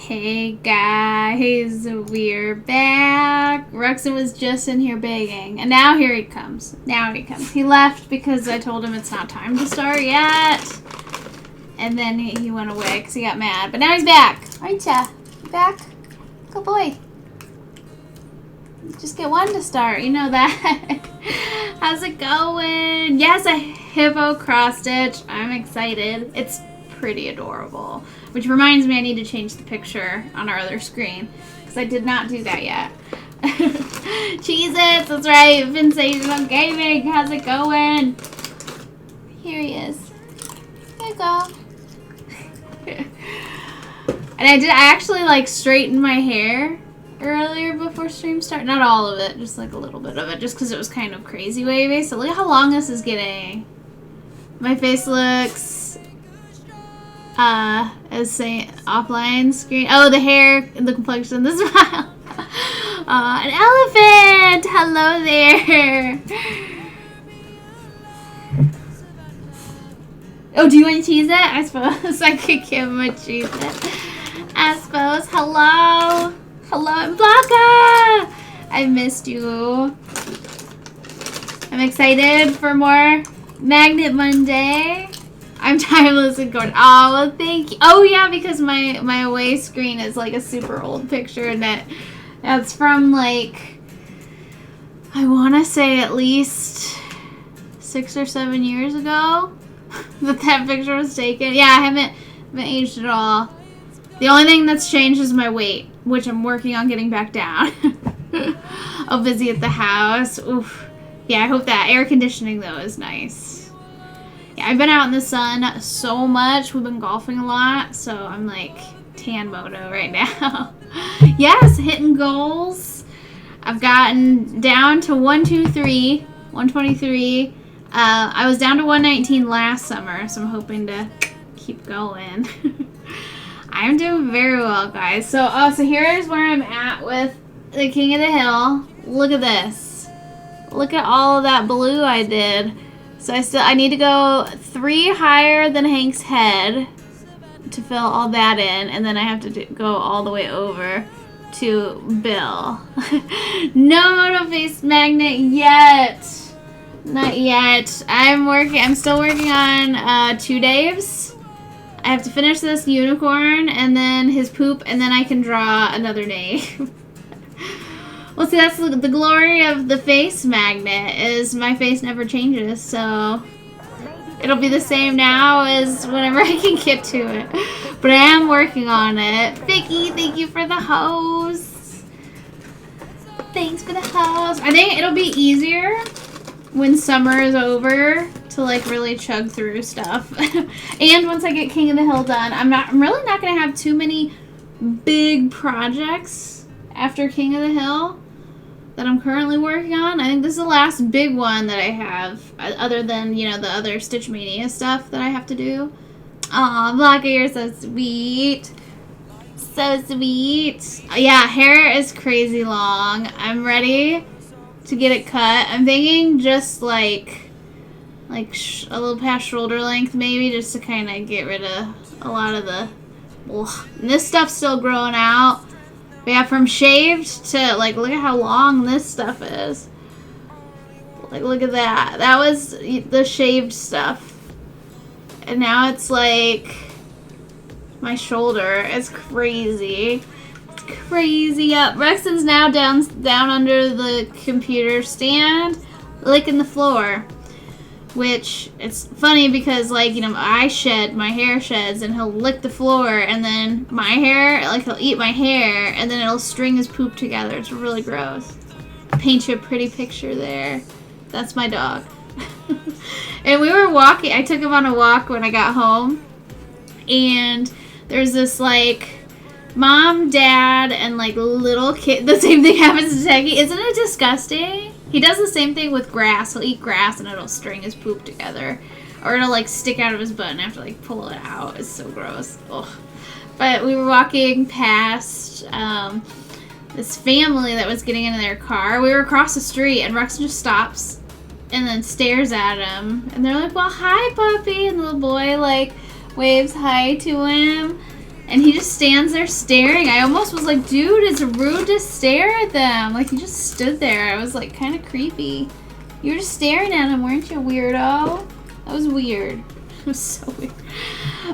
Hey guys, we're back. Ruxin was just in here begging, and now here he comes. He left because I told him it's not time to start yet, and then he went away because he got mad. But now he's back. Aren't ya? You back? Good boy. Just get one to start. You know that. How's it going? Yes, a Hippo cross stitch. I'm excited. It's pretty adorable. Which reminds me I need to change the picture on our other screen. Because I did not do that yet. Cheez-Its, that's right. Sensational Gaming. How's it going? Here he is. There you go. And I actually like straightened my hair earlier before stream started. Not all of it, just like a little bit of it. Just because it was kind of crazy wavy. So look at how long this is getting. My face looks... as saying offline screen. Oh, the hair, the complexion, the smile. An elephant! Hello there. Oh, do you want to cheese it? I suppose I could give him a cheese it. I suppose. Hello. Hello, Blanca. I missed you. I'm excited for more Magnet Monday. I'm timeless and gorgeous. Oh, well, thank you. Oh, yeah, because my away screen is like a super old picture, and that's from like, I want to say at least 6 or 7 years ago that picture was taken. Yeah, I haven't aged at all. The only thing that's changed is my weight, which I'm working on getting back down. Oh, busy at the house. Oof. Yeah, I hope that air conditioning, though, is nice. Yeah, I've been out in the sun so much. We've been golfing a lot, so I'm like tan MOTO right now. Yes, hitting goals. I've gotten down to 123. I was down to 119 last summer, so I'm hoping to keep going. I'm doing very well, guys. So here's where I'm at with the King of the Hill. Look at this. Look at all of that blue I did. So I need to go 3 higher than Hank's head to fill all that in, and then I have to go all the way over to Bill. No Moto face magnet yet. Not yet. I'm still working on 2 Daves. I have to finish this unicorn and then his poop, and then I can draw another name. Well, see, that's the glory of the face magnet, is my face never changes, so it'll be the same now as whenever I can get to it. But I am working on it. Vicky, thank you for the hose. Thanks for the hose. I think it'll be easier when summer is over to like really chug through stuff. And once I get King of the Hill done, I'm really not gonna have too many big projects after King of the Hill that I'm currently working on. I think this is the last big one that I have, other than, you know, the other Stitch Mania stuff that I have to do. Aw, Blanca, you're so sweet. So sweet. Yeah, hair is crazy long. I'm ready to get it cut. I'm thinking just like a little past shoulder length maybe, just to kind of get rid of a lot of the... Ugh. And this stuff's still growing out. But yeah, from shaved to, like, look at how long this stuff is. Like, look at that. That was the shaved stuff. And now it's, like, my shoulder. It's crazy. It's crazy. Yep, Rexon's now down under the computer stand, licking the floor. Which, it's funny because, like, you know, I shed, my hair sheds, and he'll lick the floor, and then my hair, like, he'll eat my hair, and then it'll string his poop together. It's really gross. Paint you a pretty picture there. That's my dog. And we were walking, I took him on a walk when I got home, and there's this, like, mom, dad, and, like, little kid. The same thing happens to Teggy. Isn't it disgusting? He does the same thing with grass. He'll eat grass and it'll string his poop together. Or it'll like stick out of his butt and I have to like pull it out. It's so gross. Ugh. But we were walking past this family that was getting into their car. We were across the street and Rex just stops and then stares at him. And they're like, well, hi, puppy. And the little boy like waves hi to him. And he just stands there staring. I almost was like, dude, it's rude to stare at them. Like, he just stood there. It was, like, kind of creepy. You were just staring at him, weren't you, weirdo? That was weird. It was so weird.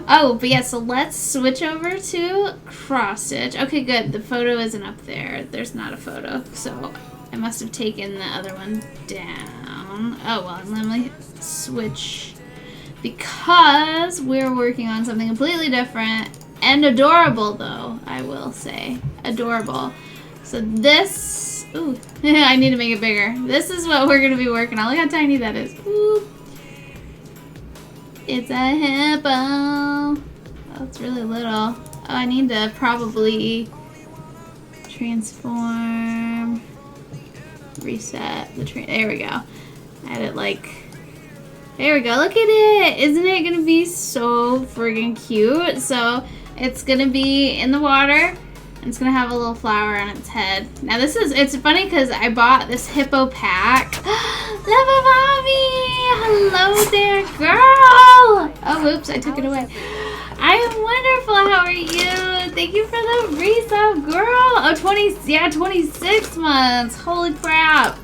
Oh, but yeah, so let's switch over to cross stitch. Okay, good. The photo isn't up there. There's not a photo. So I must have taken the other one down. Oh, well, let me switch. Because we're working on something completely different. And adorable, though, I will say. Adorable. So this... Ooh, I need to make it bigger. This is what we're going to be working on. Look how tiny that is. Ooh. It's a hippo. Oh, it's really little. Oh, I need to probably transform. Reset the train. There we go. Add it like... There we go. Look at it. Isn't it going to be so friggin' cute? So... It's gonna be in the water, and it's gonna have a little flower on its head. Now this is, it's funny because I bought this hippo pack. Love Mommy! Hello there, girl! Oh, whoops, I took it away. I am wonderful, how are you? Thank you for the resub, girl! Oh, 26 months, holy crap.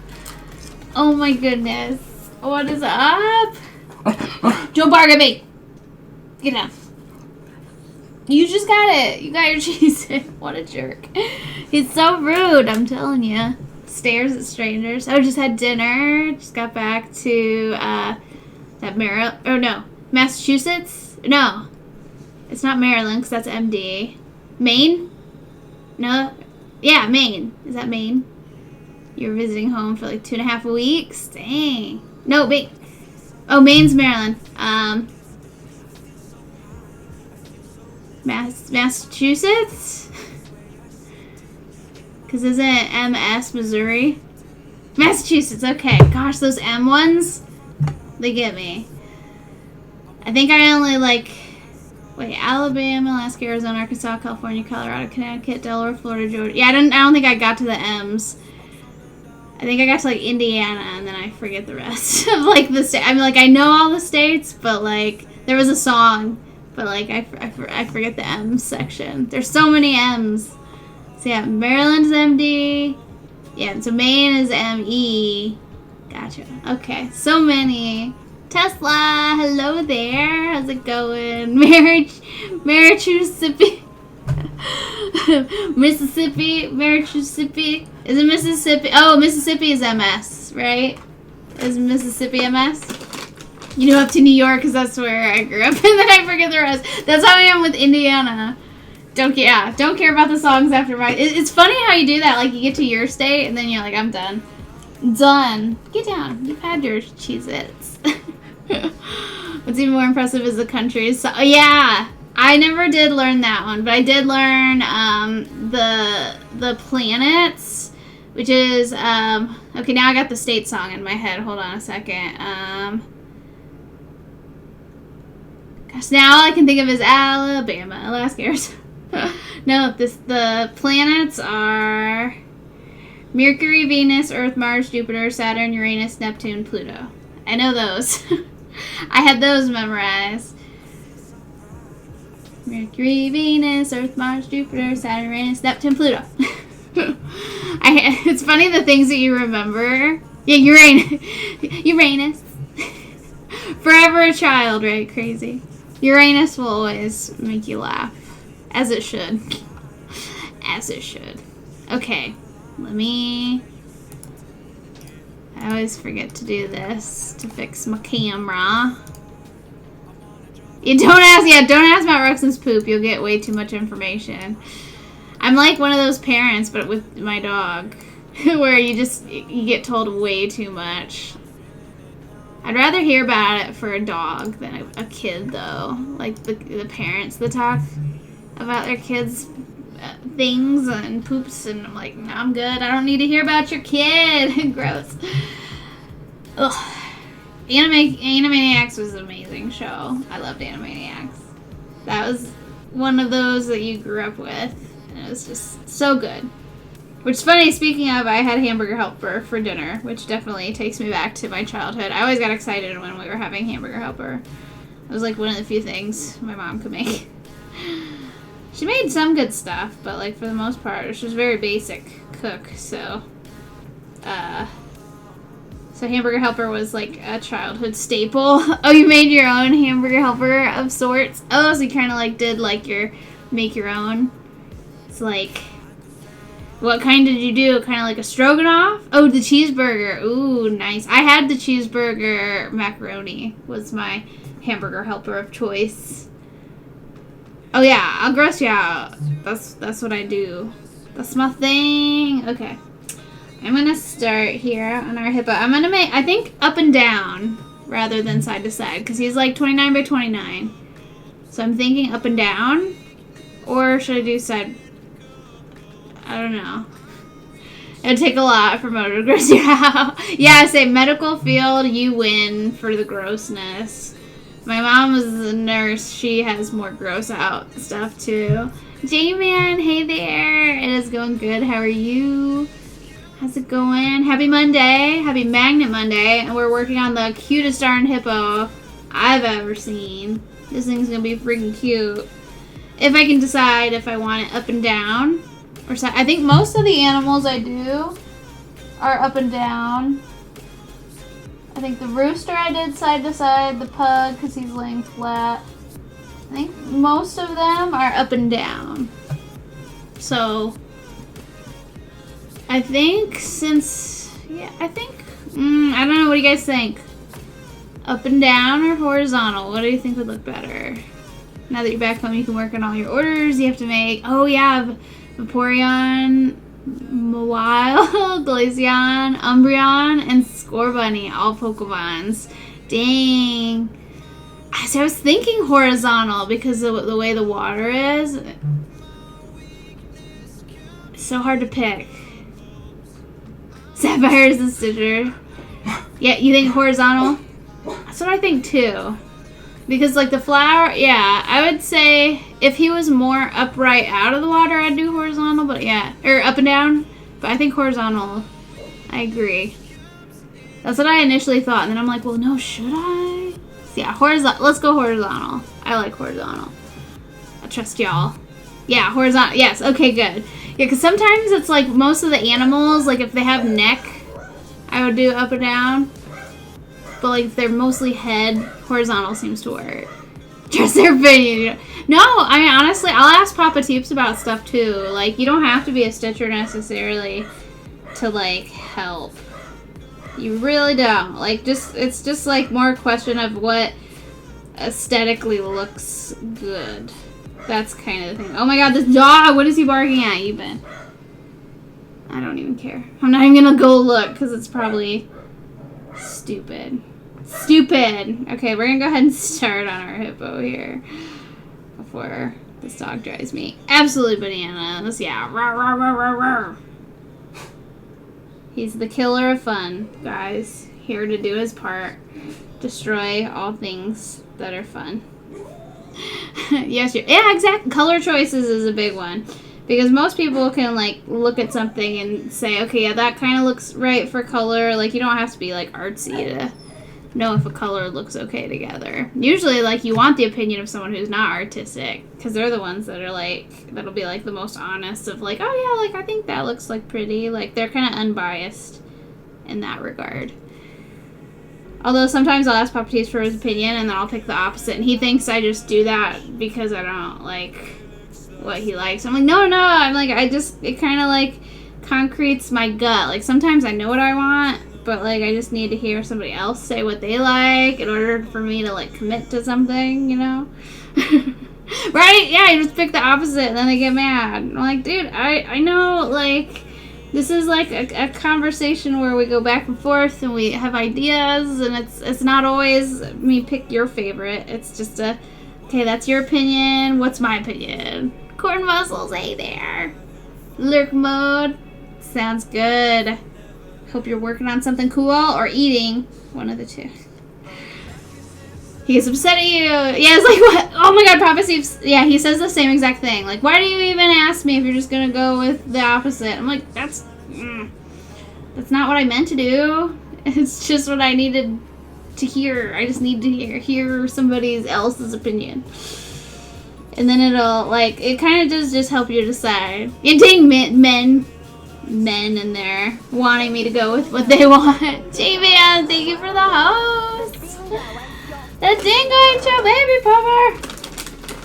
Oh my goodness. What is up? Don't bark at me! Get down. You just got it. You got your cheese. What a jerk. He's so rude, I'm telling you. Stares at strangers. I just had dinner. Just got back to that Maryland. Oh, no. Massachusetts? No. It's not Maryland because that's MD. Maine? No. Yeah, Maine. Is that Maine? You were visiting home for like 2.5 weeks? Dang. No, wait. Oh, Maine's Maryland. Massachusetts? Because isn't it MS, Missouri? Massachusetts, okay. Gosh, those M ones, they get me. I think I only like, wait, Alabama, Alaska, Arizona, Arkansas, California, Colorado, Connecticut, Delaware, Florida, Georgia. Yeah, I don't think I got to the M's. I think I got to like Indiana, and then I forget the rest of like the state. I mean, like I know all the states, but like there was a song. But, like, I forget the M section. There's so many M's. So, yeah, Maryland's MD. Yeah, so Maine is ME. Gotcha. Okay, so many. Tesla, hello there. How's it going? Mississippi. Mississippi. Is it Mississippi? Oh, Mississippi is MS, right? Is Mississippi MS? You know, up to New York because that's where I grew up, and then I forget the rest. That's how I am with Indiana. Don't care about the songs after my. It's funny how you do that. Like you get to your state, and then you're like, I'm done. Done. Get down. You've had your Cheez-Its. What's even more impressive is the countries. So, yeah, I never did learn that one, but I did learn the planets, which is okay. Now I got the state song in my head. Hold on a second. Gosh, now all I can think of is Alabama, Alaska, Arizona. No, the planets are Mercury, Venus, Earth, Mars, Jupiter, Saturn, Uranus, Neptune, Pluto. I know those. I had those memorized. Mercury, Venus, Earth, Mars, Jupiter, Saturn, Uranus, Neptune, Pluto. It's funny the things that you remember. Yeah, Uranus. Forever a child, right? Crazy. Uranus will always make you laugh. As it should. As it should. Okay. I always forget to do this to fix my camera. Don't ask about Roxanne's poop. You'll get way too much information. I'm like one of those parents, but with my dog. Where you get told way too much. I'd rather hear about it for a dog than a kid, though. Like the parents that talk about their kids' things and poops, and I'm like, no, I'm good. I don't need to hear about your kid. Gross. Ugh. Animaniacs was an amazing show. I loved Animaniacs. That was one of those that you grew up with, and it was just so good. Which is funny, speaking of, I had hamburger helper for dinner, which definitely takes me back to my childhood. I always got excited when we were having hamburger helper. It was like one of the few things my mom could make. She made some good stuff, but like for the most part, she was very basic cook. So, so Hamburger Helper was like a childhood staple. Oh, you made your own Hamburger Helper of sorts. Oh, so you kind of like did like make your own. It's like, what kind did you do? Kind of like a stroganoff? Oh, the cheeseburger. Ooh, nice. I had the cheeseburger macaroni was my Hamburger Helper of choice. Oh yeah, I'll gross you out. That's what I do. That's my thing. Okay. I'm gonna start here on our Hippo. I'm gonna make, I think, up and down rather than side to side because he's like 29 by 29. So I'm thinking up and down, or should I do side? I don't know. It'd take a lot for MOTO to gross you out. Yeah, I say medical field, you win for the grossness. My mom was a nurse. She has more gross out stuff too. J-Man, hey there. It is going good. How are you? How's it going? Happy Monday. Happy Magnet Monday. And we're working on the cutest darn hippo I've ever seen. This thing's going to be freaking cute. If I can decide if I want it up and down or side. I think most of the animals I do are up and down. I think the rooster I did side to side. The pug, because he's laying flat. I think most of them are up and down. So I think since, yeah, I think, I don't know, what do you guys think? Up and down or horizontal? What do you think would look better? Now that you're back home, you can work on all your orders you have to make. Oh yeah, Vaporeon, Mawile, Glaceon, Umbreon, and Scorbunny, all Pokemons. Dang. So I was thinking horizontal because of the way the water is. It's so hard to pick. Sapphire is a Stitcher. Yeah, you think horizontal? That's what I think too. Because like the flower, yeah, I would say if he was more upright out of the water, I'd do horizontal, but yeah, or up and down. But I think horizontal, I agree. That's what I initially thought, and then I'm like, well, no, should I? So yeah, horizontal, let's go horizontal. I like horizontal. I trust y'all. Yeah, horizontal, yes, okay, good. Yeah, because sometimes it's like most of the animals, like if they have neck, I would do up and down. But like if they're mostly head, horizontal seems to work. Trust their opinion. No, I mean, honestly, I'll ask Papa Teeps about stuff too. Like, you don't have to be a Stitcher necessarily to like help. You really don't. Like, it's just like more a question of what aesthetically looks good. That's kind of the thing. Oh my god, this dog! What is he barking at even? I don't even care. I'm not even gonna go look because it's probably stupid. Stupid! Okay, we're gonna go ahead and start on our hippo here before this dog drives me absolutely bananas. Yeah. Rawr, rawr, rawr, rawr, rawr. He's the killer of fun, guys. Here to do his part. Destroy all things that are fun. Yes, yeah, exactly. Color choices is a big one. Because most people can, like, look at something and say, okay, yeah, that kind of looks right for color. Like, you don't have to be, like, artsy to know if a color looks okay together. Usually, like, you want the opinion of someone who's not artistic. Because they're the ones that are, like, that'll be, like, the most honest of, like, oh, yeah, like, I think that looks, like, pretty. Like, they're kind of unbiased in that regard. Although sometimes I'll ask Papa Tees for his opinion, and then I'll pick the opposite. And he thinks I just do that because I don't like what he likes. I'm like, no. I'm like, it kind of like concretes my gut. Like sometimes I know what I want, but like I just need to hear somebody else say what they like in order for me to like commit to something, you know? Right? Yeah, you just pick the opposite, and then they get mad. I'm like, dude, I know, like, this is like a conversation where we go back and forth and we have ideas, and it's not always me pick your favorite. It's just okay, that's your opinion. What's my opinion? Corn mussels, hey there. Lurk mode. Sounds good. Hope you're working on something cool or eating. One of the two. He gets upset at you. Yeah, it's like, what? Oh my god, Papa Steve. Yeah, he says the same exact thing. Like, why do you even ask me if you're just gonna go with the opposite? I'm like, that's not what I meant to do. It's just what I needed to hear. I just need to hear somebody else's opinion. And then it'll, like, it kind of does just help you decide. You dang men in there wanting me to go with what they want. J-Man, thank you for the host. The dingo ain't your baby pupper.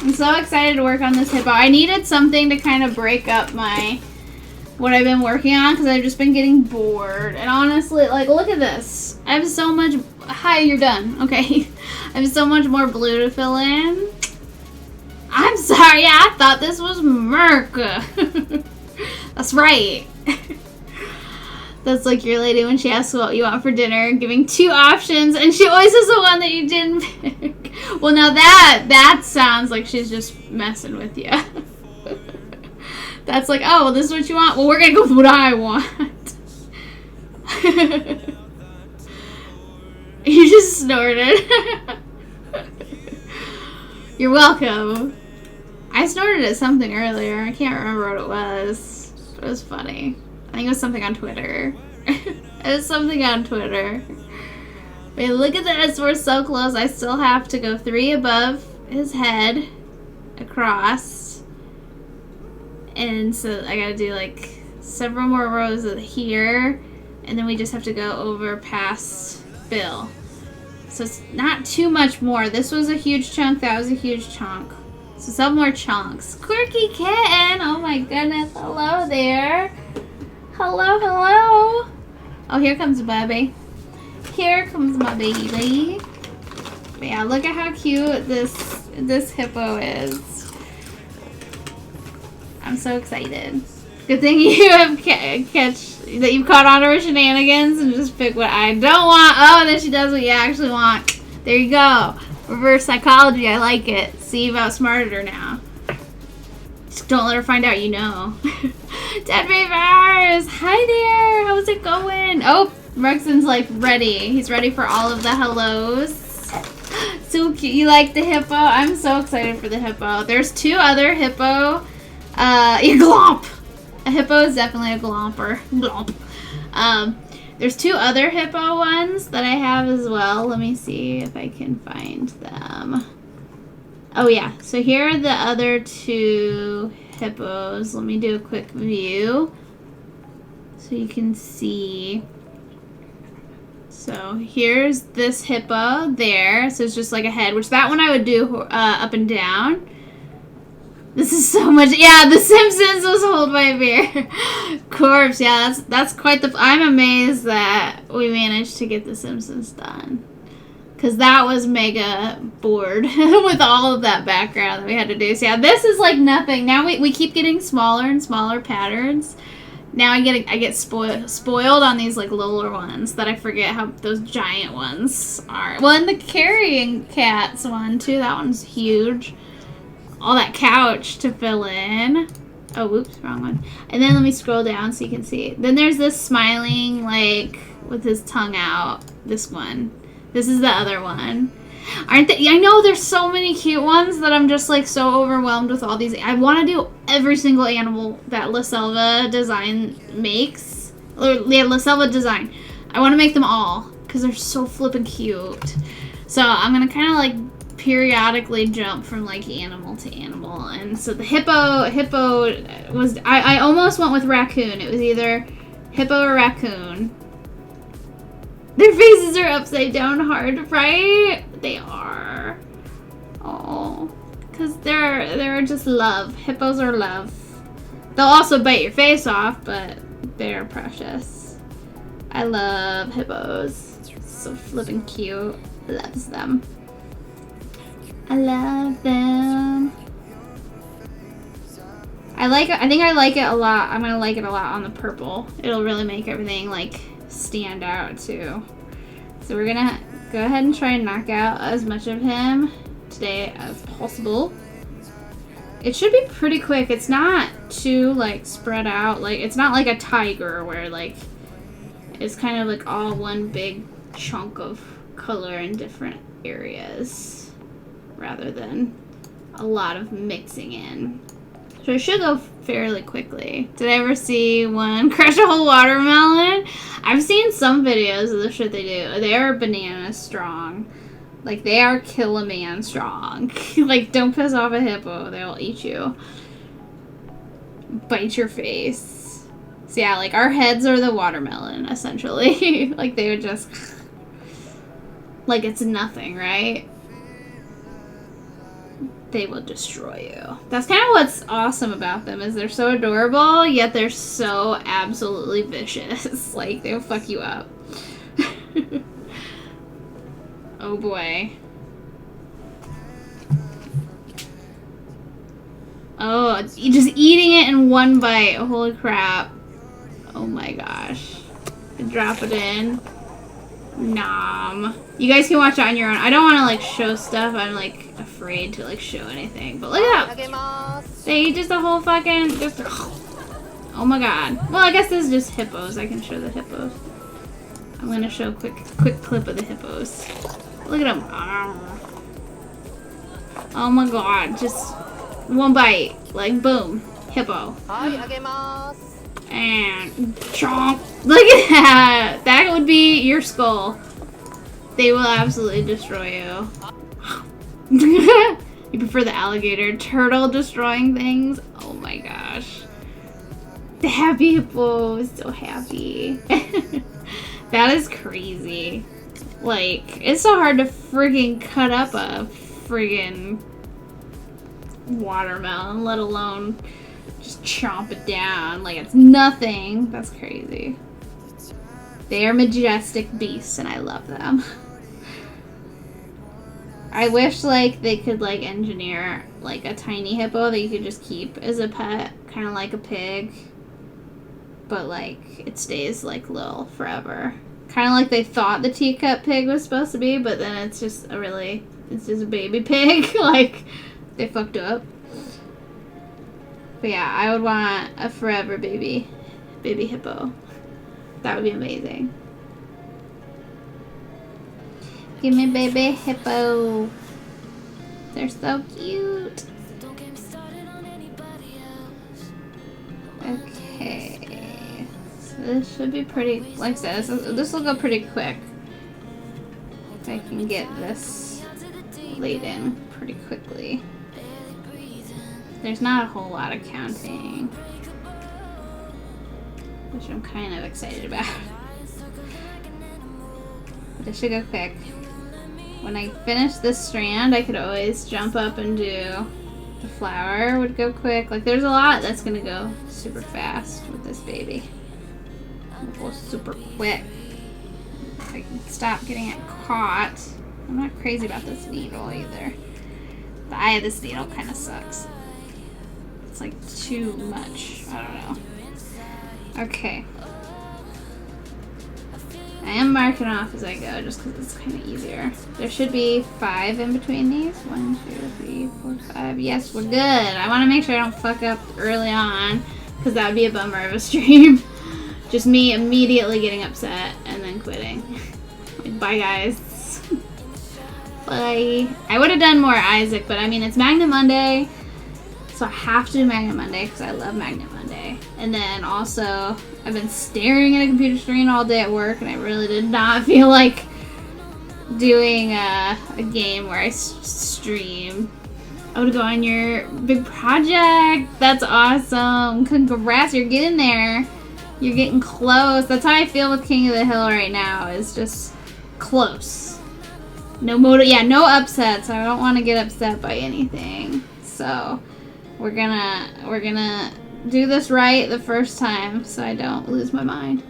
I'm so excited to work on this hippo. I needed something to kind of break up what I've been working on because I've just been getting bored. And honestly, like, look at this. I have so much. Hi, you're done. Okay. I have so much more blue to fill in. I'm sorry. I thought this was Merca. That's right. That's like your lady when she asks what you want for dinner, giving 2 options, and she always has the one that you didn't pick. Well, now that sounds like she's just messing with you. That's like, oh, well, this is what you want? Well, we're gonna go with what I want. You just snorted. You're welcome. I snorted at something earlier. I can't remember what it was. It was funny. I think it was something on Twitter. It was something on Twitter. Wait, look at this. We're so close. I still have to go 3 above his head. Across. And so I gotta do like several more rows of here. And then we just have to go over past Bill. So it's not too much more. This was a huge chunk. That was a huge chunk. So some more chunks. Quirky kitten. Oh my goodness. Hello there. Hello, hello. Oh, here comes Bubby. Here comes my baby. But yeah, look at how cute this hippo is. I'm so excited. Good thing you have that you've caught on to her shenanigans and just pick what I don't want. Oh, then she does what you actually want. There you go. Reverse psychology. I like it. See, you've outsmarted her now. Just don't let her find out you know. Dead Beavers! Hi there! How's it going? Oh, Rexon's like ready. He's ready for all of the hellos. So cute. You like the hippo? I'm so excited for the hippo. There's 2 other hippo. Glomp! A hippo is definitely a glomper. Glomp. There's 2 other hippo ones that I have as well. Let me see if I can find them. Oh yeah, so here are the other 2 hippos. Let me do a quick view so you can see. So here's this hippo there. So it's just like a head, which that one I would do up and down. This is so much. Yeah, The Simpsons was hold by a bear. Corpse. Yeah, that's quite the. I'm amazed that we managed to get The Simpsons done. Because that was mega bored with all of that background that we had to do. So yeah, this is like nothing. Now we keep getting smaller and smaller patterns. Now I get spoiled on these like littler ones that I forget how those giant ones are. Well, and the carrying cats one too. That one's huge. All that couch to fill in. Oh, whoops, wrong one. And then let me scroll down so you can see. Then there's this smiling like with his tongue out. This one. This is the other one. Aren't they? I know there's so many cute ones that I'm just like so overwhelmed with all these. I want to do every single animal that La Selva design makes. Or yeah, La Selva design. I want to make them all because they're so flippin' cute. So I'm going to kind of like periodically jump from like animal to animal. And so the hippo was, I almost went with raccoon. It was either hippo or raccoon. Their faces are upside down hard, right? They are. Oh, because they're just love. Hippos are love. They'll also bite your face off, but they're precious. I love hippos. So flippin' cute. Loves them. I love them. I think I like it a lot. I'm gonna like it a lot on the purple. It'll really make everything like stand out too. So we're gonna go ahead and try and knock out as much of him today as possible. It should be pretty quick. It's not too like spread out. Like it's not like a tiger where like it's kind of like all one big chunk of color in different areas rather than a lot of mixing in. So it should go fairly quickly. Did I ever see one crush a whole watermelon? I've seen some videos of the shit they do. They are banana strong. Like, they are kill a man strong. Like, don't piss off a hippo. They'll eat you. Bite your face. So yeah, like, our heads are the watermelon, essentially. Like, they would just... Like, it's nothing, right? They will destroy you. That's kind of what's awesome about them, is they're so adorable, yet they're so absolutely vicious. Like, they'll fuck you up. Oh boy. Oh, just eating it in one bite. Holy crap. Oh my gosh. Drop it in. Nom. You guys can watch it on your own. I don't want to, like, show stuff. I'm, like, afraid to, like, show anything. But look at that. They eat just a whole fucking... Just, oh my god. Well, I guess this is just hippos. I can show the hippos. I'm going to show a quick clip of the hippos. Look at them. Oh my god. Just one bite. Like, boom. Hippo. And chomp. Look at that. That would be your skull. They will absolutely destroy you. You prefer the alligator. Turtle destroying things. Oh my gosh. The happy hippo is so happy. That is crazy. Like, it's so hard to friggin' cut up a friggin' watermelon, let alone just chomp it down like it's nothing. That's crazy. They are majestic beasts and I love them. I wish, like, they could, like, engineer, like, a tiny hippo that you could just keep as a pet, kind of like a pig. But, like, it stays, like, little forever. Kind of like they thought the teacup pig was supposed to be, but then it's just it's just a baby pig. Like, they fucked up. But yeah, I would want a forever baby hippo. That would be amazing. Give me baby hippo. They're so cute. Okay. So this should be pretty, like I said, this will go pretty quick. If I can get this laid in pretty quickly. There's not a whole lot of counting, which I'm kind of excited about. But it should go quick. When I finish this strand, I could always jump up and do the flower. Would go quick. Like, there's a lot that's gonna go super fast with this baby. It'll go super quick. If I can stop getting it caught. I'm not crazy about this needle either. The eye of this needle kind of sucks. It's like too much. I don't know. Okay. I am marking off as I go just because it's kind of easier. There should be 5 in between these. 1, 2, 3, 4, 5. Yes, we're good. I want to make sure I don't fuck up early on because that would be a bummer of a stream. Just me immediately getting upset and then quitting. Like, bye, guys. Bye. I would have done more Isaac, but I mean, it's Magna Monday. So I have to do Magna Monday because I love Magna Monday. And then also, I've been staring at a computer screen all day at work and I really did not feel like doing a game where I stream. Oh, to go on your big project. That's awesome. Congrats, you're getting there. You're getting close. That's how I feel with King of the Hill right now. Is just close. No MOTO, yeah, no upsets. I don't want to get upset by anything. So we're gonna do this right the first time so I don't lose my mind.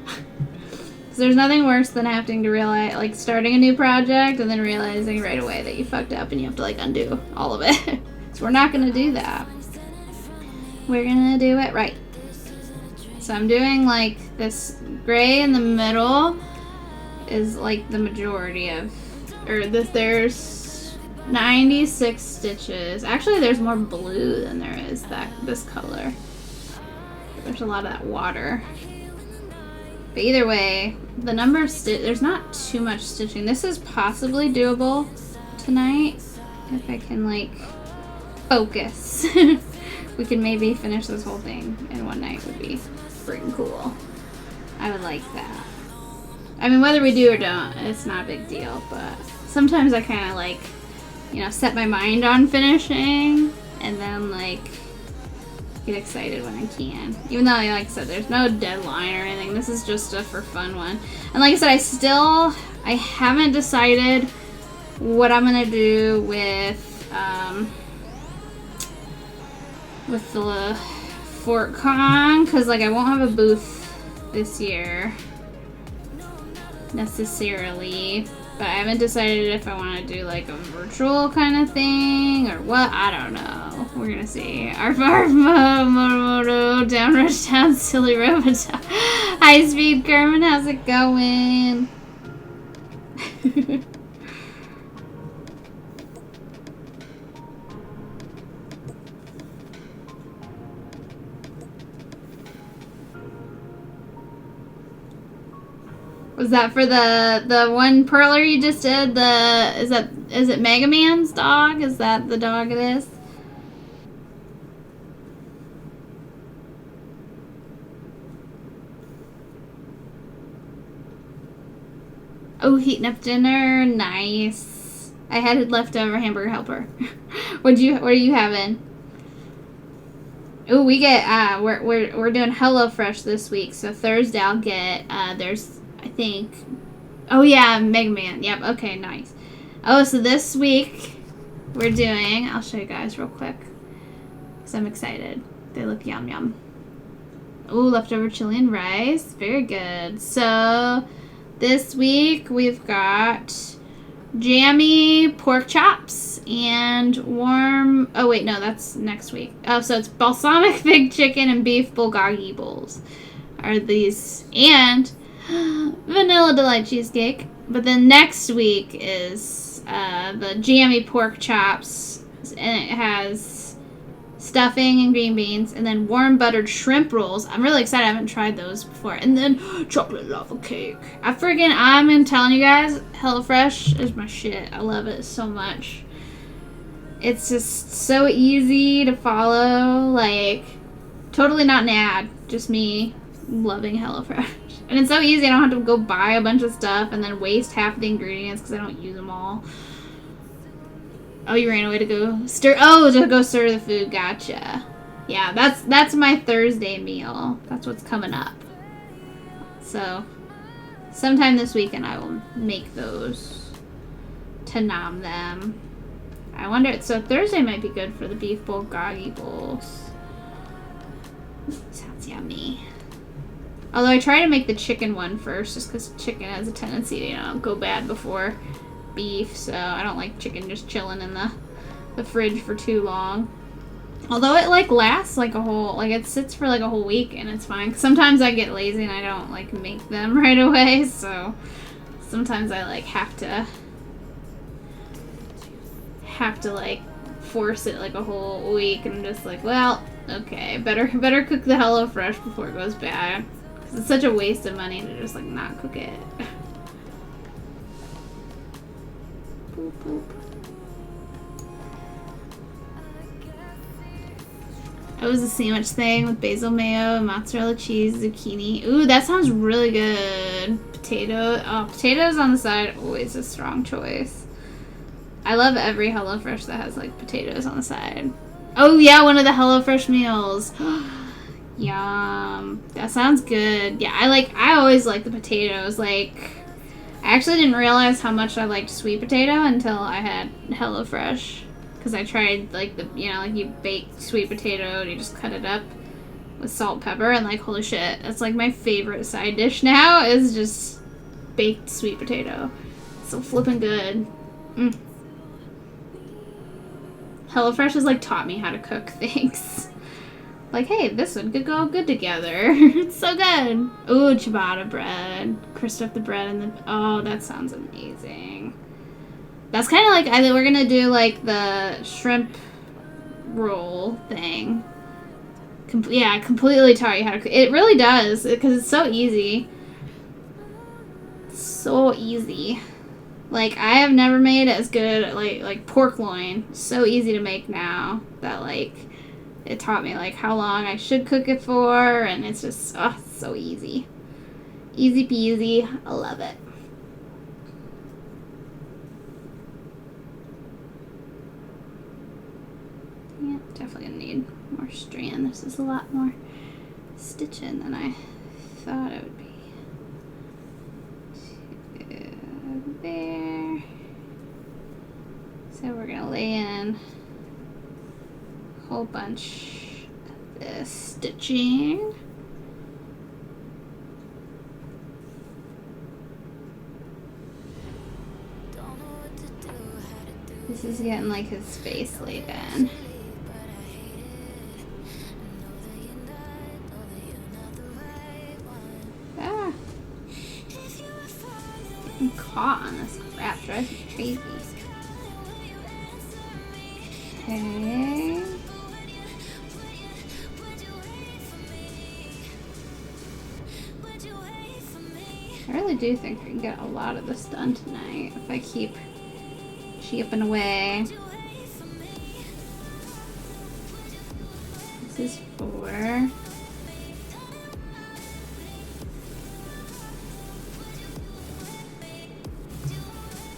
Because there's nothing worse than having to realize, like, starting a new project and then realizing right away that you fucked up and you have to, like, undo all of it. So we're not gonna do that. We're gonna do it right. So I'm doing, like, this gray in the middle is, like, the majority of, or this, there's 96 stitches. Actually, there's more blue than there is this color. There's a lot of that water. But either way, the number of there's not too much stitching. This is possibly doable tonight. If I can, like, focus. We can maybe finish this whole thing in one night would be freaking cool. I would like that. I mean, whether we do or don't, it's not a big deal, but sometimes I kind of like, you know, set my mind on finishing and then like get excited when I can. Even though, like I said, there's no deadline or anything. This is just a for fun one. And like I said, I haven't decided what I'm gonna do with the Fort Con, because like I won't have a booth this year necessarily, but I haven't decided if I want to do like a virtual kind of thing or what. I don't know. We're gonna see. Our MOTO down rush down silly robot high speed Kermit, how's it going? Was that for the one perler you just did? Is it Mega Man's dog? Is that the dog it is? Oh, heating up dinner, nice. I had leftover hamburger helper. What are you having? Oh, we get we're doing HelloFresh this week, so Thursday I'll get there's I think, oh yeah, Mega Man. Yep. Okay, nice. Oh, so this week we're doing. I'll show you guys real quick because I'm excited. They look yum yum. Oh, leftover chili and rice. Very good. So this week we've got jammy pork chops and warm. Oh wait, no, that's next week. Oh, so it's balsamic fig chicken and beef bulgogi bowls. Are these and vanilla delight cheesecake. But then next week is the jammy pork chops, and it has stuffing and green beans, and then warm buttered shrimp rolls. I'm really excited. I haven't tried those before. And then chocolate lava cake. I'm telling you guys, HelloFresh is my shit. I love it so much. It's just so easy to follow. Like, totally not an ad. Just me loving HelloFresh. And it's so easy. I don't have to go buy a bunch of stuff and then waste half the ingredients because I don't use them all. Oh, you ran away to go stir. Oh, to go stir the food. Gotcha. Yeah, that's my Thursday meal. That's what's coming up. So, sometime this weekend I will make those to nom them. I wonder. So Thursday might be good for the beef bulgogi bowls. Sounds yummy. Although I try to make the chicken one first, just because chicken has a tendency to, you know, go bad before beef, so I don't like chicken just chilling in the fridge for too long. Although it, like, lasts, like, it sits for, like, a whole week, and it's fine. Sometimes I get lazy and I don't, like, make them right away, so sometimes I, like, have to, like, force it, like, a whole week, and I'm just like, well, okay, better cook the HelloFresh before it goes bad. It's such a waste of money to just, like, not cook it. Boop, boop. It was a sandwich thing with basil mayo, mozzarella cheese, zucchini. Ooh, that sounds really good. Potatoes on the side, always a strong choice. I love every HelloFresh that has, like, potatoes on the side. Oh, yeah, one of the HelloFresh meals. Yum. That sounds good. Yeah, I always like the potatoes. Like, I actually didn't realize how much I liked sweet potato until I had HelloFresh. Because I tried, like, like you bake sweet potato and you just cut it up with salt, pepper, and, like, holy shit. That's, like, my favorite side dish now is just baked sweet potato. So flippin' good. HelloFresh has, like, taught me how to cook things. Like, hey, this one could go good together. It's so good. Ooh, ciabatta bread. Crust up the bread and the... Oh, that sounds amazing. That's kind of like... we're going to do, like, the shrimp roll thing. Completely taught you how to cook. It really does, because it's so easy. So easy. Like, I have never made it as good, like pork loin. So easy to make now that, like... It taught me, like, how long I should cook it for, and it's just, so easy. Easy peasy. I love it. Yeah, definitely gonna need more strand. This is a lot more stitching than I thought it would be. There. So we're gonna lay in a whole bunch of this stitching. This is getting like his face laid in. Ah. I'm caught on this crap, drives me crazy. Okay. I really do think I can get a lot of this done tonight if I keep chipping away. This is 4.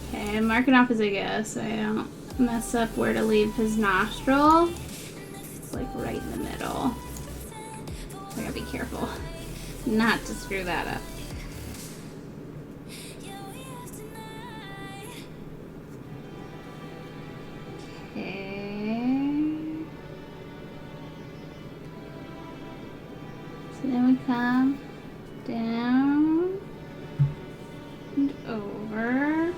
Okay, I'm marking off as I go so I don't mess up where to leave his nostril. It's like right in the middle. So I gotta be careful not to screw that up. Okay. So then we come down and over.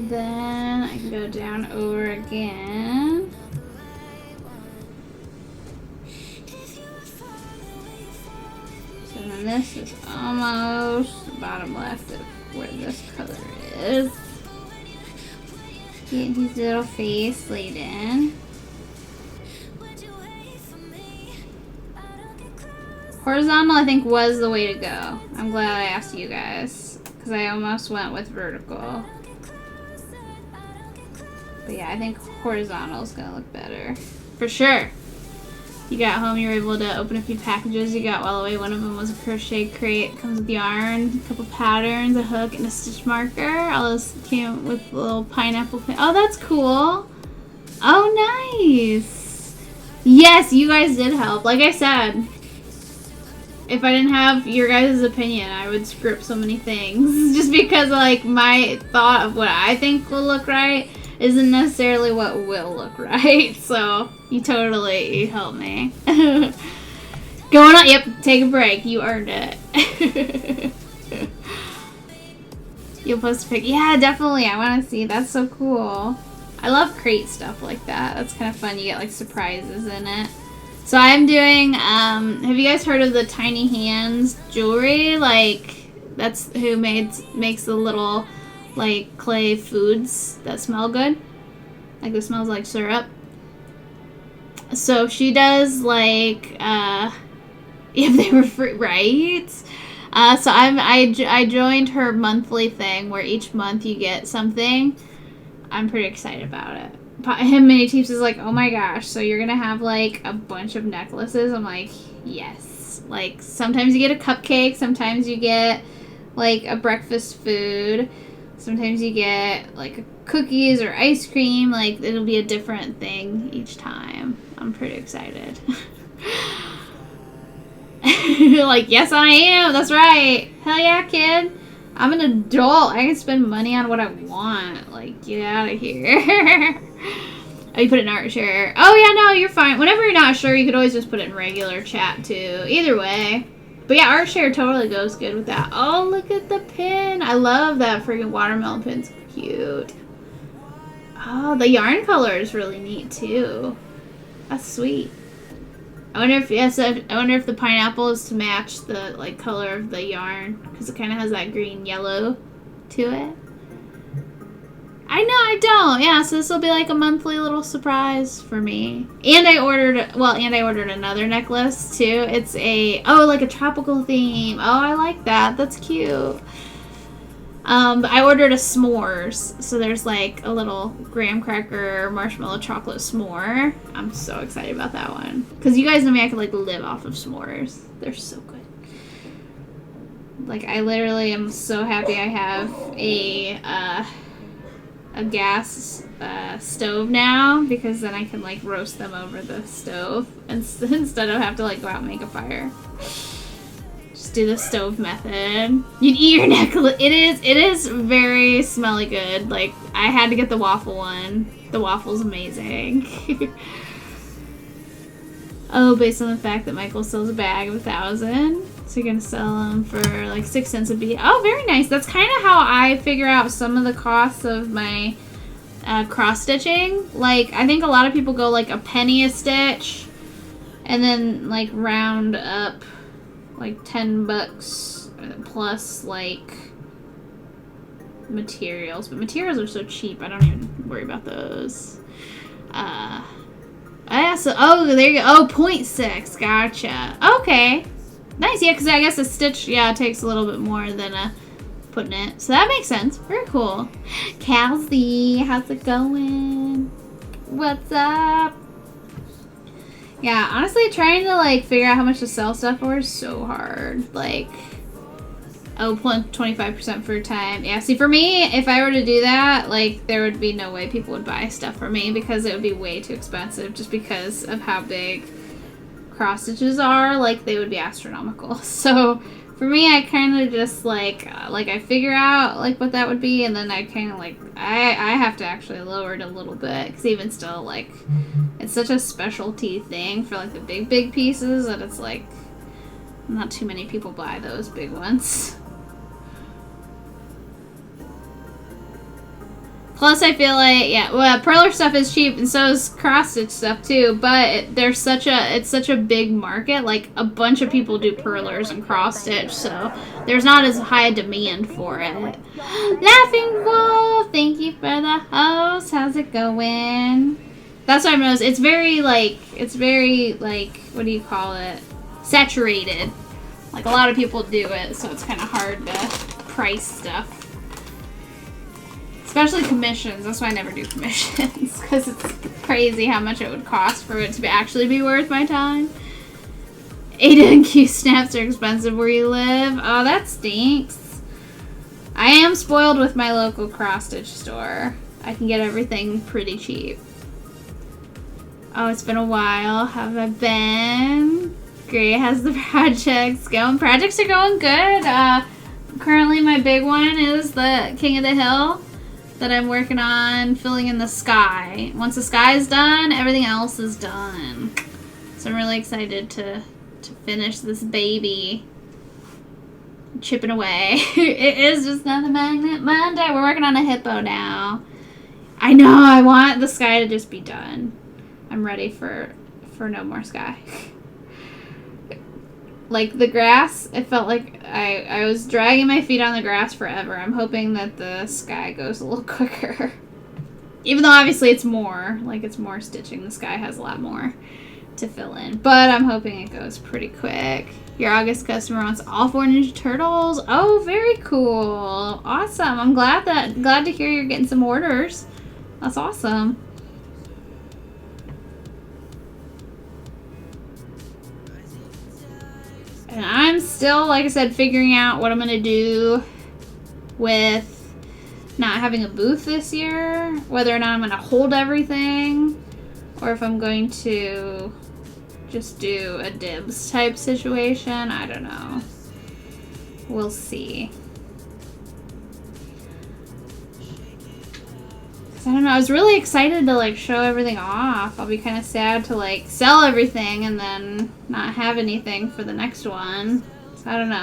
Then I can go down over again. So then this is almost the bottom left of where this color is. Get his little face laid in. Horizontal, I think, was the way to go. I'm glad I asked you guys, because I almost went with vertical. But yeah, I think horizontal is going to look better. For sure. You got home, you were able to open a few packages you got while away. One of them was a crochet crate. Comes with yarn, a couple patterns, a hook, and a stitch marker. All this came with a little pineapple pin. Oh, that's cool. Oh, nice. Yes, you guys did help. Like I said, if I didn't have your guys' opinion, I would screw up so many things. Just because, like, my thought of what I think will look right isn't necessarily what will look right. So, you totally helped me. Going on. Yep, take a break. You earned it. You'll post a pic. Yeah, definitely. I want to see. That's so cool. I love crate stuff like that. That's kind of fun. You get, like, surprises in it. So I'm doing, have you guys heard of the Tiny Hands jewelry? Like, that's who makes the little, like, clay foods that smell good. Like, it smells like syrup. So she does, like, if they were free, right? So I joined her monthly thing where each month you get something. I'm pretty excited about it. Him many tips is like, oh my gosh, so you're gonna have like a bunch of necklaces. I'm like, yes. Like, sometimes you get a cupcake, sometimes you get like a breakfast food, sometimes you get like cookies or ice cream. Like, it'll be a different thing each time. I'm pretty excited. Like, yes I am, that's right. Hell yeah, kid. I'm an adult. I can spend money on what I want. Like, get out of here. Oh, you put it in art share. Oh, yeah, no, you're fine. Whenever you're not sure, you could always just put it in regular chat, too. Either way. But, yeah, art share totally goes good with that. Oh, look at the pin. I love that freaking watermelon pin's cute. Oh, the yarn color is really neat, too. That's sweet. I wonder if the pineapple is to match the like color of the yarn, because it kind of has that green yellow to it. I know, I don't. Yeah, so this will be like a monthly little surprise for me. And I ordered another necklace too. It's like a tropical theme. Oh, I like that. That's cute. But I ordered a s'mores, so there's like a little graham cracker marshmallow chocolate s'more. I'm so excited about that one because you guys know me, I could like live off of s'mores. They're so good. Like I literally am so happy I have a gas stove now, because then I can like roast them over the stove instead of have to like go out and make a fire. Just do the stove method. You'd eat your neck. It is very smelly good. Like I had to get the waffle one. The waffle's amazing. Oh, based on the fact that Michael sells a bag of 1,000. So you're gonna sell them for like 6 cents a piece. Oh, very nice. That's kind of how I figure out some of the costs of my cross stitching. Like I think a lot of people go like a penny a stitch, and then like round up like $10 plus like materials. But materials are so cheap, I don't even worry about those. So, oh, there you go. Oh, 0.6. Gotcha. Okay. Nice, yeah, because I guess a stitch, yeah, takes a little bit more than putting it. So that makes sense. Very cool. Kelsey, how's it going? What's up? Yeah, honestly, trying to, like, figure out how much to sell stuff for is so hard. Like, oh, 25% for time. Yeah, see, for me, if I were to do that, like, there would be no way people would buy stuff for me because it would be way too expensive just because of how big cross stitches are. Like, they would be astronomical. So for me, I kind of just like I figure out like what that would be, and then I kind of like I have to actually lower it a little bit, because even still, like, it's such a specialty thing for like the big pieces that it's like not too many people buy those big ones. Plus, I feel like, yeah, well, perler stuff is cheap, and so is cross-stitch stuff, too, but it's such a big market. Like, a bunch of people do perlers and cross-stitch, so there's not as high a demand for it. Laughing Wolf, thank you for the host. How's it going? That's what I've noticed. It's very, like, what do you call it? Saturated. Like, a lot of people do it, so it's kind of hard to price stuff. Especially commissions. That's why I never do commissions, because it's crazy how much it would cost for it to actually be worth my time. Ada and Q snaps are expensive where you live. Oh, that stinks. I am spoiled with my local cross-stitch store. I can get everything pretty cheap. Oh, it's been a while. How have I been? Great. How's the projects going? Projects are going good. Currently, my big one is the King of the Hill that I'm working on filling in the sky. Once the sky is done, everything else is done. So I'm really excited to finish this baby. Chipping away. It is just another Magnet Monday. We're working on a hippo now. I know, I want the sky to just be done. I'm ready for no more sky. Like the grass, it felt like I was dragging my feet on the grass forever. I'm hoping that the sky goes a little quicker. Even though obviously it's more stitching. The sky has a lot more to fill in. But I'm hoping it goes pretty quick. Your August customer wants all 4 Ninja Turtles. Oh, very cool. Awesome. I'm glad to hear you're getting some orders. That's awesome. And I'm still, like I said, figuring out what I'm going to do with not having a booth this year. Whether or not I'm going to hold everything, or if I'm going to just do a dibs type situation. I don't know. We'll see. I don't know. I was really excited to like show everything off. I'll be kind of sad to like sell everything and then not have anything for the next one. So I don't know.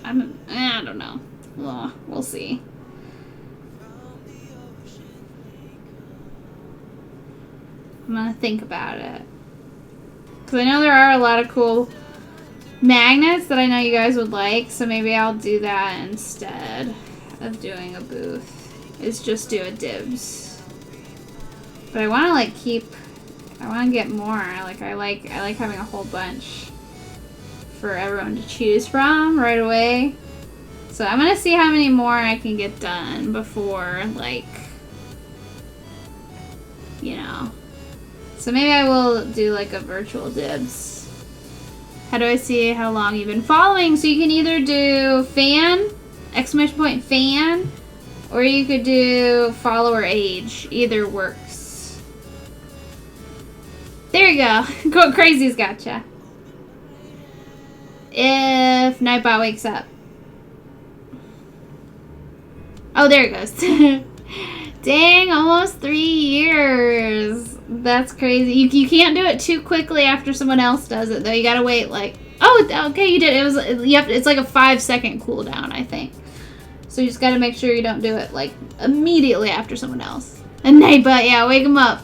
I don't know. Ugh, we'll see. I'm gonna think about it. Because I know there are a lot of cool magnets that I know you guys would like. So maybe I'll do that instead of doing a booth. Is just do a dibs. But I want to like I want to get more. I like having a whole bunch for everyone to choose from right away. So So I'm gonna see how many more I can get done before, like, you know. So maybe I will do like a virtual dibs. How do I see how long you've been following? So you can either do fan, exclamation point fan, or you could do follower age. Either works. There you go. Go Crazy's gotcha. If Nightbot wakes up. Oh, there it goes. Dang, almost 3 years. That's crazy. You can't do it too quickly after someone else does it, though. You gotta wait, like... Oh, okay, you did. It's like a 5-second cooldown, I think. So you just gotta make sure you don't do it, like, immediately after someone else. And Nightbot, yeah, wake him up.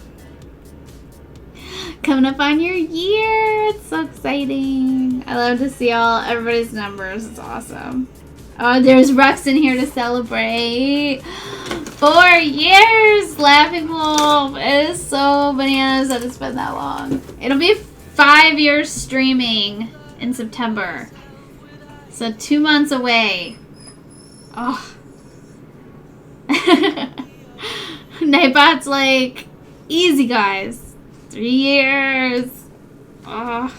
Coming up on your year. It's so exciting. I love to see everybody's numbers. It's awesome. Oh, there's Rux in here to celebrate. 4 years, Laughing Wolf. It is so bananas that it's been that long. It'll be 5 years streaming in September. So 2 months away. Oh. Nightbot's like, easy guys. 3 years. Oh.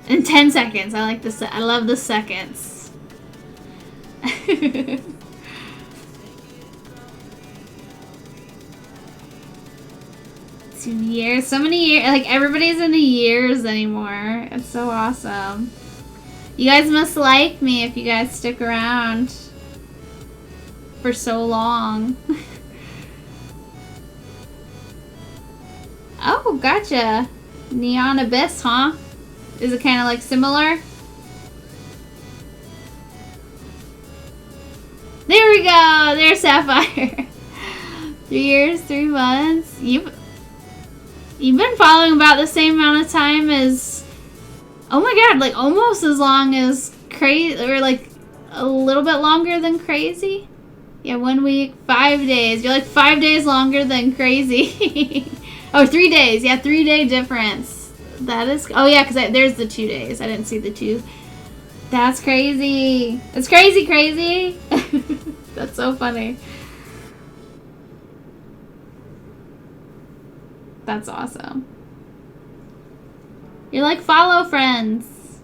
In 10 seconds. I like this. I love the seconds. 2 years. So many years. Like, everybody's in the years anymore. It's so awesome. You guys must like me if you guys stick around for so long. Oh, gotcha. Neon Abyss, huh? Is it kind of like similar? There we go. There's Sapphire. 3 years, 3 months. You've been following about the same amount of time as... Oh my god, like almost as long as Crazy, or like a little bit longer than Crazy. Yeah, 1 week, 5 days. You're like 5 days longer than Crazy. Oh, 3 days. Yeah, 3-day difference. That is... Oh, yeah, because there's the 2 days. I didn't see the 2. That's crazy. It's crazy, crazy. That's so funny. That's awesome. You're like follow friends.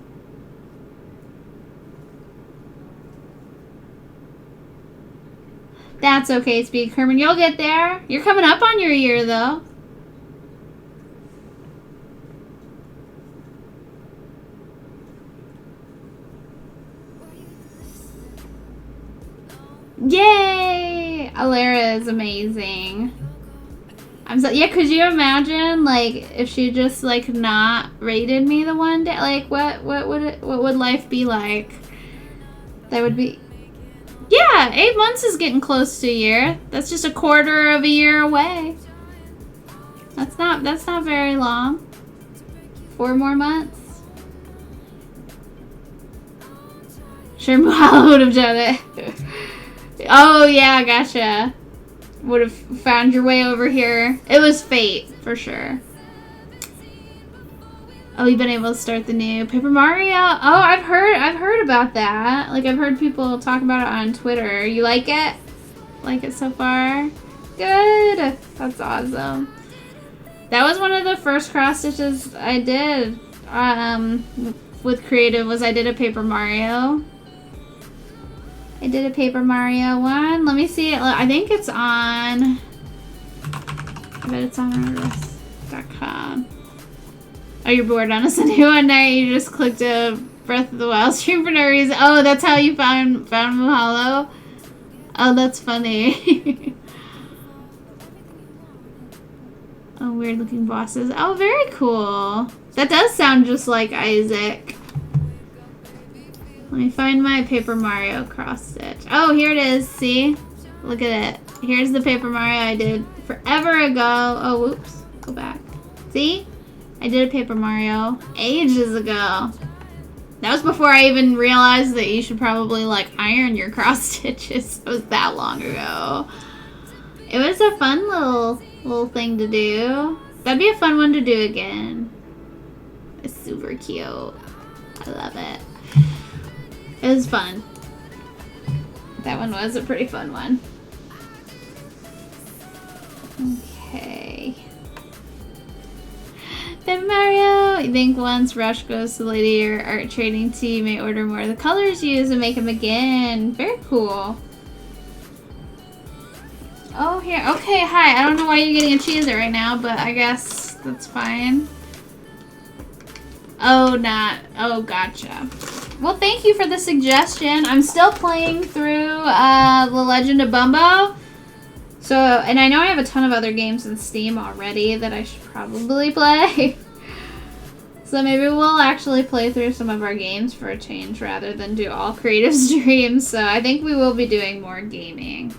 That's okay, Speed Kerman. You'll get there. You're coming up on your year, though. Yay! Alara is amazing. I'm so, yeah, could you imagine, like, if she just, like, not rated me the one day? Like, what would life be like? That would be... Yeah, 8 months is getting close to a year. That's just a quarter of a year away. That's not very long. 4 more months. Sure, Muhala would have done it. Oh, yeah, gotcha. Would have found your way over here. It was fate, for sure. Oh, you've been able to start the new Paper Mario? Oh, I've heard about that. Like, I've heard people talk about it on Twitter. You like it? Like it so far? Good. That's awesome. That was one of the first cross stitches I did with creative. Was I did a Paper Mario. I did a Paper Mario one. Let me see it. I think it's on... I bet it's on Artist.com. Oh, you're bored on a Sunday one night. You just clicked a Breath of the Wild stream for no reason. Oh, that's how you found Mahalo? Oh, that's funny. Oh, weird looking bosses. Oh, very cool. That does sound just like Isaac. Let me find my Paper Mario cross stitch. Oh, here it is. See? Look at it. Here's the Paper Mario I did forever ago. Oh, whoops. Go back. See? I did a Paper Mario ages ago. That was before I even realized that you should probably, like, iron your cross stitches. It was that long ago. It was a fun little thing to do. That'd be a fun one to do again. It's super cute. I love it. It was fun. That one was a pretty fun one. Okay. Then Mario, you think once Rush goes to the lady or art trading tea, you may order more of the colors used and make them again. Very cool. Oh, here. Okay, hi. I don't know why you're getting a cheeser right now, but I guess that's fine. Oh, not. Oh, gotcha. Well, thank you for the suggestion. I'm still playing through The Legend of Bumbo. So, and I know I have a ton of other games in Steam already that I should probably play. So maybe we'll actually play through some of our games for a change rather than do all creative streams. So I think we will be doing more gaming.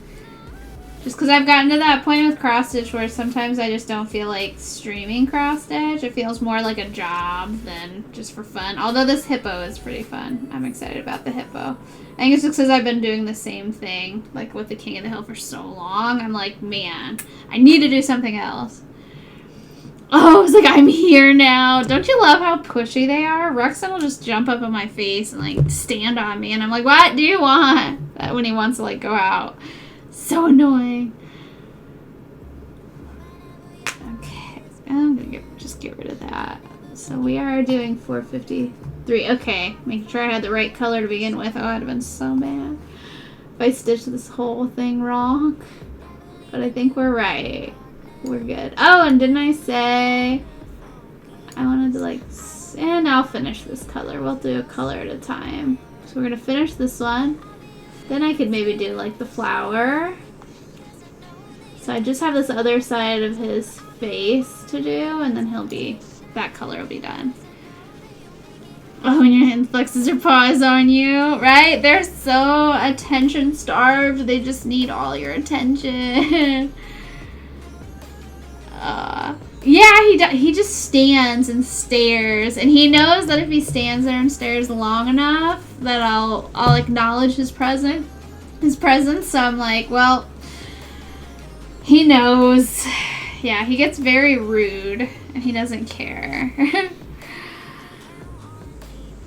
Just because I've gotten to that point with Cross Stitch where sometimes I just don't feel like streaming Cross Stitch. It feels more like a job than just for fun. Although this Hippo is pretty fun. I'm excited about the Hippo. I think it's just because I've been doing the same thing, like with the King of the Hill for so long. I'm like, man, I need to do something else. Oh, it's like, I'm here now. Don't you love how pushy they are? Ruxin will just jump up on my face and like stand on me. And I'm like, what do you want? That when he wants to like go out. So annoying. Okay, I'm gonna just get rid of that. So we are doing 453. Okay, making sure I had the right color to begin with. Oh, I'd have been so mad if I stitched this whole thing wrong. But I think we're right. We're good. Oh, and didn't I say I wanted to like, and I'll finish this color. We'll do a color at a time. So we're gonna finish this one. Then I could maybe do like the flower. So I just have this other side of his face to do, and then he'll be, that color will be done. Oh, when your hand flexes her paws on you, right? They're so attention starved. They just need all your attention. Yeah, he just stands and stares, and he knows that if he stands there and stares long enough that I'll acknowledge his presence. So I'm like, well, he knows. Yeah, he gets very rude and he doesn't care.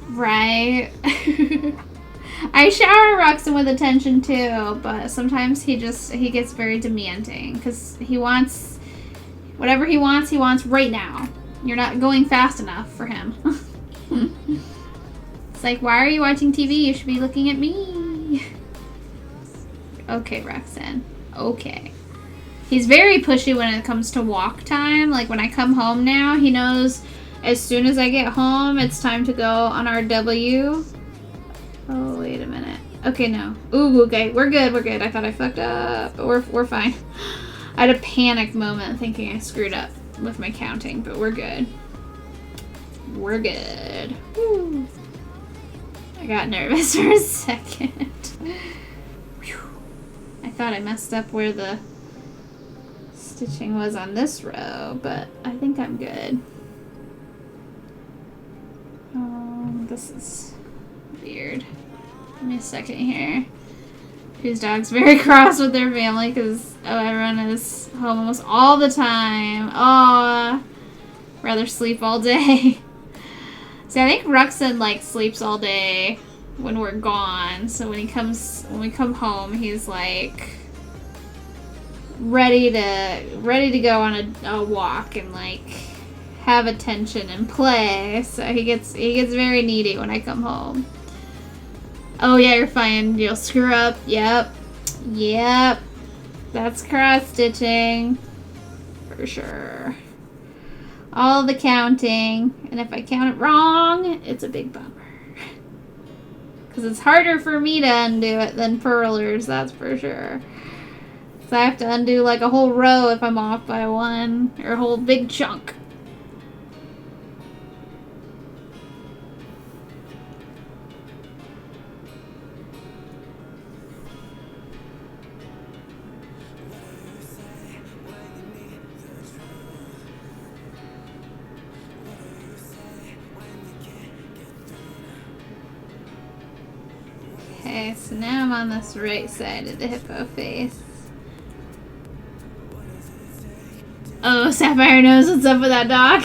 Right? I shower Ruxin with attention too, but sometimes he gets very demanding because he wants whatever he wants right now. You're not going fast enough for him. It's like, why are you watching TV? You should be looking at me. Okay, Ruxin. Okay. He's very pushy when it comes to walk time. Like when I come home now, he knows as soon as I get home, it's time to go on our W. Oh, wait a minute. Okay, no. Ooh, okay. We're good. We're good. I thought I fucked up, but we're fine. I had a panic moment thinking I screwed up with my counting, but we're good. We're good. Woo. I got nervous for a second. I thought I messed up where the stitching was on this row, but I think I'm good. This is weird. Give me a second here. Whose dog's very cross with their family because everyone is home almost all the time. Aw, rather sleep all day. See, I think Ruxin like sleeps all day when we're gone. So when we come home, he's like ready to go on a walk and like have attention and play. So he gets very needy when I come home. Oh yeah, you're fine. You'll screw up. Yep. That's cross stitching for sure. All the counting, and if I count it wrong, it's a big bummer. Because it's harder for me to undo it than purlers, that's for sure. So I have to undo like a whole row if I'm off by one, or a whole big chunk. Okay, so now I'm on this right side of the hippo face. Oh, Sapphire knows what's up with that dog.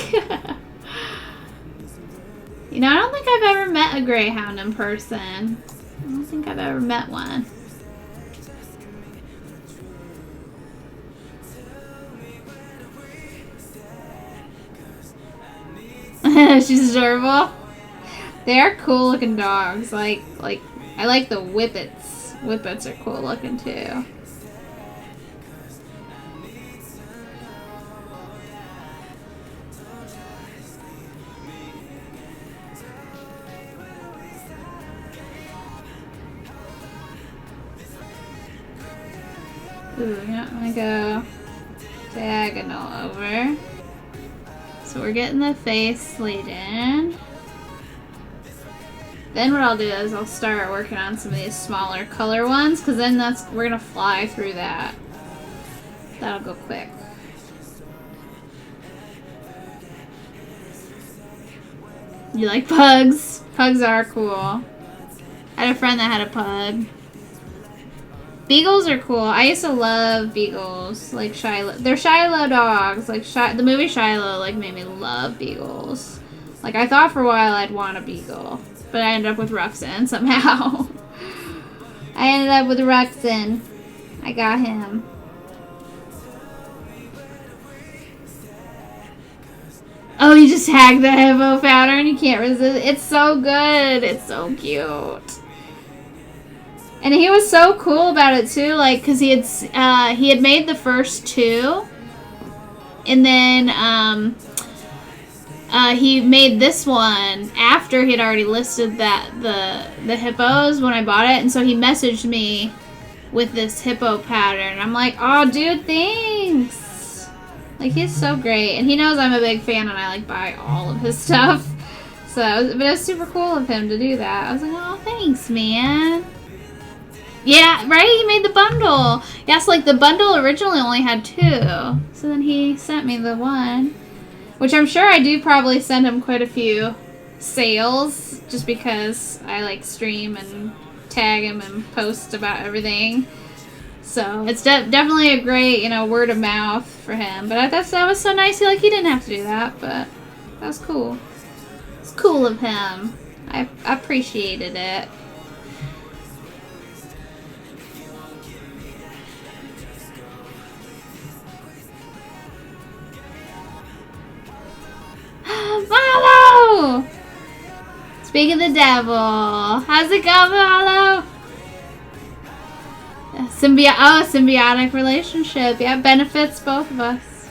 You know, I don't think I've ever met a greyhound in person. I don't think I've ever met one. She's adorable. They are cool looking dogs. Like I like the Whippets. Whippets are cool looking too. Ooh, yeah, I'm gonna go diagonal over. So we're getting the face laid in. Then what I'll do is I'll start working on some of these smaller color ones, because then we're gonna fly through that. That'll go quick. You like pugs? Pugs are cool. I had a friend that had a pug. Beagles are cool. I used to love beagles. Like Shiloh. They're Shiloh dogs. Like the movie Shiloh like made me love beagles. Like I thought for a while I'd want a beagle. But I ended up with Ruxin somehow. I ended up with Ruxin. I got him. Oh, you just hacked the Hippo powder and you can't resist. It's so good. It's so cute. And he was so cool about it too, like, cause he had made the first two, and then he made this one after he had already listed the hippos when I bought it, and so he messaged me with this hippo pattern. I'm like, oh, dude, thanks. Like, he's so great, and he knows I'm a big fan, and I like buy all of his stuff. So, but it was super cool of him to do that. I was like, oh, thanks, man. Yeah, right? He made the bundle. Yes, like the bundle originally only had 2. So then he sent me the one. Which I'm sure I do probably send him quite a few sales. Just because I like stream and tag him and post about everything. So it's definitely a great, word of mouth for him. But I thought that was so nice. He didn't have to do that. But that was cool. It's cool of him. I appreciated it. Malo! Speak of the devil. How's it going, Malo? Symbiotic relationship. Yeah, benefits both of us.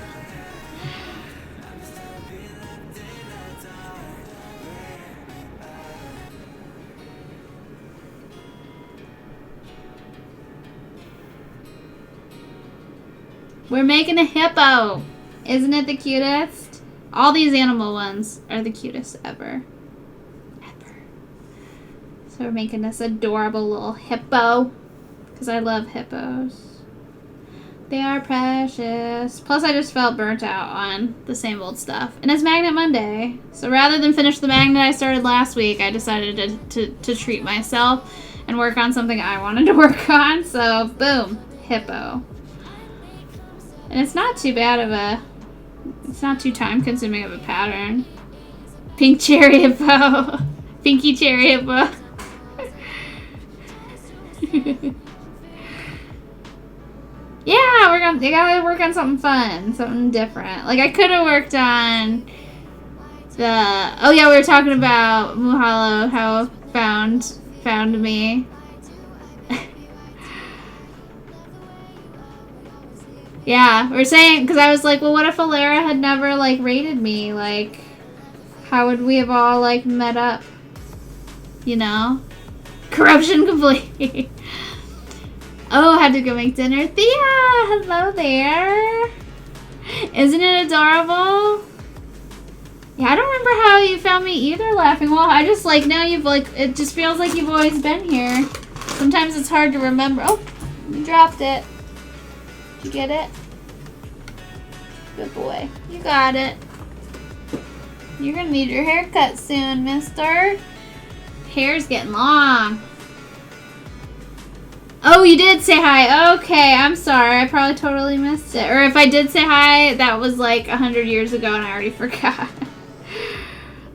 We're making a hippo. Isn't it the cutest? All these animal ones are the cutest ever. Ever. So we're making this adorable little hippo. Because I love hippos. They are precious. Plus I just felt burnt out on the same old stuff. And it's Magnet Monday. So rather than finish the magnet I started last week, I decided to treat myself and work on something I wanted to work on. So boom. Hippo. And it's not too bad of a... It's not too time-consuming of a pattern. Pink cherry hippo. Pinky cherry hippo. Yeah, they gotta work on something fun, something different. Like I could have worked on the. Oh yeah, we were talking about Muhalo, how found me. Yeah, we're saying, because I was like, well, what if Alara had never, like, rated me? Like, how would we have all, like, met up? You know? Corruption complete. Oh, had to go make dinner. Thea, hello there. Isn't it adorable? Yeah, I don't remember how you found me either, Laughing Wall. I just, like, now you've, like, it just feels like you've always been here. Sometimes it's hard to remember. Oh, you dropped it. Did you get it? Good boy. You got it. You're gonna need your haircut soon, mister. Hair's getting long. Oh, you did say hi. Okay, I'm sorry. I probably totally missed it. Or if I did say hi, that was like 100 years ago and I already forgot.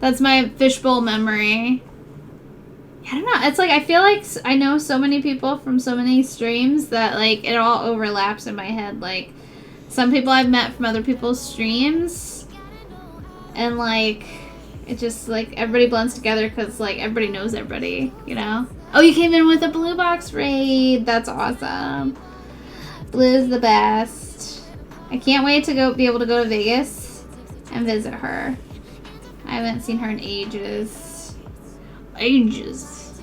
That's my fishbowl memory. I don't know. It's like, I feel like I know so many people from so many streams that, like, it all overlaps in my head. Like, some people I've met from other people's streams. And, like, It's just like everybody blends together because like everybody knows everybody, you know? Oh, you came in with a blue box raid. That's awesome. Blue's the best. I can't wait to be able to go to Vegas and visit her. I haven't seen her in ages. Ages.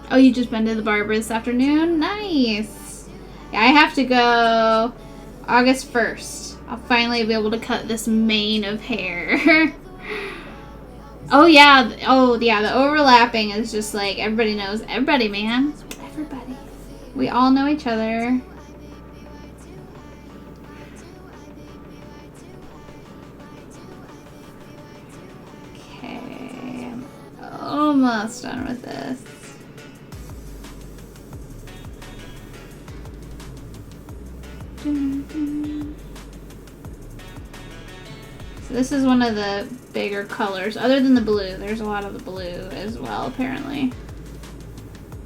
Oh, you just been to the barber this afternoon? Nice. Yeah, I have to go August 1st. I'll finally be able to cut this mane of hair. Oh yeah, the overlapping is just like everybody knows everybody, man. Everybody. We all know each other. Okay, I'm almost done with this. So this is one of the bigger colors, other than the blue. There's a lot of the blue as well, apparently.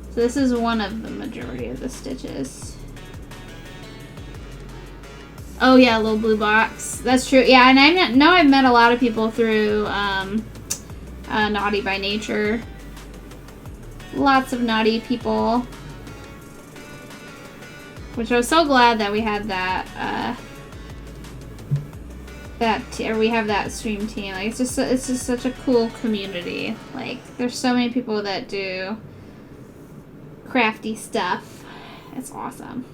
So this is one of the majority of the stitches. Oh yeah, little blue box. That's true. Yeah, and I know I've met a lot of people through Naughty by Nature. Lots of naughty people. Which I was so glad that we had that, we have that stream team. Like it's just such a cool community. Like there's so many people that do crafty stuff. It's awesome.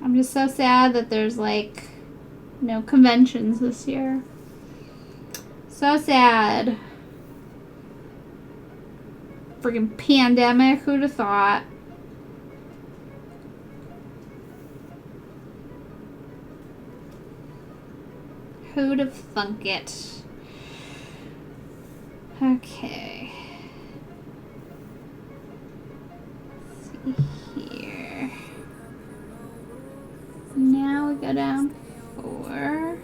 I'm just so sad that there's like no conventions this year. So sad. Freaking pandemic, who'd have thought? Who'd have thunk it? Okay. Let's see here. Now we go down 4.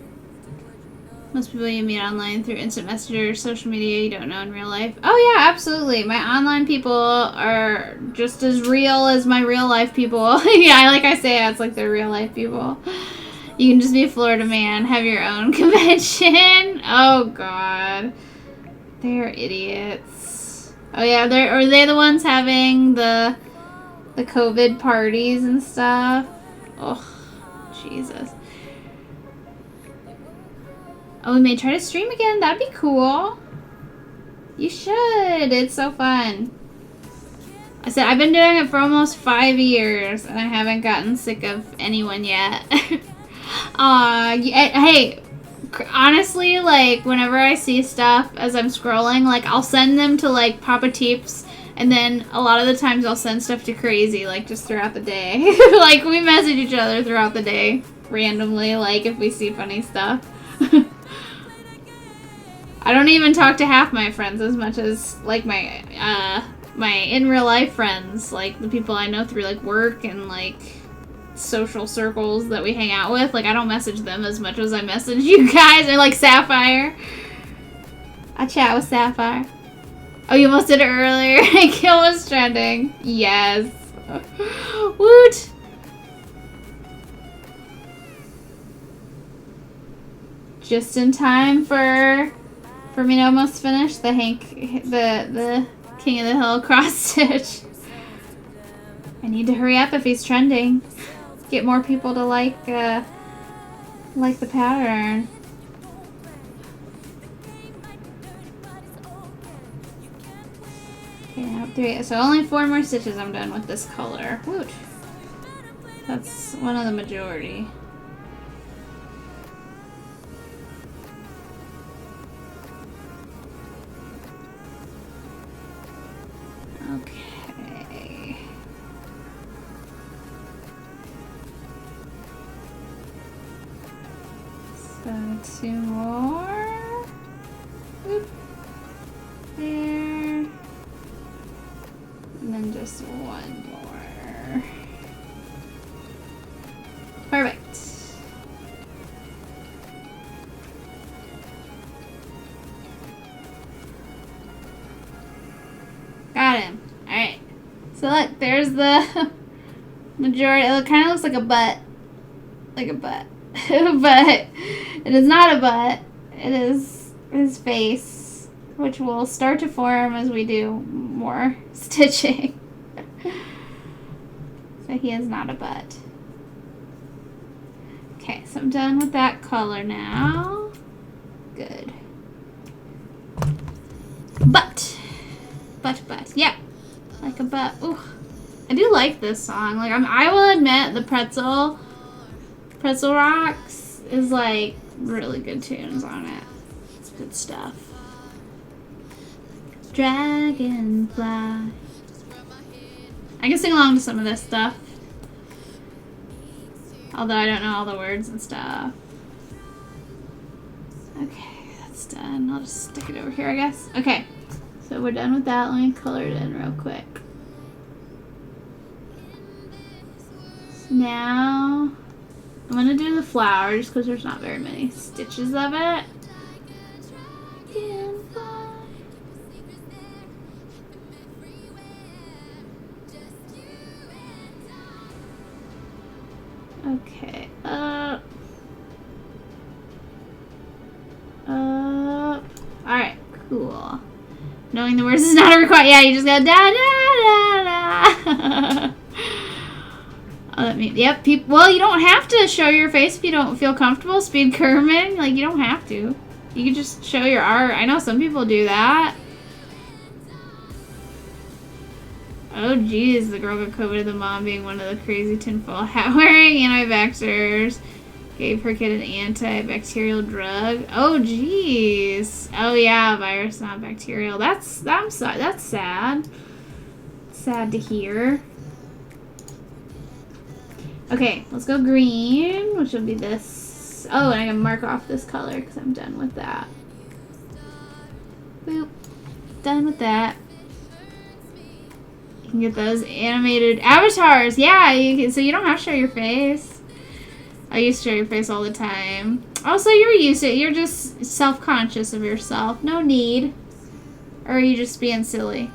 Most people you meet online through instant messenger or social media you don't know in real life. Oh yeah, absolutely. My online people are just as real as my real life people. Yeah, like I say, it's like they're real life people. You can just be a Florida man, have your own convention. Oh god. They're idiots. Oh yeah, are they the ones having the COVID parties and stuff? Oh, Jesus. Oh, we may try to stream again. That'd be cool. You should. It's so fun. I said, I've been doing it for almost 5 years, and I haven't gotten sick of anyone yet. Hey, honestly, like, whenever I see stuff as I'm scrolling, like, I'll send them to, like, Papa Teeps, and then a lot of the times I'll send stuff to Crazy, like, just throughout the day. Like, we message each other throughout the day, randomly, like, if we see funny stuff. I don't even talk to half my friends as much as like my in real life friends, like the people I know through like work and like social circles that we hang out with. Like I don't message them as much as I message you guys, or like Sapphire. I chat with Sapphire. Oh, you almost did it earlier. Kill was trending. Yes. Woot. Just in time for me to almost finish the the King of the Hill cross stitch. I need to hurry up if he's trending. Get more people to like the pattern. Okay, now 3. So only 4 more stitches. I'm done with this color. Woot. That's one of the majority. Okay. So 2 more. Oop. There. And then just 1 more. Perfect. Got him. Alright. So look, there's the majority. It kind of looks like a butt. Like a butt. But it is not a butt. It is his face, which will start to form as we do more stitching. So he is not a butt. Okay, so I'm done with that color now. Good. Butt. Yeah. Like a butt. Ooh. I do like this song. Like I will admit the Pretzel Rocks is like really good tunes on it. It's good stuff. Dragonfly. I can sing along to some of this stuff. Although I don't know all the words and stuff. Okay, that's done. I'll just stick it over here, I guess. Okay, so we're done with that. Let me color it in real quick. So now, I'm going to do the flower just because there's not very many stitches of it. Okay, alright, cool. Knowing the words is not a requirement. Yeah, you just go da da da da. Oh, that means, yep, well, you don't have to show your face if you don't feel comfortable. Speed Kerman, like, you don't have to. You can just show your art. I know some people do that. Oh, geez, the girl got COVID, the mom being one of the crazy tinfoil hat-wearing anti-vaxxers. Gave her kid an antibacterial drug. Oh, geez. Oh, yeah, virus, not bacterial. That's sad. Sad to hear. Okay, let's go green, which will be this. Oh, and I can mark off this color because I'm done with that. Boop. Done with that. You can get those animated avatars. Yeah, you can, so you don't have to show your face. I used to show your face all the time. Also, you're used to it. You're just self-conscious of yourself. No need. Or are you just being silly?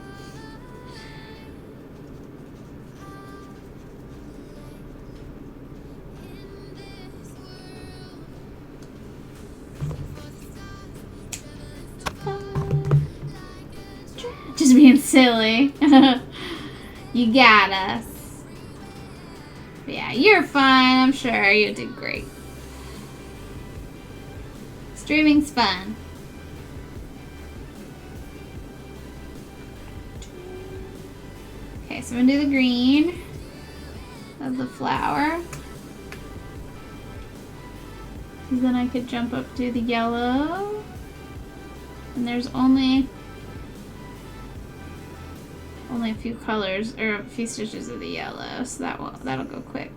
Just being silly. You got us. Yeah, you're fine. I'm sure you did great. Streaming's fun. Okay, so I'm gonna do the green of the flower. And then I could jump up to the yellow. And there's only a few colors, or a few stitches of the yellow, so that'll go quick.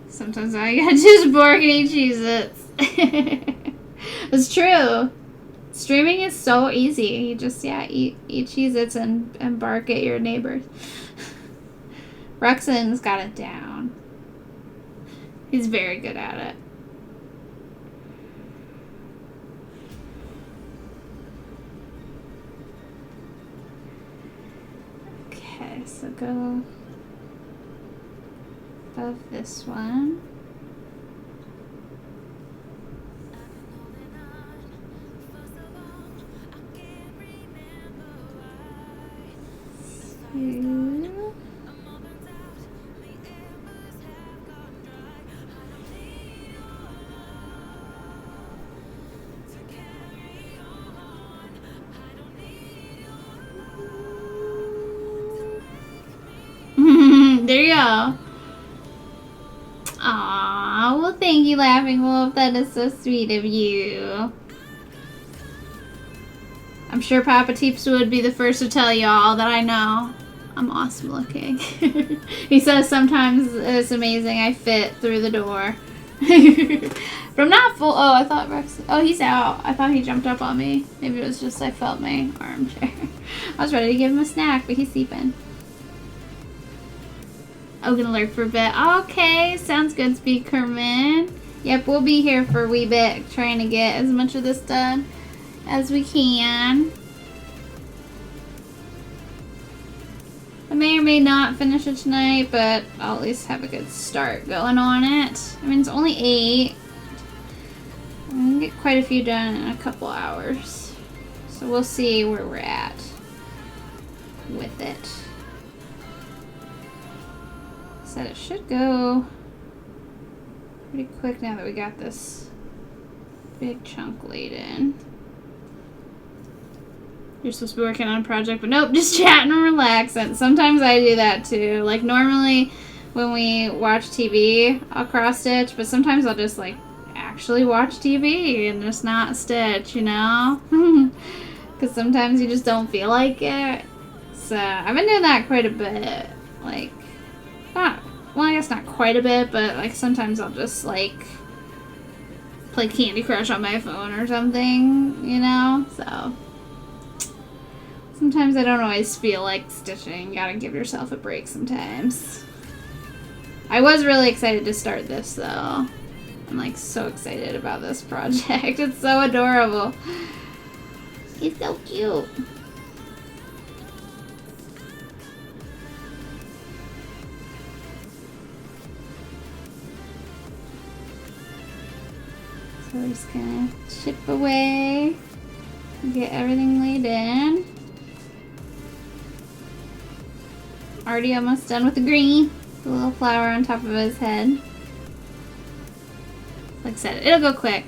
Sometimes all you gotta do is bark and eat Cheez-Its. It's true. Streaming is so easy. You just, yeah, eat Cheez-Its and bark at your neighbors. Ruxin's got it down. He's very good at it. Okay, so go above this one. There you go. Aw, well, thank you, Laughing Wolf. That is so sweet of you. I'm sure Papa Teeps would be the first to tell y'all that I know I'm awesome looking. He says sometimes it's amazing I fit through the door. But I'm not full. Oh, I thought Rex. Oh, he's out. I thought he jumped up on me. Maybe it was just I felt my armchair. I was ready to give him a snack, but he's sleeping. Oh, gonna lurk for a bit. Okay, sounds good, Speakerman. Yep, we'll be here for a wee bit, trying to get as much of this done as we can. I may or may not finish it tonight, but I'll at least have a good start going on it. I mean, it's only 8. I'm gonna get quite a few done in a couple hours. So we'll see where we're at with it. Said it should go pretty quick now that we got this big chunk laid in. You're supposed to be working on a project, but nope, just chatting and relaxing. Sometimes I do that too. Like normally when we watch TV, I'll cross stitch, but sometimes I'll just like actually watch TV and just not stitch, you know? Because sometimes you just don't feel like it. So I've been doing that quite a bit. Like, not, well, I guess not quite a bit, but like sometimes I'll just like play Candy Crush on my phone or something, you know? So sometimes I don't always feel like stitching. You gotta give yourself a break sometimes. I was really excited to start this though. I'm like so excited about this project. It's so adorable. He's so cute. So we're just gonna chip away and get everything laid in. Already almost done with the green. The little flower on top of his head. Like I said, it'll go quick.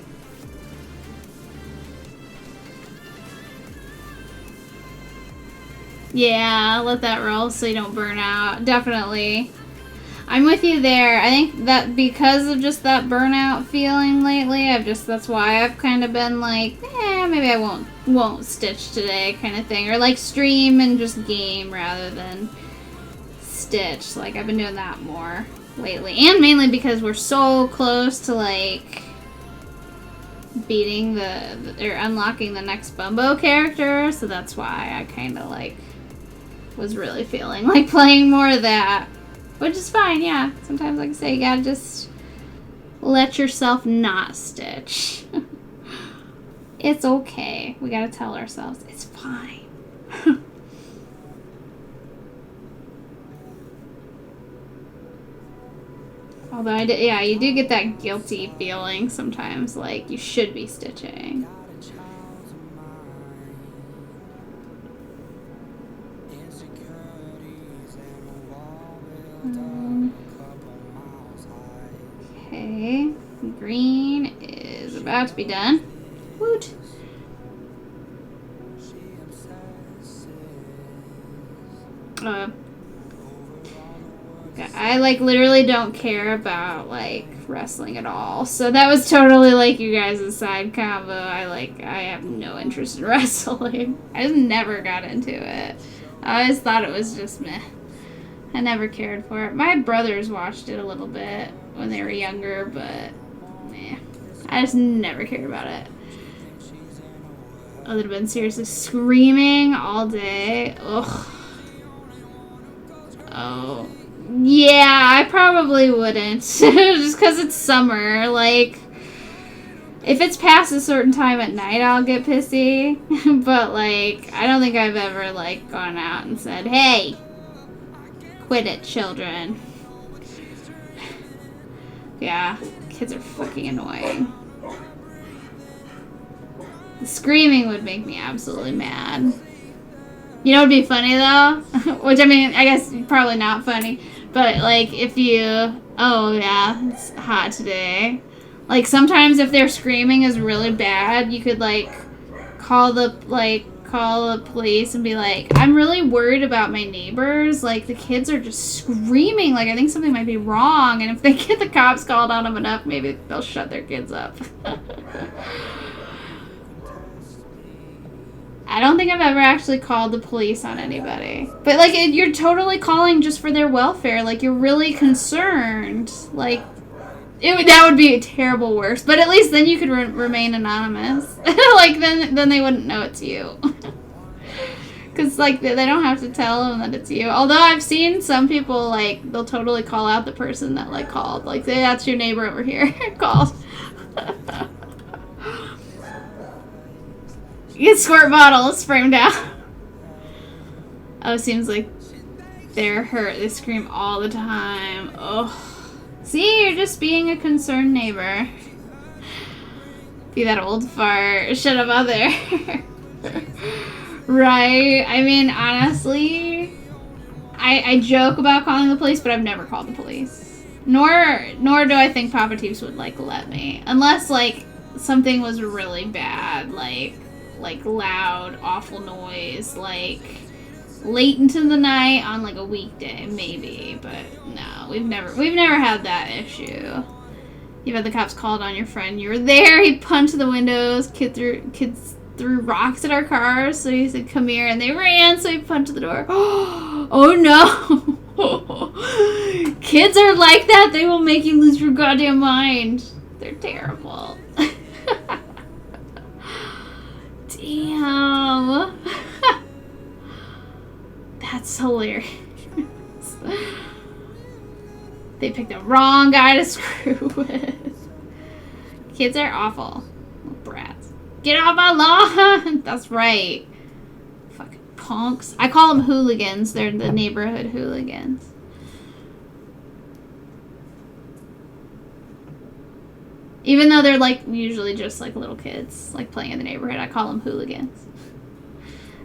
Yeah, let that roll so you don't burn out. Definitely. I'm with you there. I think that because of just that burnout feeling lately, that's why I've kind of been like, maybe I won't stitch today kind of thing. Or like stream and just game rather than stitch. Like I've been doing that more lately. And mainly because we're so close to like beating or unlocking the next Bumbo character. So that's why I kind of like was really feeling like playing more of that. Which is fine, yeah. Sometimes, like I say, you gotta just let yourself not stitch. It's okay. We gotta tell ourselves, it's fine. Although, you do get that guilty feeling sometimes, like you should be stitching. Okay, green is about to be done. Woot! I like literally don't care about like wrestling at all. So that was totally like you guys' side combo. I have no interest in wrestling. I just never got into it. I always thought it was just meh. I never cared for it. My brothers watched it a little bit when they were younger, but nah. I just never cared about it. I would have been seriously screaming all day. Ugh. Oh. Yeah, I probably wouldn't. Just because it's summer. Like, if it's past a certain time at night, I'll get pissy. But, like, I don't think I've ever, like, gone out and said, hey, quit it, children. Yeah, kids are fucking annoying. The screaming would make me absolutely mad. You know what would be funny, though? Which, I mean, I guess probably not funny. But, like, if you... Oh, yeah, it's hot today. Like, sometimes if their screaming is really bad, you could, like, call the police and be like, I'm really worried about my neighbors. Like, the kids are just screaming. Like, I think something might be wrong. And if they get the cops called on them enough, maybe they'll shut their kids up. I don't think I've ever actually called the police on anybody. But, like, you're totally calling just for their welfare. Like, you're really concerned. Like, that would be a terrible worse. But at least then you could remain anonymous. Like, then they wouldn't know it's you. Because, like, they don't have to tell them that it's you. Although I've seen some people, like, they'll totally call out the person that, like, called. Like, say, that's your neighbor over here. Called. Get squirt bottle. Spray them down. Oh, it seems like they're hurt. They scream all the time. Oh. See, you're just being a concerned neighbor. Be that old fart. Shut up, other. Right? I mean, honestly, I joke about calling the police, but I've never called the police. Nor do I think Papa Teeps would, like, let me. Unless, like, something was really bad. Like loud, awful noise. Like, late into the night on, like, a weekday, maybe. But, no, we've never had that issue. You've had the cops called on your friend. You were there. He punched the windows. Kids threw rocks at our cars. So he said, come here. And they ran. So he punched the door. Oh, no. Kids are like that. They will make you lose your goddamn mind. They're terrible. Damn. That's hilarious. They picked the wrong guy to screw with. Kids are awful. Brats. Get off my lawn! That's right. Fucking punks. I call them hooligans. They're the neighborhood hooligans. Even though they're, like, usually just, like, little kids, like, playing in the neighborhood. I call them hooligans.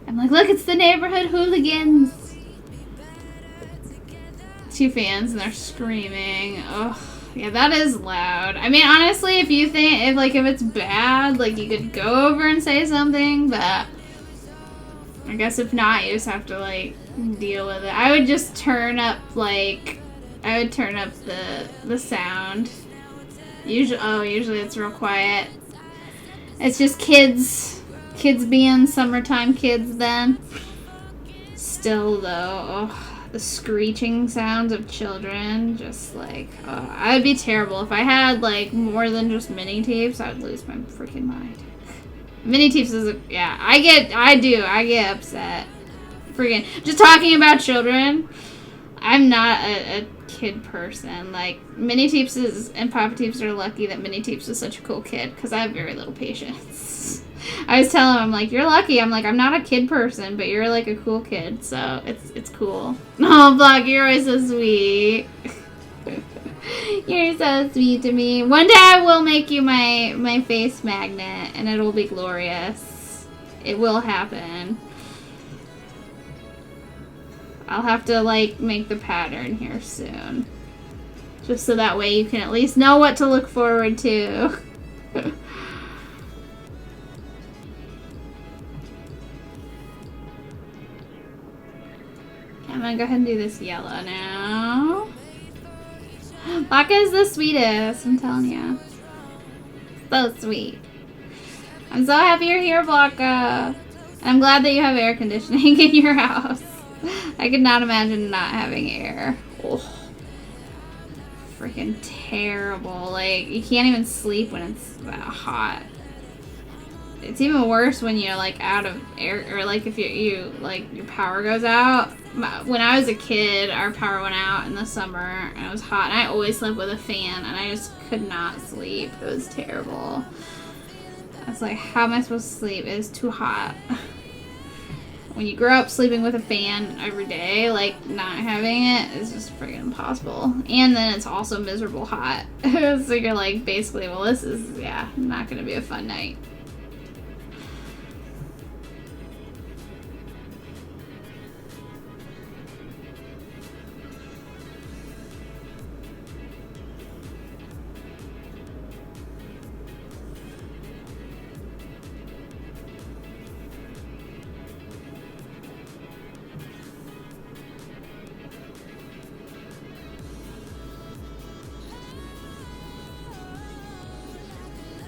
I'm like, look, it's the neighborhood hooligans. Two fans and they're screaming. Oh, yeah, that is loud. I mean, honestly, if it's bad, like, you could go over and say something, but I guess if not, you just have to, like, deal with it. I would just turn up, like, the sound. Usually it's real quiet. It's just kids being summertime kids then. Still, though, the screeching sounds of children, just like, I would be terrible. If I had, like, more than just mini tapes, I would lose my freaking mind. Mini tapes is I get upset. Freaking, just talking about children, I'm not a kid person. Like, Mini Teeps and Papa Teeps are lucky that Mini Teeps is such a cool kid, because I have very little patience. I was telling him, I'm like, you're lucky. I'm like, I'm not a kid person, but you're, like, a cool kid, so it's cool. Oh, Block, you're always so sweet. You're so sweet to me. One day I will make you my face magnet, and it'll be glorious. It will happen. I'll have to, like, make the pattern here soon. Just so that way you can at least know what to look forward to. I'm gonna go ahead and do this yellow now. Baka is the sweetest, I'm telling you. So sweet. I'm so happy you're here, Baka. I'm glad that you have air conditioning in your house. I could not imagine not having air. Oh, freaking terrible. Like, you can't even sleep when it's that hot. It's even worse when you're, like, out of air, or, like, if you like, your power goes out. When I was a kid, our power went out in the summer, and it was hot, and I always slept with a fan, and I just could not sleep. It was terrible. I was like, how am I supposed to sleep? It is too hot. When you grow up sleeping with a fan every day, like, not having it is just friggin' impossible. And then it's also miserable hot. So you're like, basically, well, this is, not gonna be a fun night.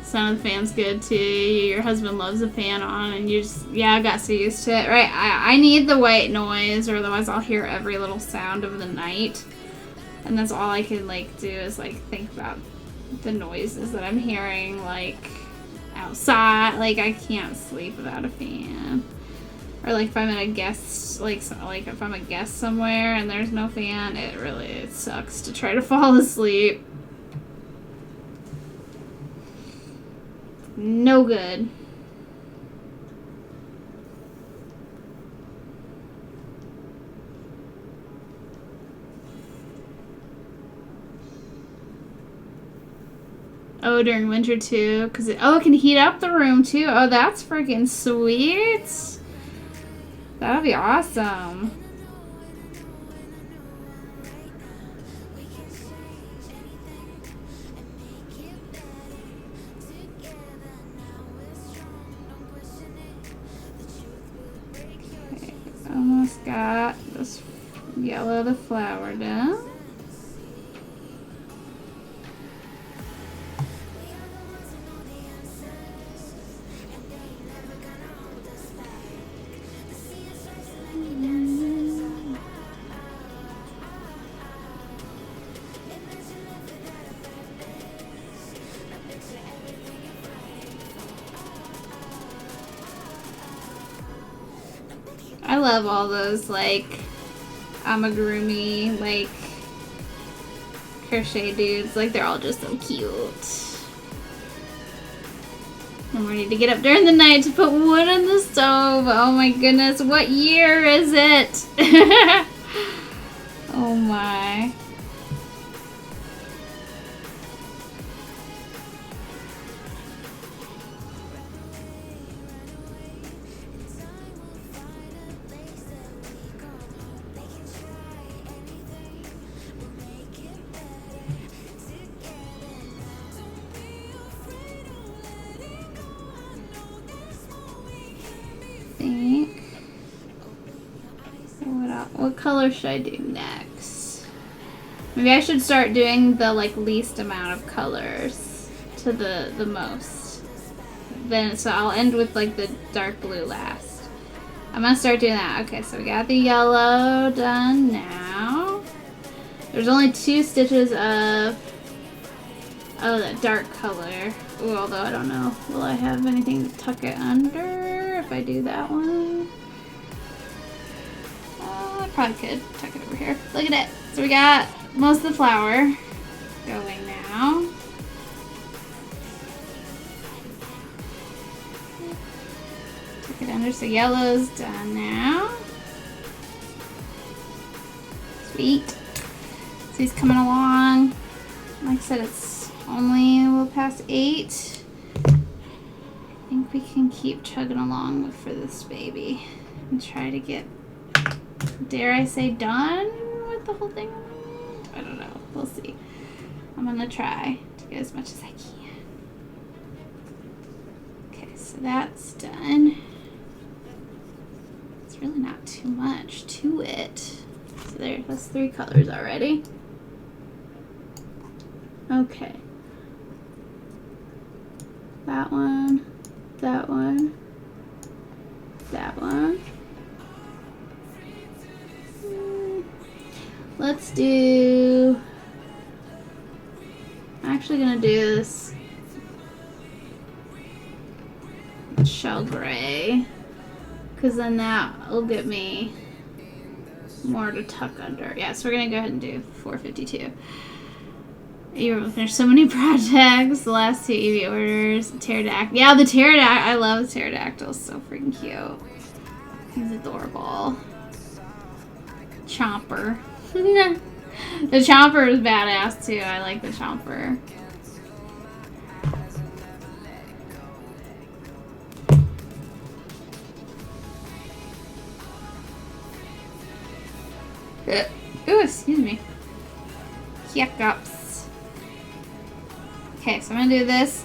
Sound of the fan's good too. Your husband loves the fan on, and you just, got so used to it, right? I need the white noise, or otherwise I'll hear every little sound of the night, and that's all I can, like, do is, like, think about the noises that I'm hearing, like, outside. Like, I can't sleep without a fan. Or like if I'm at a guest, like if I'm a guest somewhere and there's no fan, it sucks to try to fall asleep. No good. Oh, during winter too, because it can heat up the room too. Oh, that's freaking sweet. That'd be awesome. Okay, almost got this yellow the flower done. I love all those like amigurumi like crochet dudes. Like they're all just so cute. And we need to get up during the night to put wood on the stove. Oh my goodness, what year is it? Oh my. What color should I do next? Maybe I should start doing the like least amount of colors to the most. Then so I'll end with like the dark blue last. I'm gonna start doing that. Okay, so we got the yellow done now. There's only 2 stitches of that dark color. Ooh, although I don't know, will I have anything to tuck it under if I do that one? I probably could tuck it over here. Look at it. So we got most of the flower going now. Tuck it under. So yellow's done now. Sweet. So he's coming along. Like I said, it's only a little past 8. I think we can keep chugging along for this baby and try to get, dare I say, done with the whole thing? I don't know. We'll see. I'm gonna try to get as much as I can. Okay, so that's done. It's really not too much to it. So that's 3 colors already. Okay. That one, that one, that one. Let's do, I'm actually gonna do this shell gray, because then that will get me more to tuck under. Yeah, so we're gonna go ahead and do 452. You finished so many projects. The last 2 Eevee orders. Pterodactyl. Yeah, the pterodactyl. I love the pterodactyl. So freaking cute. He's adorable. Chomper. The Chomper is badass too. I like the Chomper. Ooh, excuse me. Hiccups. Okay, so I'm gonna do this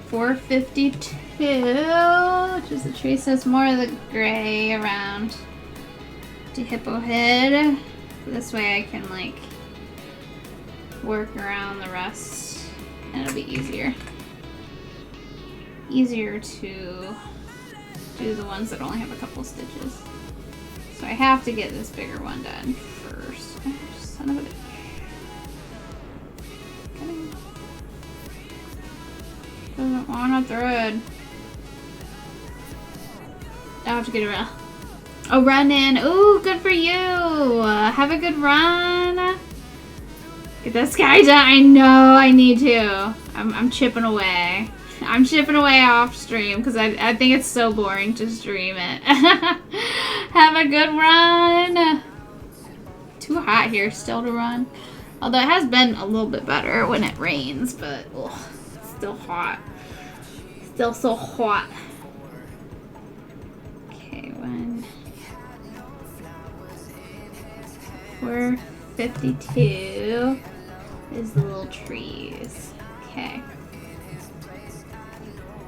452, which is the tree, so it's more of the gray around the hippo head. This way I can like work around the rest and it'll be easier. Easier to do the ones that only have a couple stitches. So I have to get this bigger one done first. Oh, son of a bitch. Doesn't want to thread. I'll have to get a run in. Ooh, good for you. Have a good run. Get that sky done. I know I need to. I'm chipping away. I'm chipping away off stream because I think it's so boring to stream it. Have a good run. Too hot here still to run. Although it has been a little bit better when it rains, but ugh, it's still hot. Still so hot. Okay, 452 is the little trees. Okay.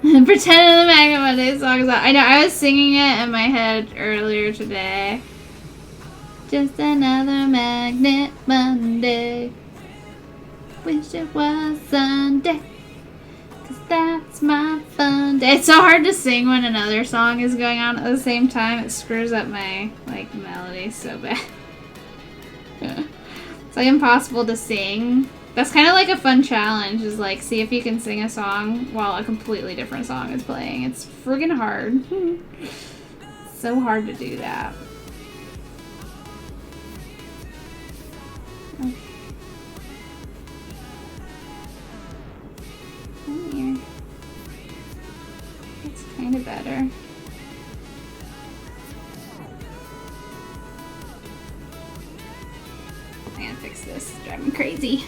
Pretend the Magnet Monday song is out. I know, I was singing it in my head earlier today. Just another Magnet Monday. Wish it was Sunday. 'Cause that's my fun day. It's so hard to sing when another song is going on at the same time. It screws up my, like, melody so bad. It's, like, impossible to sing. That's kind of like a fun challenge, is like, see if you can sing a song while a completely different song is playing. It's friggin' hard. So hard to do that. Okay. Come here. That's kind of better. I gotta fix this. It's driving me crazy.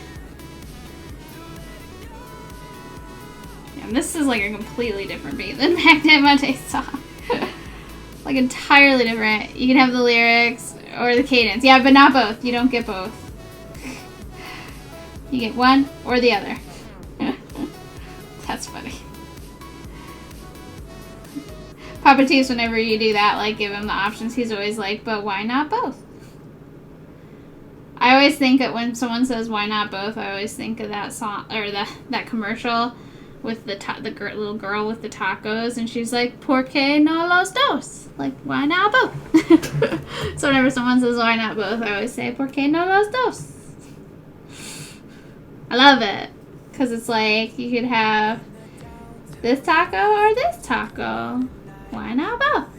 And this is like a completely different beat than Magnet Monday's song. Like entirely different. You can have the lyrics or the cadence. Yeah, but not both. You don't get both. You get one or the other. That's funny. Papa Tees, whenever you do that, like give him the options, he's always like, but why not both? I always think that when someone says why not both, I always think of that song or that commercial with the little girl with the tacos, and she's like, ¿Por qué no los dos? Like, why not both? So whenever someone says why not both, I always say, ¿Por qué no los dos? I love it, because it's like, you could have this taco or this taco. Why not both?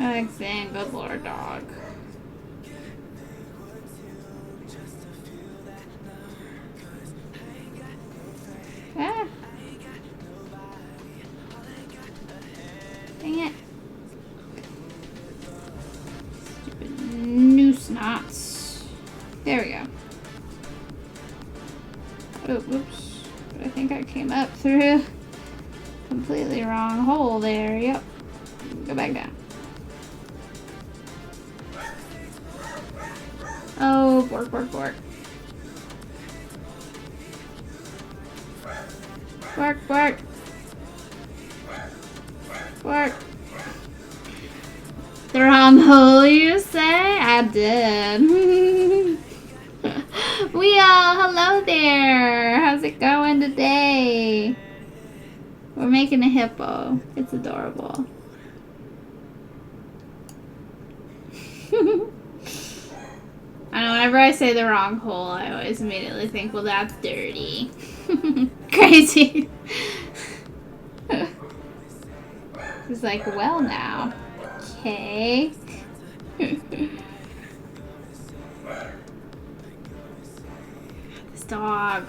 Alexander, good lord, dog. Ah. Dang it. Stupid noose knots. There we go. Oh, whoops. But I think I came up through completely wrong hole there. Yep. Go back down. Oh, bork, bork, bork. Bork, bork. Bork. The wrong hole, you say? I did. We all, hello there. How's it going today? We're making a hippo. It's adorable. I know, whenever I say the wrong hole, I always immediately think, well, that's dirty. Crazy. He's like, well, now. Okay. This dog.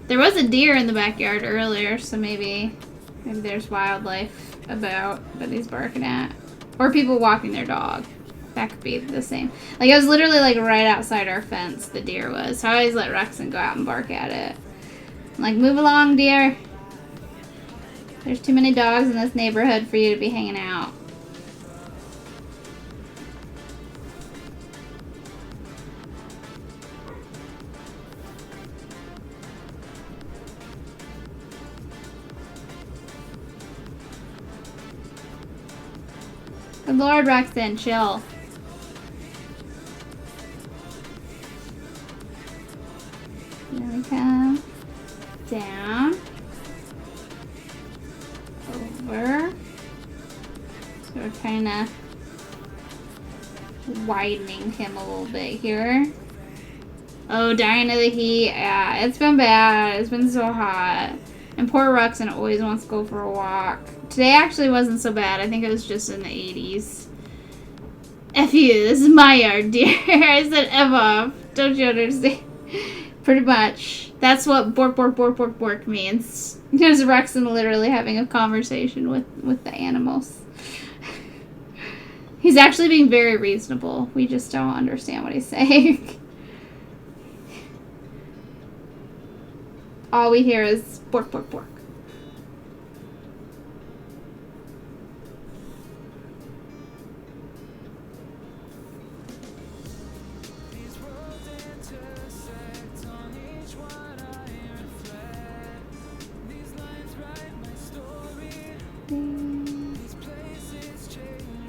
There was a deer in the backyard earlier, so maybe there's wildlife about that he's barking at. Or people walking their dog. That could be the same. Like, it was literally, like, right outside our fence, the deer was. So I always let Rexon go out and bark at it. I'm like, move along, deer. There's too many dogs in this neighborhood for you to be hanging out. Good lord, Rexon, chill. down, over. So we're kind of widening him a little bit here. Oh, dying of the heat. Yeah, it's been bad. It's been so hot. And poor Ruxin always wants to go for a walk. Today actually wasn't so bad. I think it was just in the 80s. F you, this is my yard, dear. I said F off. Don't you understand? Pretty much. That's what bork, bork, bork, bork, bork means. There's Ruxin literally having a conversation with the animals. He's actually being very reasonable. We just don't understand what he's saying. All we hear is bork, bork, bork.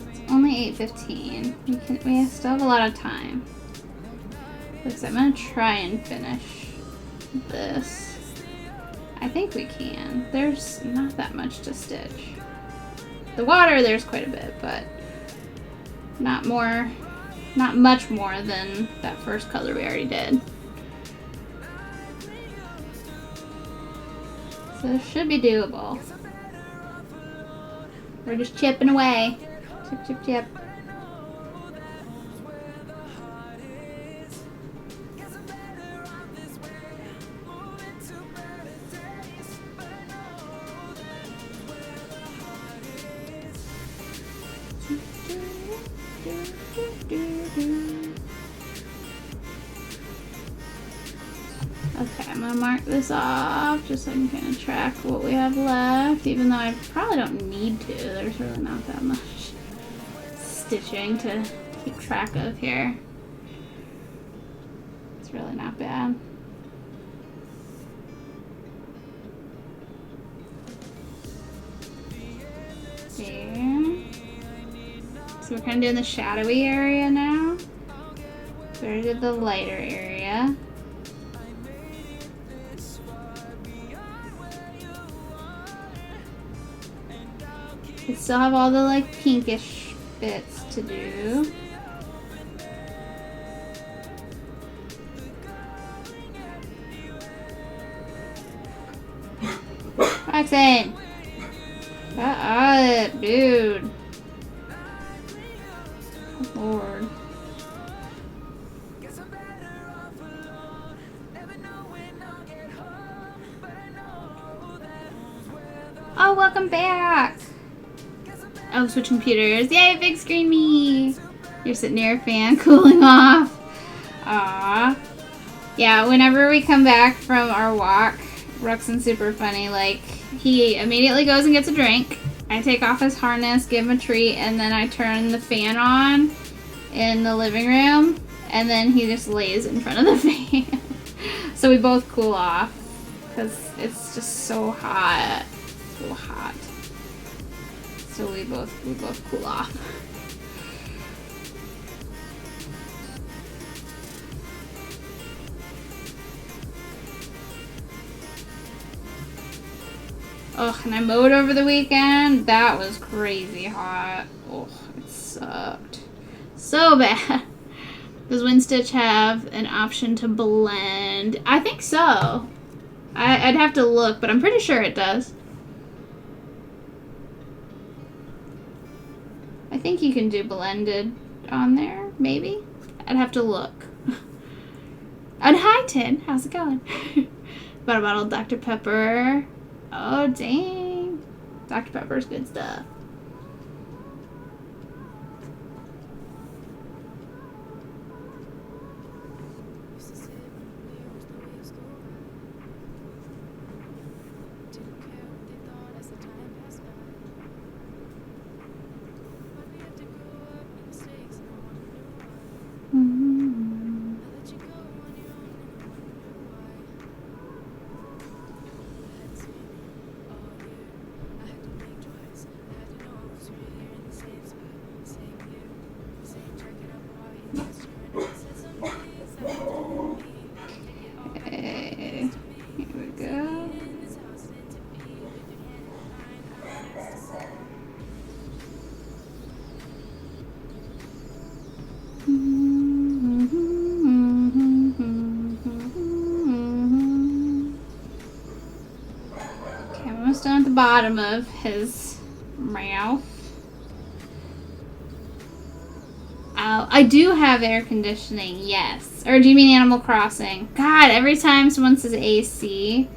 It's only 8:15. We still have a lot of time. Looks like I'm gonna try and finish this. I think we can. There's not that much to stitch. The water, there's quite a bit, but not much more than that first color we already did. So it should be doable. We're just chipping away. Chip, chip, chip. Okay, I'm gonna mark this off just so I can kind of track what we have left, even though I probably don't need to. There's really not that much stitching to keep track of here. It's really not bad. There. So we're kind of doing the shadowy area now. So we did the lighter area. We still have all the like pinkish bits to do. Roxanne! Shut up, dude. Oh, Lord. Oh, welcome back! Oh, switch computers. Yay, big screen me! You're sitting near a fan, cooling off. Aww. Yeah, whenever we come back from our walk, Ruxin's super funny. Like, he immediately goes and gets a drink. I take off his harness, give him a treat, and then I turn the fan on in the living room, and then he just lays in front of the fan. So we both cool off, because it's just so hot. So hot. So we both cool off. Oh, and I mowed over the weekend. That was crazy hot. Oh, it sucked. So bad. Does WinStitch have an option to blend? I think so. I'd have to look, but I'm pretty sure it does. I think you can do blended on there, maybe? I'd have to look. And hi, Tin. How's it going? Got a bottle of Dr. Pepper. Oh, dang. Dr. Pepper's good stuff. almost done at the bottom of his mouth. I do have air conditioning, yes. Or do you mean Animal Crossing? God, every time someone says AC,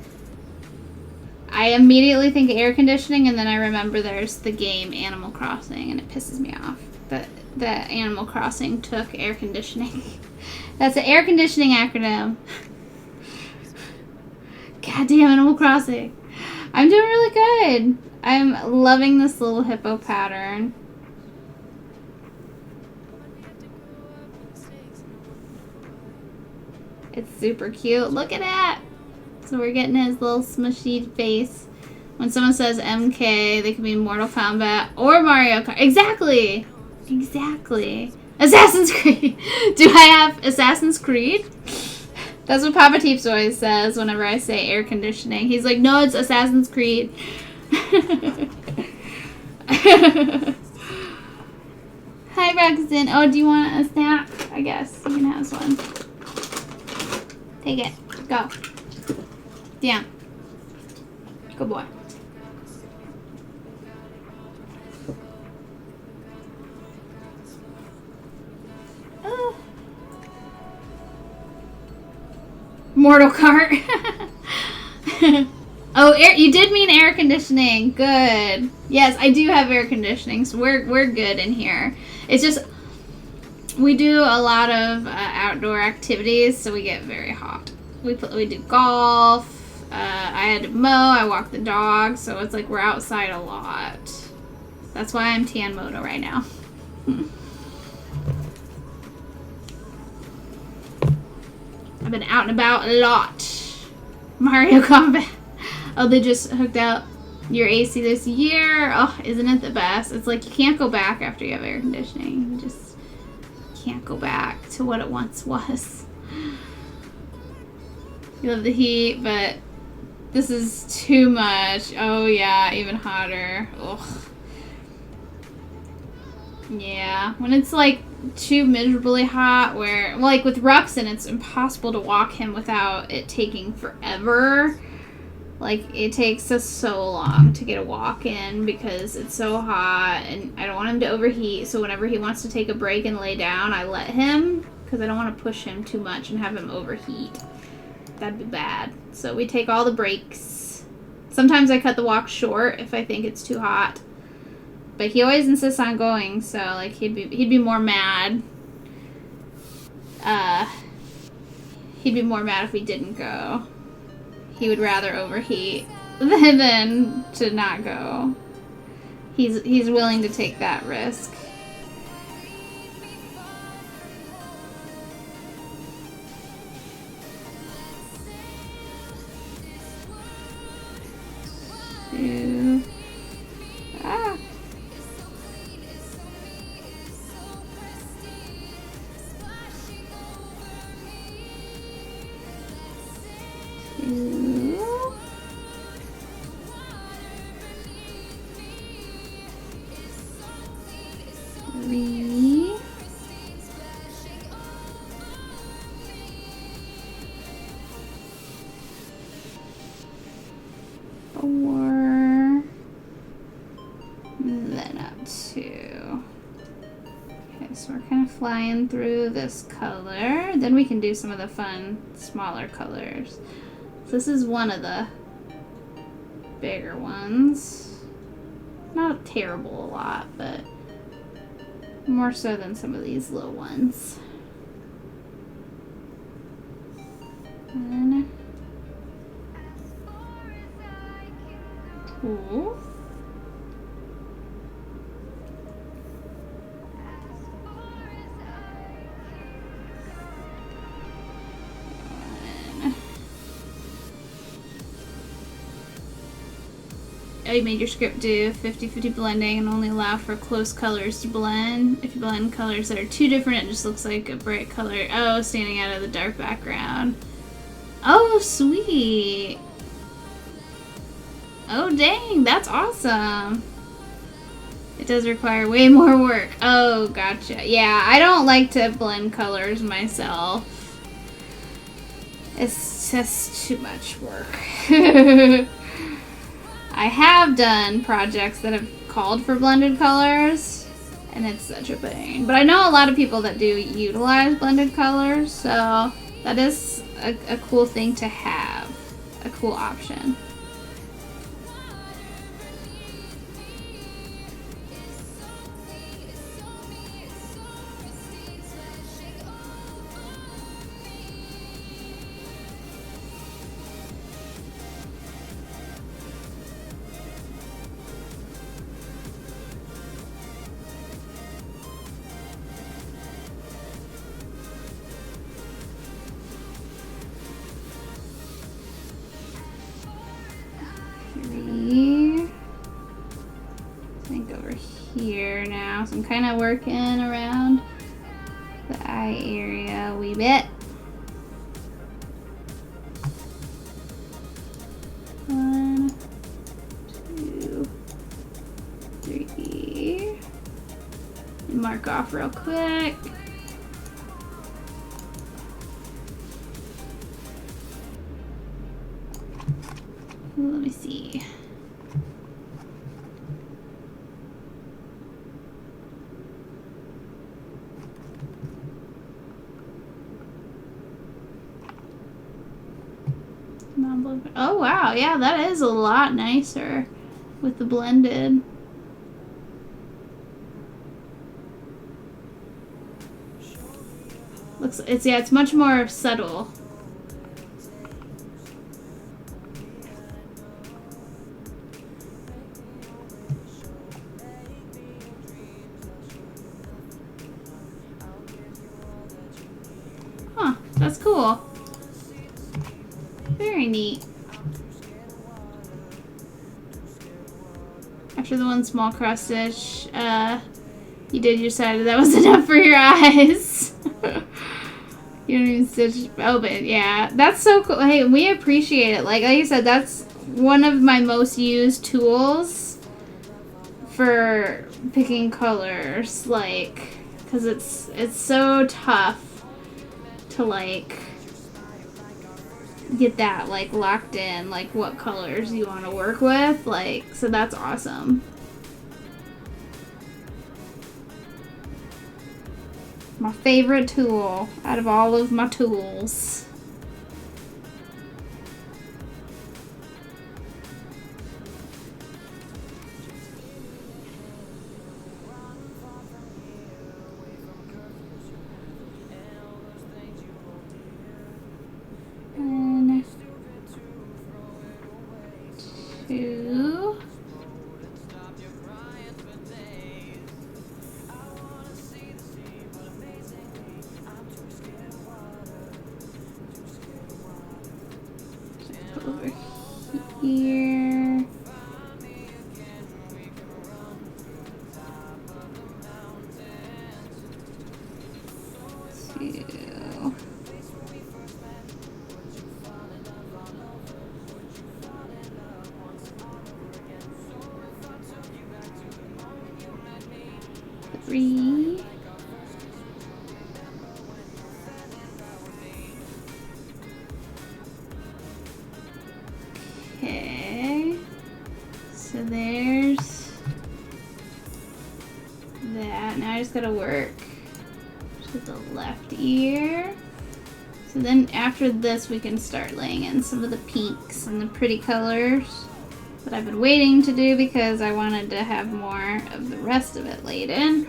I immediately think air conditioning, and then I remember there's the game Animal Crossing, and it pisses me off that Animal Crossing took air conditioning. That's an air conditioning acronym. Goddamn Animal Crossing. I'm doing really good. I'm loving this little hippo pattern. It's super cute. Look at that. So we're getting his little smushy face. When someone says MK, they can be Mortal Kombat or Mario Kart. Exactly. Exactly. Assassin's Creed. Do I have Assassin's Creed? That's what Papa Teeps always says whenever I say air conditioning. He's like, no, it's Assassin's Creed. Hi, Braxton. Oh, do you want a snack? I guess you can have one. Take it. Go. Down. Good boy. Oh. Mortal Kart. Oh, you did mean air conditioning. Good. Yes, I do have air conditioning, so we're good in here. It's just we do a lot of outdoor activities, so we get very hot. We do golf. I had to mow. I walk the dog, so it's like we're outside a lot. That's why I'm tan MOTO right now. I've been out and about a lot. Mario Kombat. Oh, they just hooked up your AC this year. Oh, isn't it the best? It's like you can't go back after you have air conditioning. You just can't go back to what it once was. You love the heat, but this is too much. Oh yeah, even hotter. Ugh. Yeah, when it's like too miserably hot, where like with Ruxin, it's impossible to walk him without it taking forever. Like it takes us so long to get a walk in because it's so hot, and I don't want him to overheat. So whenever he wants to take a break and lay down, I let him because I don't want to push him too much and have him overheat. That'd be bad. So we take all the breaks. Sometimes I cut the walk short if I think it's too hot. But he always insists on going, so like he'd be more mad. He'd be more mad if we didn't go. He would rather overheat than to not go. He's willing to take that risk. Ah. Flying through this color. Then we can do some of the fun, smaller colors. So this is one of the bigger ones. Not terrible a lot, but more so than some of these little ones. And cool. Oh, you made your script do 50-50 blending and only allow for close colors to blend. If you blend colors that are too different, it just looks like a bright color. Oh, standing out of the dark background. Oh, sweet. Oh, dang, that's awesome. It does require way more work. Oh, gotcha. Yeah, I don't like to blend colors myself. It's just too much work. I have done projects that have called for blended colors, and it's such a pain. But I know a lot of people that do utilize blended colors, so that is a cool thing to have, a cool option. Here now, so I'm kind of working around the eye area a wee bit. One, two, three. And mark off real quick. Let me see. Oh wow, yeah, that is a lot nicer with the blended. It's much more subtle. Huh, that's cool. Very neat. After the one small cross stitch, you decided that was enough for your eyes. You don't even stitch open. Yeah, that's so cool. Hey, we appreciate it. Like you said, that's one of my most used tools for picking colors. Like, because it's so tough to like get that like locked in, like what colors you want to work with, like, so that's awesome. My favorite tool out of all of my tools. Two. Over here. Two. 3. Okay. So there's that. Now I just gotta work to the left ear. So then after this we can start laying in some of the pinks and the pretty colors that I've been waiting to do because I wanted to have more of the rest of it laid in.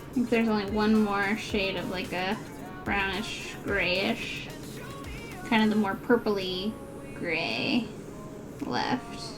I think there's only one more shade of like a brownish grayish, kind of the more purpley gray left.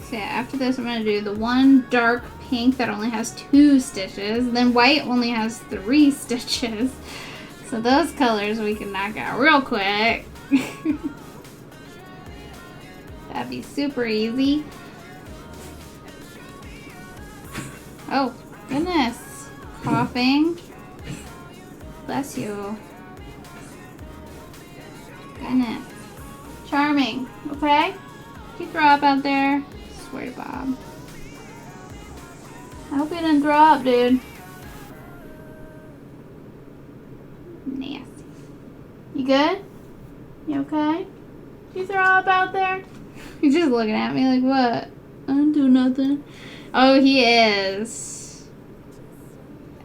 So yeah, after this I'm going to do the one dark pink that only has 2 stitches. Then white only has 3 stitches. So those colors we can knock out real quick. That'd be super easy. Oh, goodness. Coughing. Bless you. Goodness. Charming. Okay? You throw up out there. Swear to Bob. I hope you didn't throw up, dude. Nasty. You good? You okay? You throw up out there? He's just looking at me like, what? I don't do nothing. Oh, he is.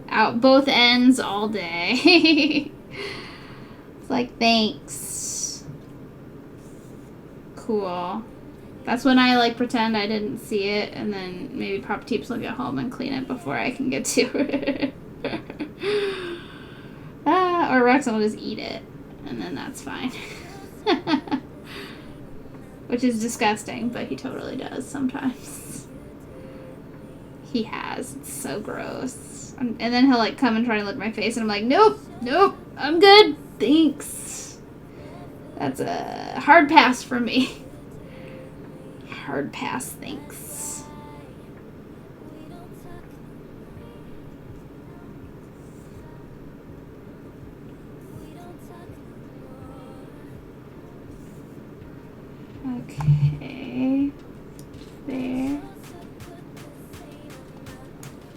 Out both ends all day. It's like, thanks. Cool. That's when I like pretend I didn't see it, and then maybe Pop Teeps will get home and clean it before I can get to it. Or Rex will just eat it, and then that's fine. Which is disgusting, but he totally does sometimes. He has. It's so gross. And then he'll like come and try to lick my face, and I'm like, nope, nope, I'm good, thanks. That's a hard pass for me. Hard pass, thanks. Okay. There.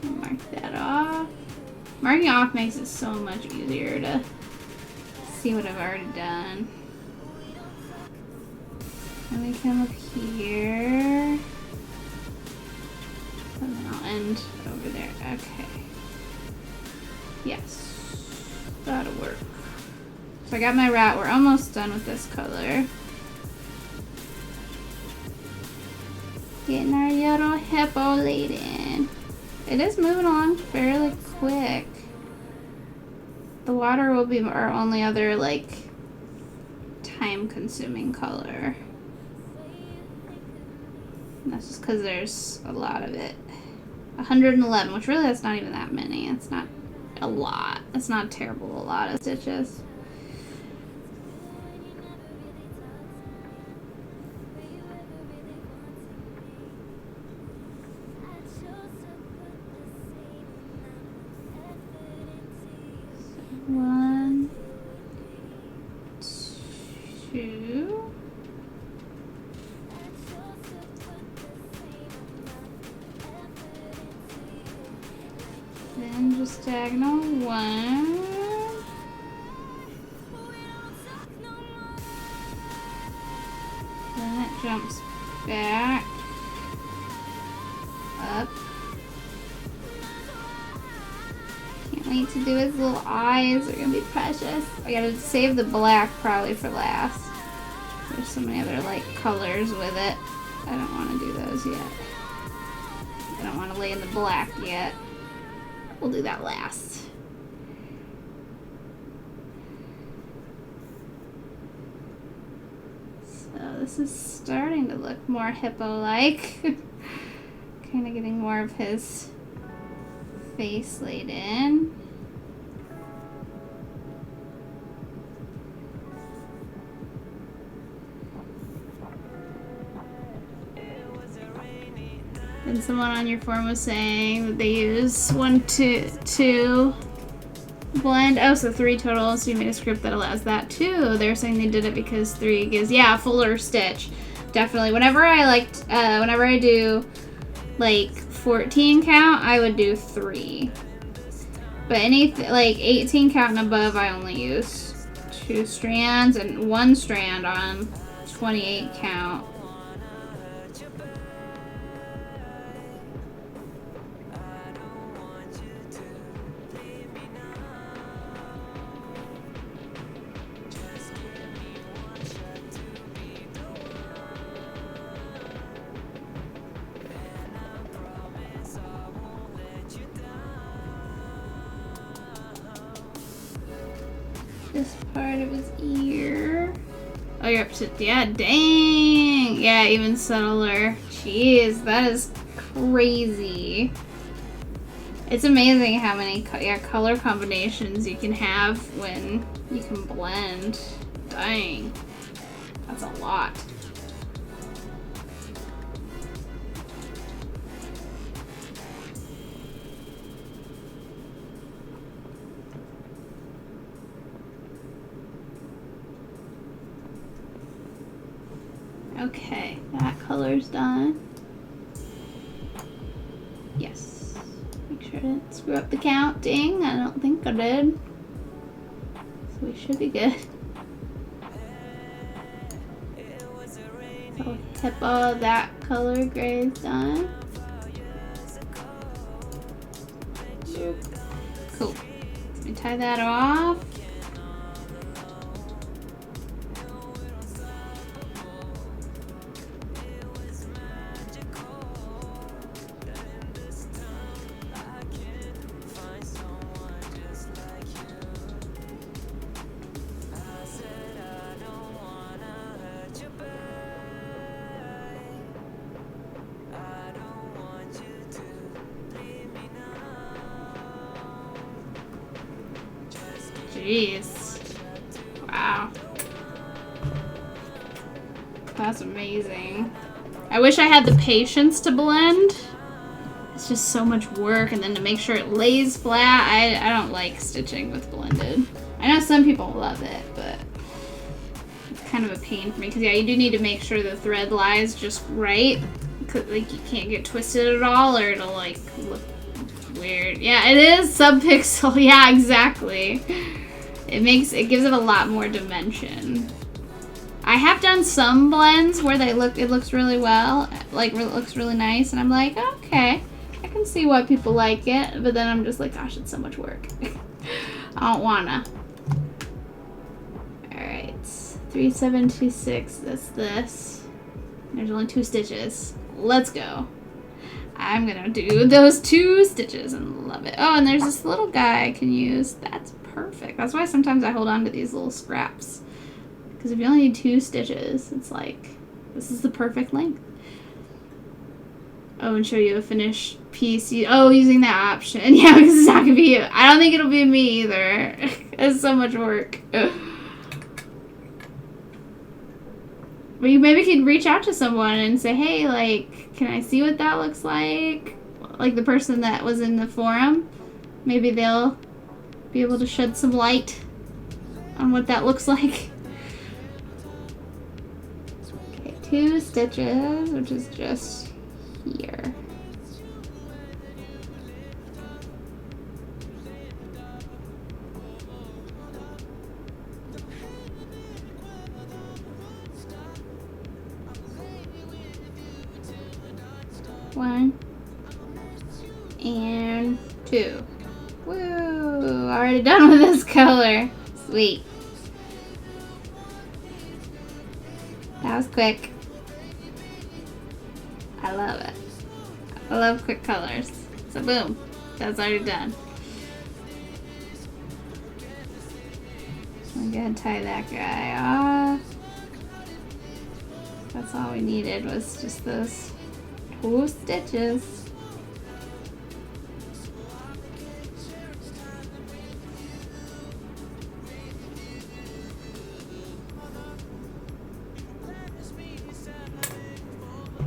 Mark that off. Marking off makes it so much easier to see what I've already done. And we come up here. And then I'll end over there. Okay. Yes. That'll work. So I got my rat. We're almost done with this color. Getting our little hippo laid in. It is moving along fairly quick. The water will be our only other, like, time-consuming color. And that's just because there's a lot of it. 111, which really that's not even that many. It's not a lot. It's not terrible, a lot of stitches. One, two. Then just diagonal one. Then it jumps back. Up. Can't wait to do his little eyes. They're gonna be precious. I gotta save the black probably for last. There's so many other like colors with it. I don't want to do those yet. I don't want to lay in the black yet. We'll do that last. So this is starting to look more hippo-like. Kind of getting more of his face laid in. And someone on your forum was saying that they use 1, 2 blend. Oh, so 3 total. So you made a script that allows that too. They're saying they did it because 3 gives, yeah, a fuller stitch. Definitely. Whenever I do like 14 count, I would do 3. But like 18 count and above, I only use 2 strands and 1 strand on 28 count. This part of his ear. Oh, you're up to, yeah, dang. Yeah, even subtler. Jeez, that is crazy. It's amazing how many color combinations you can have when you can blend. Dang. That's a lot. Okay, that color's done. Yes. Make sure I didn't screw up the counting. I don't think I did. So we should be good. So Hippo, that color gray is done. Cool. Let me tie that off. Jeez. Wow. That's amazing. I wish I had the patience to blend. It's just so much work, and then to make sure it lays flat. I don't like stitching with blended. I know some people love it, but it's kind of a pain for me because yeah, you do need to make sure the thread lies just right. Cause like you can't get twisted at all, or it'll like look weird. Yeah, it is subpixel. Yeah, exactly. It gives it a lot more dimension. I have done some blends where it looks really well, like it looks really nice, and I'm like, okay, I can see why people like it, but then I'm just like, gosh, it's so much work. I don't wanna. Alright, 3726, that's this. There's only 2 stitches. Let's go. I'm gonna do those 2 stitches and love it. Oh, and there's this little guy I can use. That's perfect. That's why sometimes I hold on to these little scraps. Because if you only need 2 stitches, it's like, this is the perfect length. Oh, and show you a finished piece. Using that option. Yeah, because it's not going to be you. I don't think it'll be me either. It's so much work. But you maybe could reach out to someone and say, hey, like, can I see what that looks like? Like the person that was in the forum. Maybe they'll be able to shed some light on what that looks like. Okay, 2 stitches, which is just here. One and 2. Woo! Already done with this color. Sweet. That was quick. I love it. I love quick colors. So boom, that's already done. I'm gonna tie that guy off. That's all we needed was just those 2 stitches.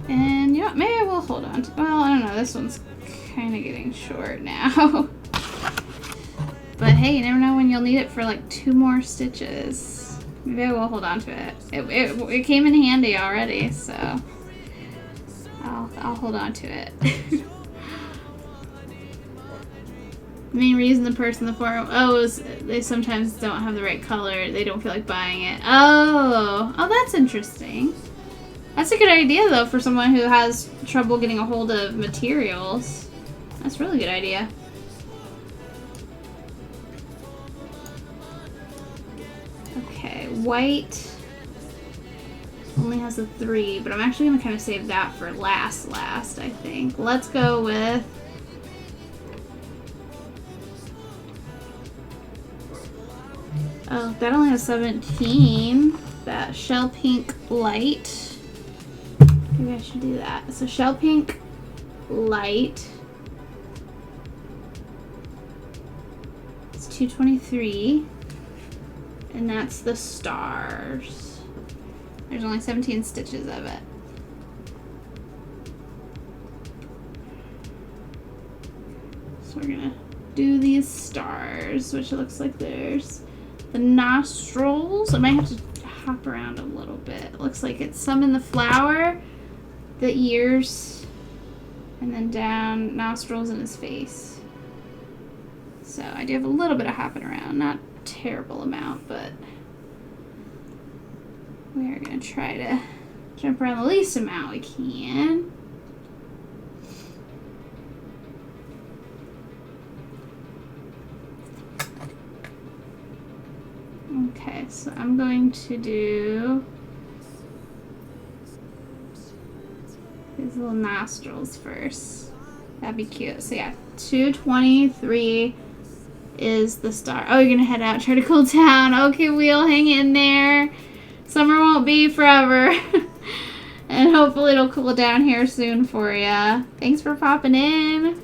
And you know what, maybe I will hold on to, well, I don't know, this one's kind of getting short now. But hey, you never know when you'll need it for like 2 more stitches. Maybe I will hold on to it. It came in handy already, so I'll hold on to it. The main reason the person in the forum, is they sometimes don't have the right color. They don't feel like buying it. Oh, that's interesting. That's a good idea, though, for someone who has trouble getting a hold of materials. That's a really good idea. Okay, white only has a 3, but I'm actually going to kind of save that for last, I think. Let's go with... Oh, that only has 17. That shell pink light. Maybe I should do that. So shell pink light. It's 223. And that's the stars. There's only 17 stitches of it. So we're gonna do these stars, which looks like there's the nostrils. I might have to hop around a little bit. It looks like it's some in the flower, the ears, and then down nostrils in his face. So I do have a little bit of hopping around, not a terrible amount, but we are gonna try to jump around the least amount we can. Okay, so I'm going to do these little nostrils first. That'd be cute. So yeah, 223 is the star. Oh, you're gonna head out, try to cool down. Okay, Wheel, hang in there. Summer won't be forever. And hopefully it'll cool down here soon for you. Thanks for popping in.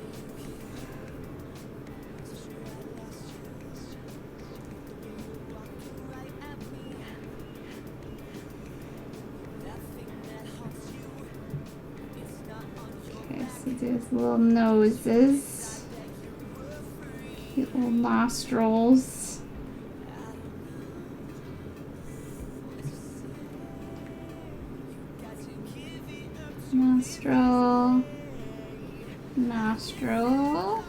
There's little noses, cute little nostrils. Nostril, nostril.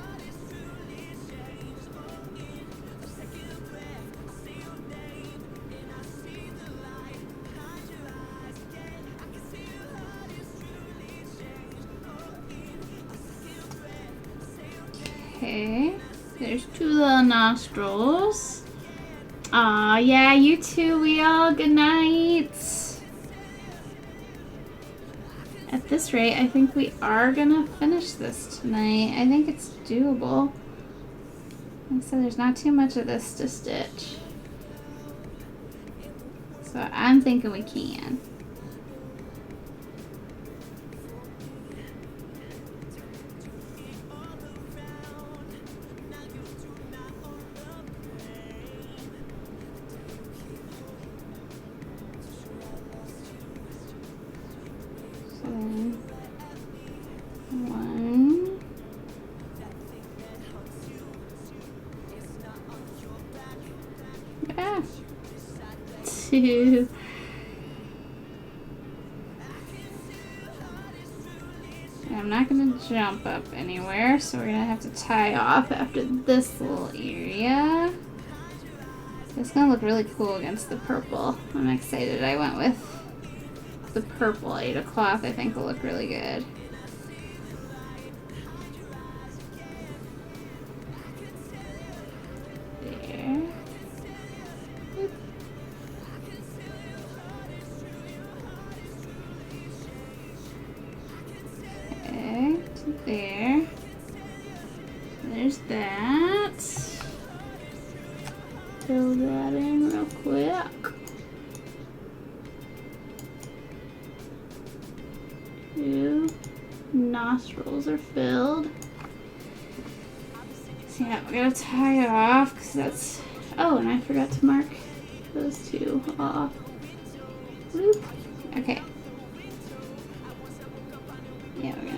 Okay, there's two little nostrils. Aw, yeah, you too, Wheel. Good night. At this rate, I think we are gonna finish this tonight. I think it's doable. Like I said, there's not too much of this to stitch. So I'm thinking we can. Two. I'm not going to jump up anywhere, so we're going to have to tie off after this little area. It's going to look really cool against the purple. I'm excited. I went with the purple Aida cloth. I think will look really good. There. Okay, to there. There's that. Fill that in real quick. Two nostrils are filled. So yeah, we gotta tie it off because that's. Oh, and I forgot to mark those two off. Whoop. Okay. Yeah, we're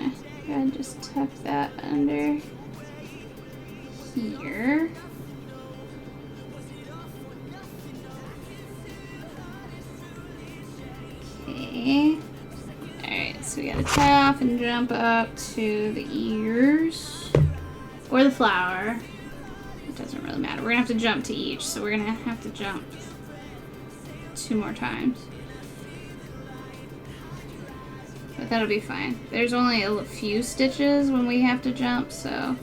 gonna just tuck that under here. Okay. Alright, so we gotta tie off and jump up to the ears. Or the flower. It doesn't really matter. We're gonna have to jump to each, so we're gonna have to jump 2 more times. But that'll be fine. There's only a few stitches when we have to jump, so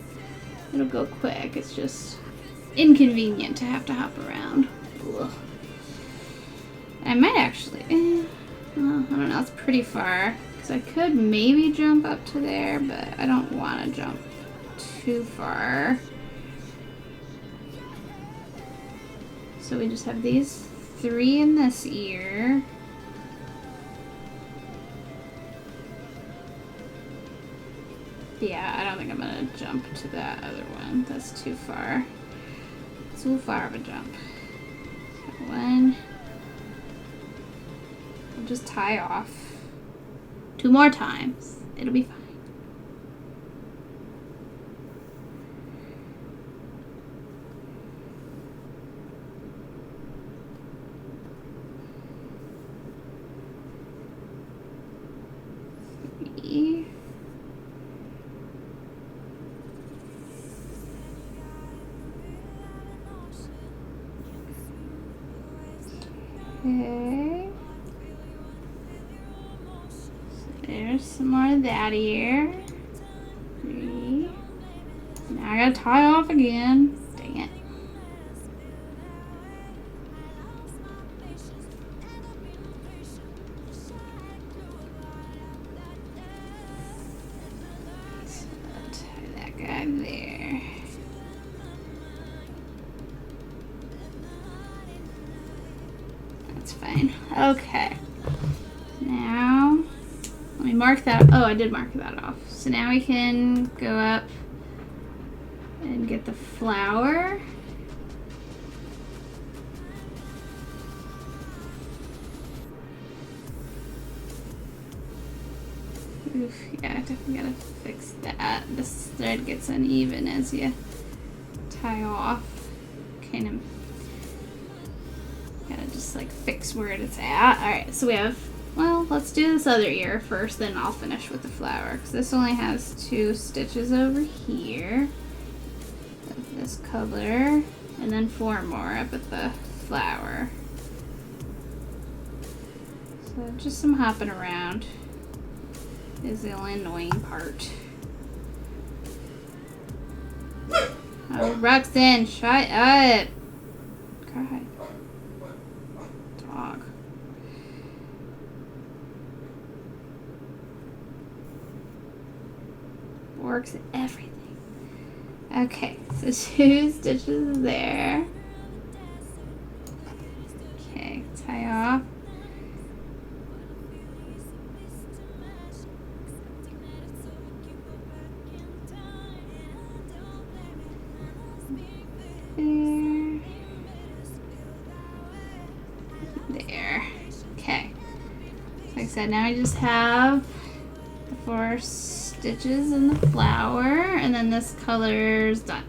it'll go quick. It's just inconvenient to have to hop around. Ugh. I might actually, well, I don't know, it's pretty far. Because I could maybe jump up to there, but I don't want to jump too far. So we just have these 3 in this ear. Yeah, I don't think I'm gonna jump to that other one. That's too far. Too far of a jump. One. We'll just tie off 2 more times. It'll be fine. Three. Okay. So there's some more of that here. 3. Now I gotta tie off again. Dang it. So I'll tie that guy there. That's fine. Okay. Now, let me mark that. Oh, I did mark that off. So now we can go up and get the flower. Oof, yeah, I definitely gotta fix that. This thread gets uneven as you tie off. Kind of gotta just like fix where it's at. Alright, so we have, well, let's do this other ear first, then I'll finish with the flower. Because this only has 2 stitches over here of this color, and then 4 more up at the flower. So just some hopping around is the only annoying part. Oh, Roxanne, shut up. God. Dog. Works at everything. Okay, so 2 stitches there. Okay, tie off. There. Okay. Like I said, now I just have the 4 stitches in the flower, and then this color's done.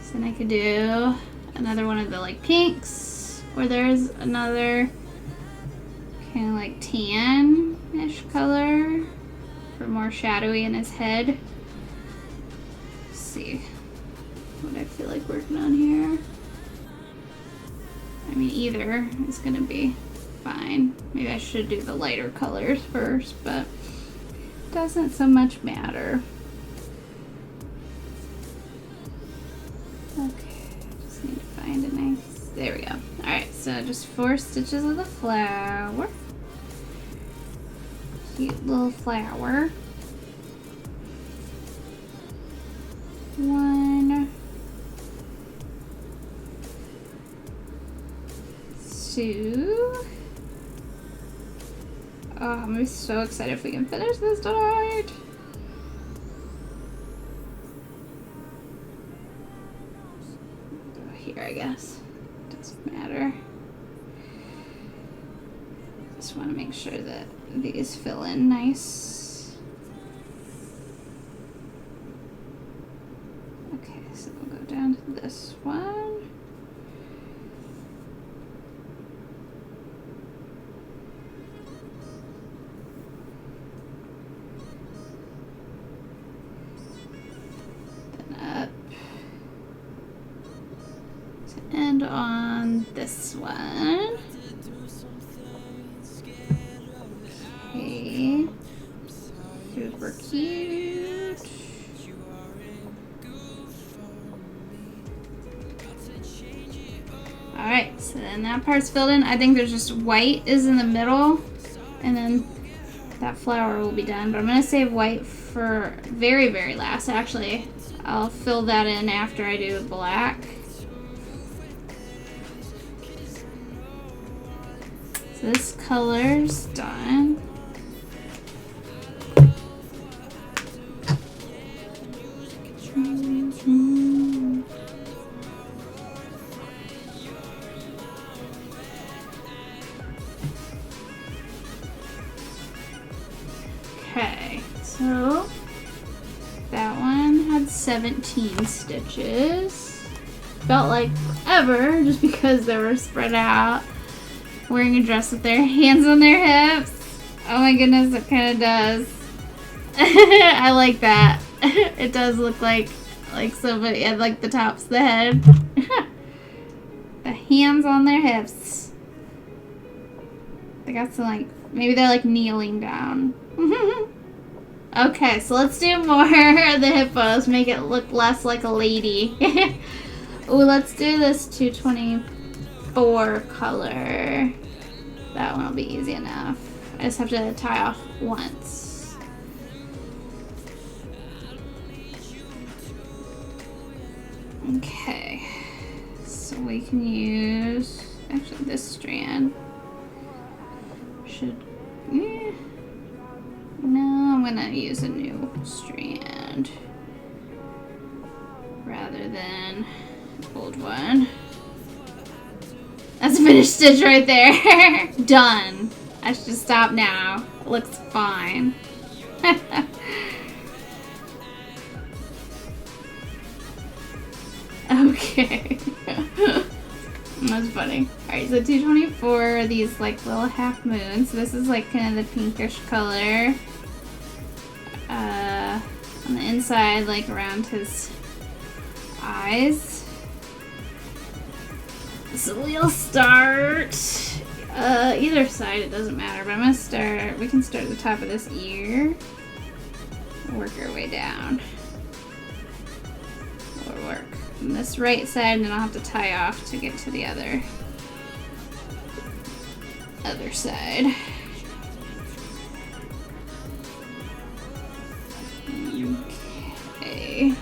So then I could do another one of the like pinks, or there's another kind of like tan-ish color for more shadowy in his head. Let's see what I feel like working on here. I mean, either is gonna be fine. Maybe I should do the lighter colors first, but it doesn't so much matter. Okay, just need to find a nice, there we go. Alright, so just 4 stitches of the flower. Cute little flower. 1, 2. Oh, I'm gonna be so excited if we can finish this tonight. Here, I guess. Doesn't matter. Just want to make sure that these fill in nice. Okay, so we'll go down to this one. And on this one. Okay. Super cute. Alright, so then that part's filled in. I think there's just white is in the middle, and then that flower will be done. But I'm going to save white for very, very last. Actually, I'll fill that in after I do black. So this color's done. 17 stitches. Felt like ever, just because they were spread out. Wearing a dress with their hands on their hips. Oh my goodness, it kind of does. I like that. It does look like somebody had like the tops of the head. The hands on their hips. They got some like, maybe they're like kneeling down. Okay, so let's do more of the hippos. Make it look less like a lady. Ooh, let's do this 224 color. That one will be easy enough. I just have to tie off once. Okay, so we can use, actually this strand should, no, I'm gonna use a new strand rather than old one. That's a finished stitch right there. Done. I should just stop now. It looks fine. Okay. That's funny. Alright, so 224 are these like little half moons. So this is like kind of the pinkish color. On the inside, like around his eyes. So we'll start either side, it doesn't matter, but I'm gonna start, we can start at the top of this ear. Work our way down. It'll work. On this right side, and then I'll have to tie off to get to the other side. Okay.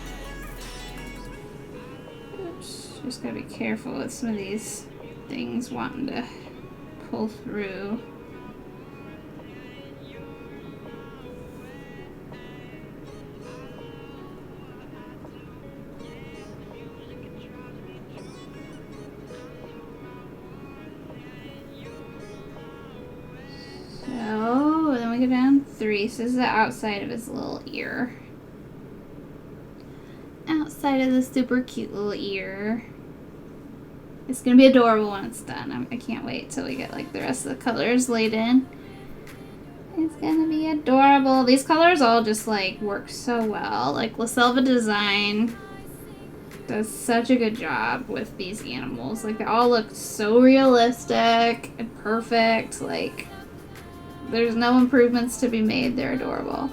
Oops. Just gotta be careful with some of these things wanting to pull through. So then we go down 3. So this is the outside of his little ear. Outside of the super cute little ear. It's gonna be adorable when it's done. I can't wait till we get like the rest of the colors laid in. It's gonna be adorable. These colors all just like work so well. Like La Selva Design does such a good job with these animals. Like they all look so realistic and perfect. Like there's no improvements to be made. They're adorable.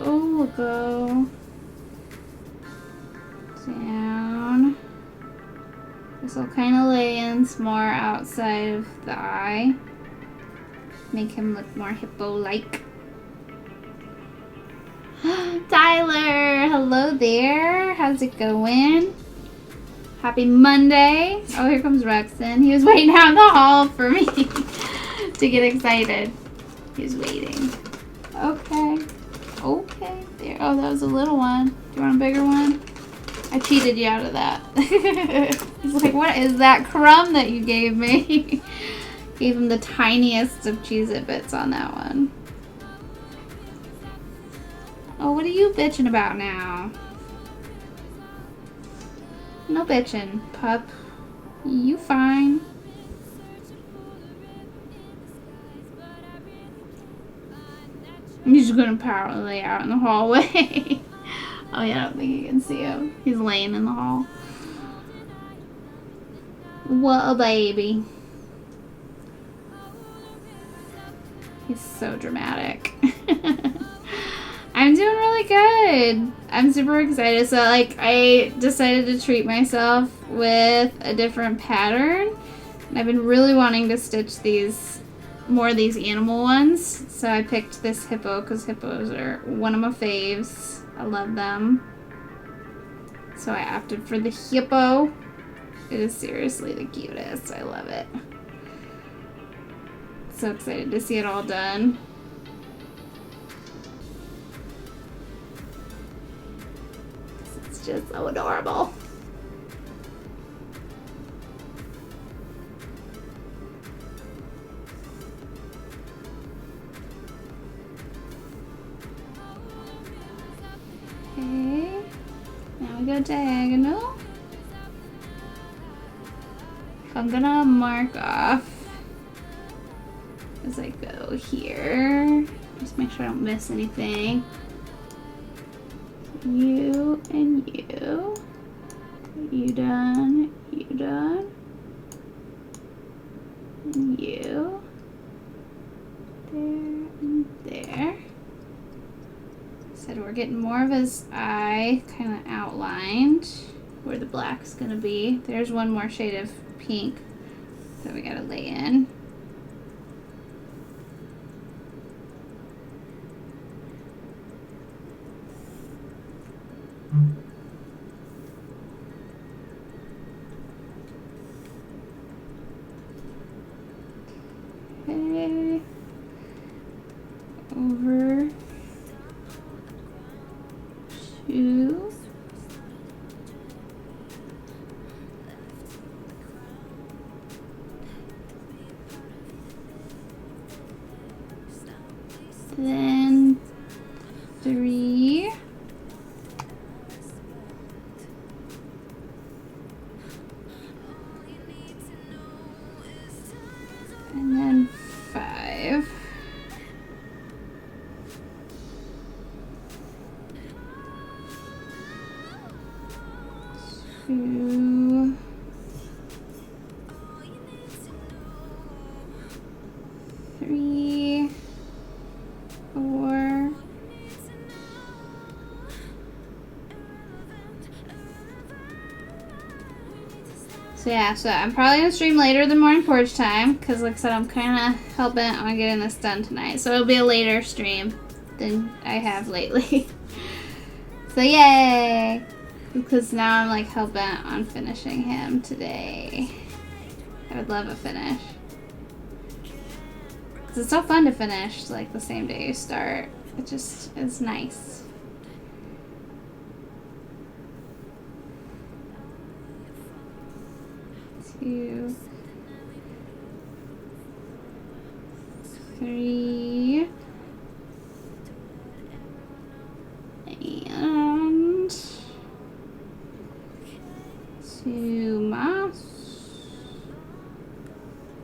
We'll go down. This will kind of lay in some more outside of the eye. Make him look more hippo-like. Tyler, hello there. How's it going? Happy Monday. Oh, here comes Rexon. He was waiting out in the hall for me to get excited. He's waiting. Okay. Okay, there. Oh, that was a little one. Do you want a bigger one? I cheated you out of that. He's like, what is that crumb that you gave me? Gave him the tiniest of Cheez-It bits on that one. Oh, what are you bitching about now? No bitching, pup. You fine. He's just gonna power lay out in the hallway. Oh yeah, I don't think you can see him. He's laying in the hall. What a baby. He's so dramatic. I'm doing really good. I'm super excited. So like I decided to treat myself with a different pattern. And I've been really wanting to stitch these, more of these animal ones. So I picked this hippo because hippos are one of my faves. I love them. So I opted for the hippo. It is seriously the cutest. I love it. So excited to see it all done. It's just so adorable. go diagonal. I'm gonna mark off as I go here. Just make sure I don't miss anything. You and you. You done. You done. And you. There and there. Said we're getting more of his eye kind of outlined where the black's gonna be. There's one more shade of pink that we gotta lay in. Okay. Over to then 3 and then 5. 2, 3, 4. So yeah, so I'm probably gonna stream later than morning porch time because like I said, I'm kind of hell-bent on getting this done tonight. So it'll be a later stream than I have lately. So yay! Because now I'm like hell-bent on finishing him today. I would love a finish. Because it's so fun to finish like the same day you start. It just is nice. Two, 3, and 2 moss.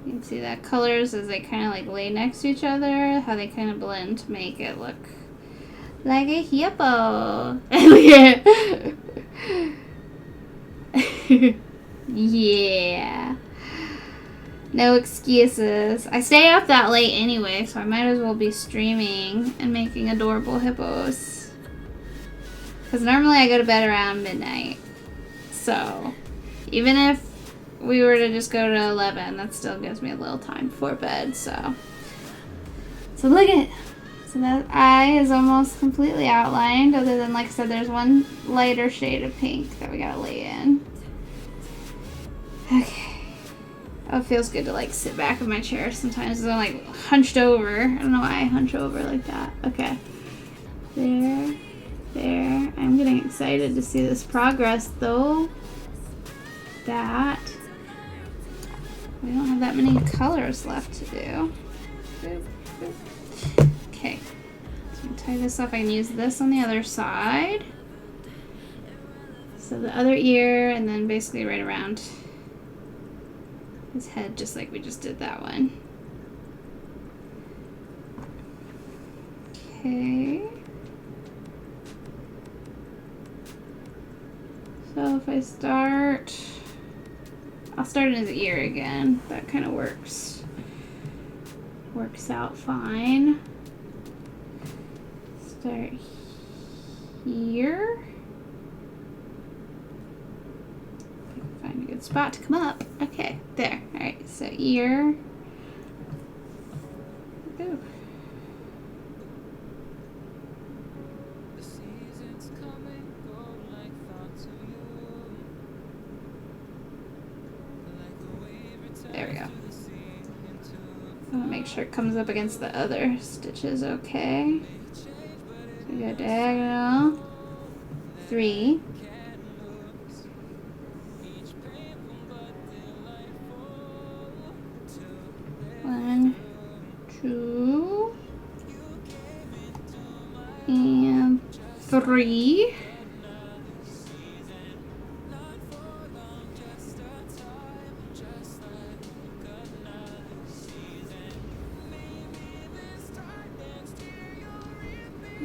You can see that colors as they kind of like lay next to each other, how they kind of blend to make it look like a hippo. Yeah. No excuses. I stay up that late anyway, so I might as well be streaming and making adorable hippos. Because normally I go to bed around midnight. So, even if we were to just go to 11, that still gives me a little time before bed, so. So look at it. So that eye is almost completely outlined, other than, like I said, there's one lighter shade of pink that we gotta lay in. Okay. Oh, it feels good to like sit back in my chair sometimes. I'm like hunched over. I don't know why I hunch over like that. Okay. There. There. I'm getting excited to see this progress though. That. We don't have that many colors left to do. Okay. So tie this off. I can use this on the other side. So the other ear and then basically right around his head, just like we just did that one. Okay. So if I start, I'll start in his ear again. That kind of works out fine. Start here. Find a good spot to come up. Okay, there. Alright, so ear. Ooh. There we go. I want to make sure it comes up against the other stitches okay. So we go diagonal. 3. 1, 2, and 3.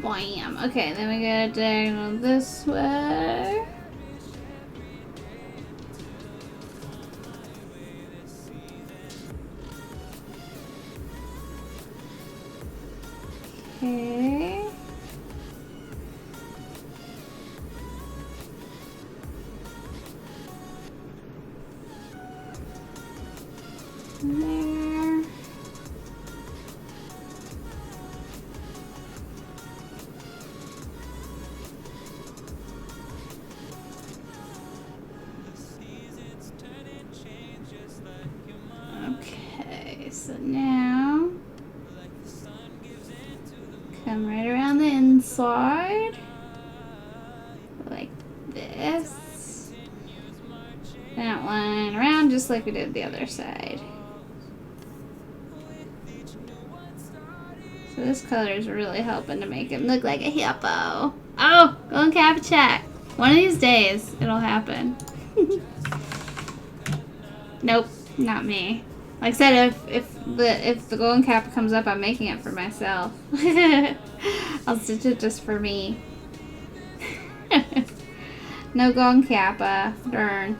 Bam. Okay, then we got a diagonal this way. Okay. There. Okay, so now come right around the inside like this. That one around just like we did the other side. So this color is really helping to make him look like a hippo. Oh, go and cap a check. One of these days, it'll happen. Nope, not me. Like I said, if the golden kappa comes up, I'm making it for myself. I'll stitch it just for me. No golden kappa. Darn.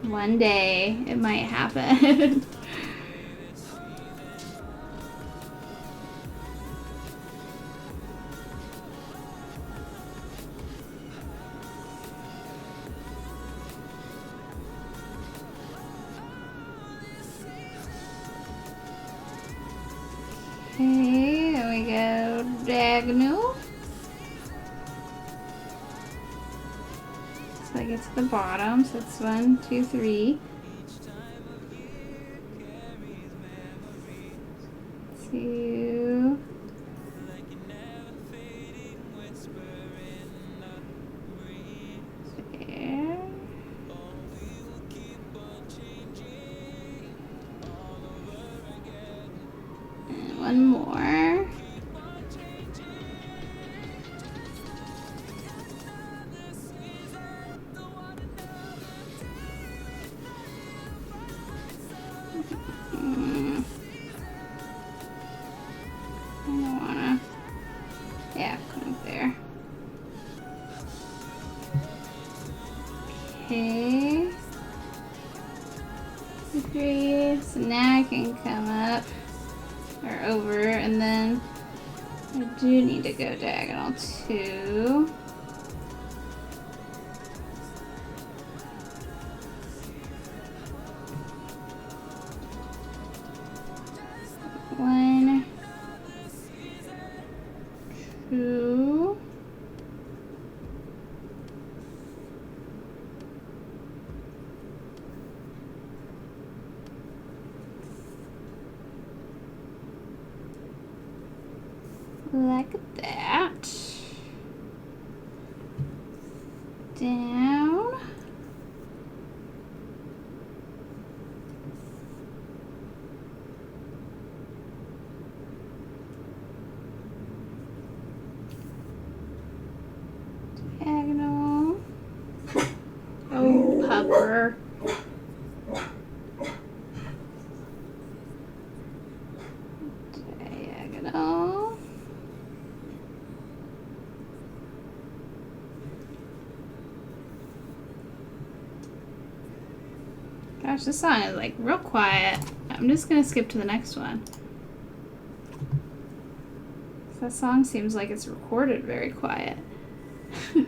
One day, it might happen. Okay, there we go. Diagonal. So I get to the bottom. So it's 1, 2, 3. 2. There. And one more. I don't wanna. Yeah, come up there. Okay. 3. So now I can come up or over, and then I do need to go diagonal 2. One, 2. Like that. Down. Diagonal. Oh, pupper. Diagonal. Gosh, this song is like real quiet. I'm just gonna skip to the next one. That song seems like it's recorded very quiet. Yeah,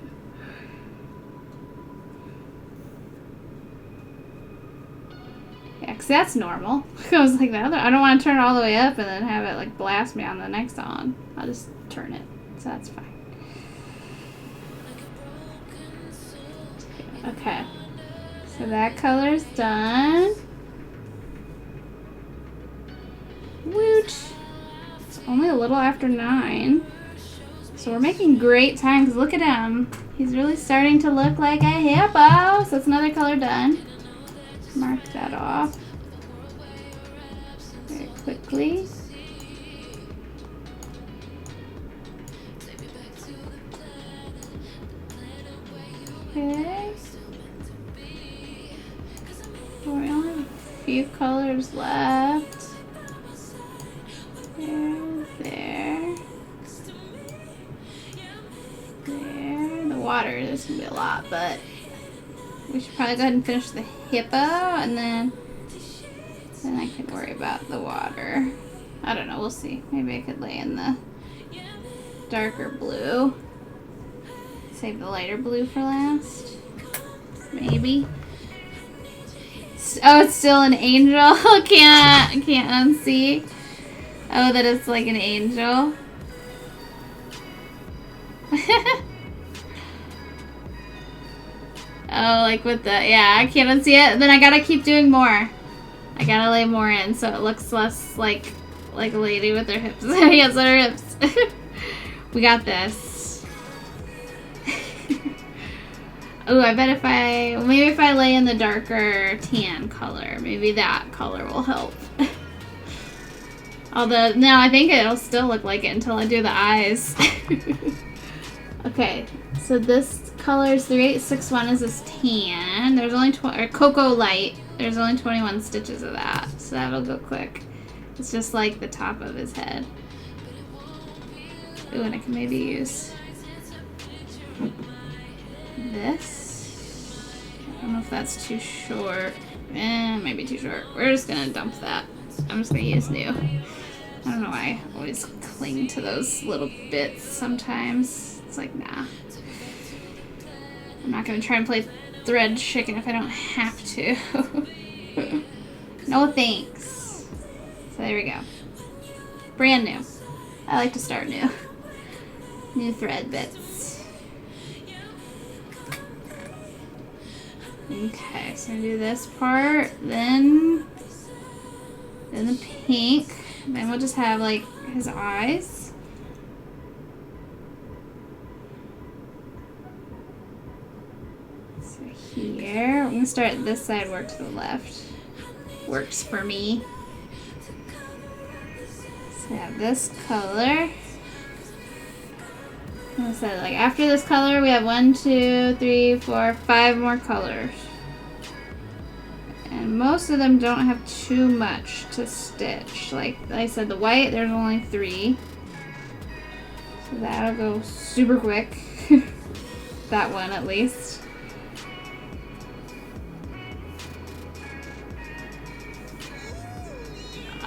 because that's normal. I was like, I don't want to turn it all the way up and then have it like blast me on the next song. I'll just turn it, so that's fine. Okay, so that color's done. Woot! It's only a little after 9. So we're making great time because look at him. He's really starting to look like a hippo. So that's another color done. Mark that off very quickly. Okay. We only have a few colors left. There. There. There. The water, there's gonna be a lot, but we should probably go ahead and finish the hippo, and then I can worry about the water. I don't know, we'll see. Maybe I could lay in the darker blue. Save the lighter blue for last. Maybe. Oh, it's still an angel. Can't unsee. Oh, that it's like an angel. Oh, like with the, yeah, I can't unsee it. Then I gotta keep doing more. I gotta lay more in so it looks less like a lady with her hips. Yes, her hips. We got this. Oh, I bet maybe if I lay in the darker tan color, maybe that color will help. Although, no, I think it'll still look like it until I do the eyes. Okay, so this color is 3861 is this tan. There's only or cocoa light. There's only 21 stitches of that, so that'll go quick. It's just like the top of his head. Ooh, and I can maybe use this. I don't know if that's too short. Maybe too short. We're just gonna dump that. I'm just gonna use new. I don't know why I always cling to those little bits sometimes. It's like, nah. I'm not gonna try and play thread chicken if I don't have to. No thanks. So there we go. Brand new. I like to start new. New thread bits. Okay, so I'm gonna do this part, then the pink, then we'll just have like his eyes. So here, I'm gonna start this side, work to the left. Works for me. So I have this color. So like after this color, we have 1, 2, 3, 4, 5 more colors. And most of them don't have too much to stitch. Like I said, the white, there's only 3. So that'll go super quick. That one at least.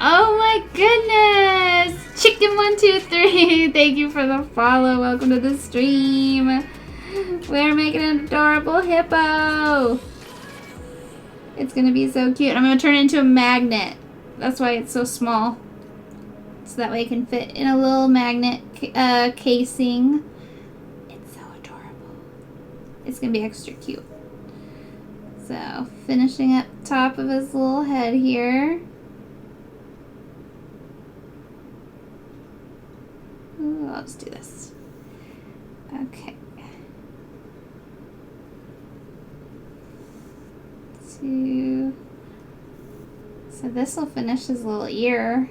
Oh my goodness! Chicken123, thank you for the follow. Welcome to the stream. We're making an adorable hippo. It's gonna be so cute. I'm gonna turn it into a magnet. That's why it's so small. So that way it can fit in a little magnet casing. It's so adorable. It's gonna be extra cute. So, finishing up top of his little head here. Ooh, I'll just do this. Okay. So this will finish his little ear.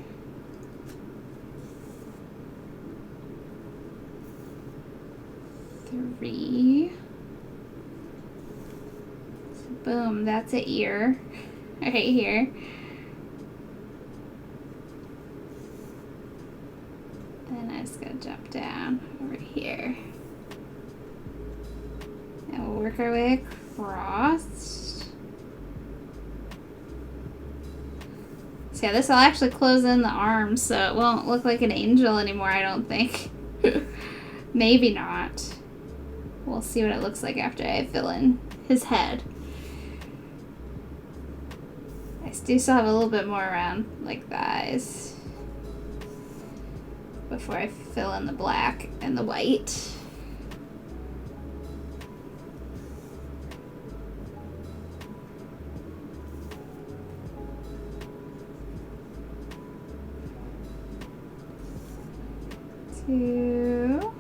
Three. So boom, that's an ear right here. Then I just gotta jump down over here. And we'll work our way across. So yeah, this will actually close in the arms, so it won't look like an angel anymore, I don't think. Maybe not. We'll see what it looks like after I fill in his head. I do still have a little bit more around, like, the eyes, before I fill in the black and the white. Two.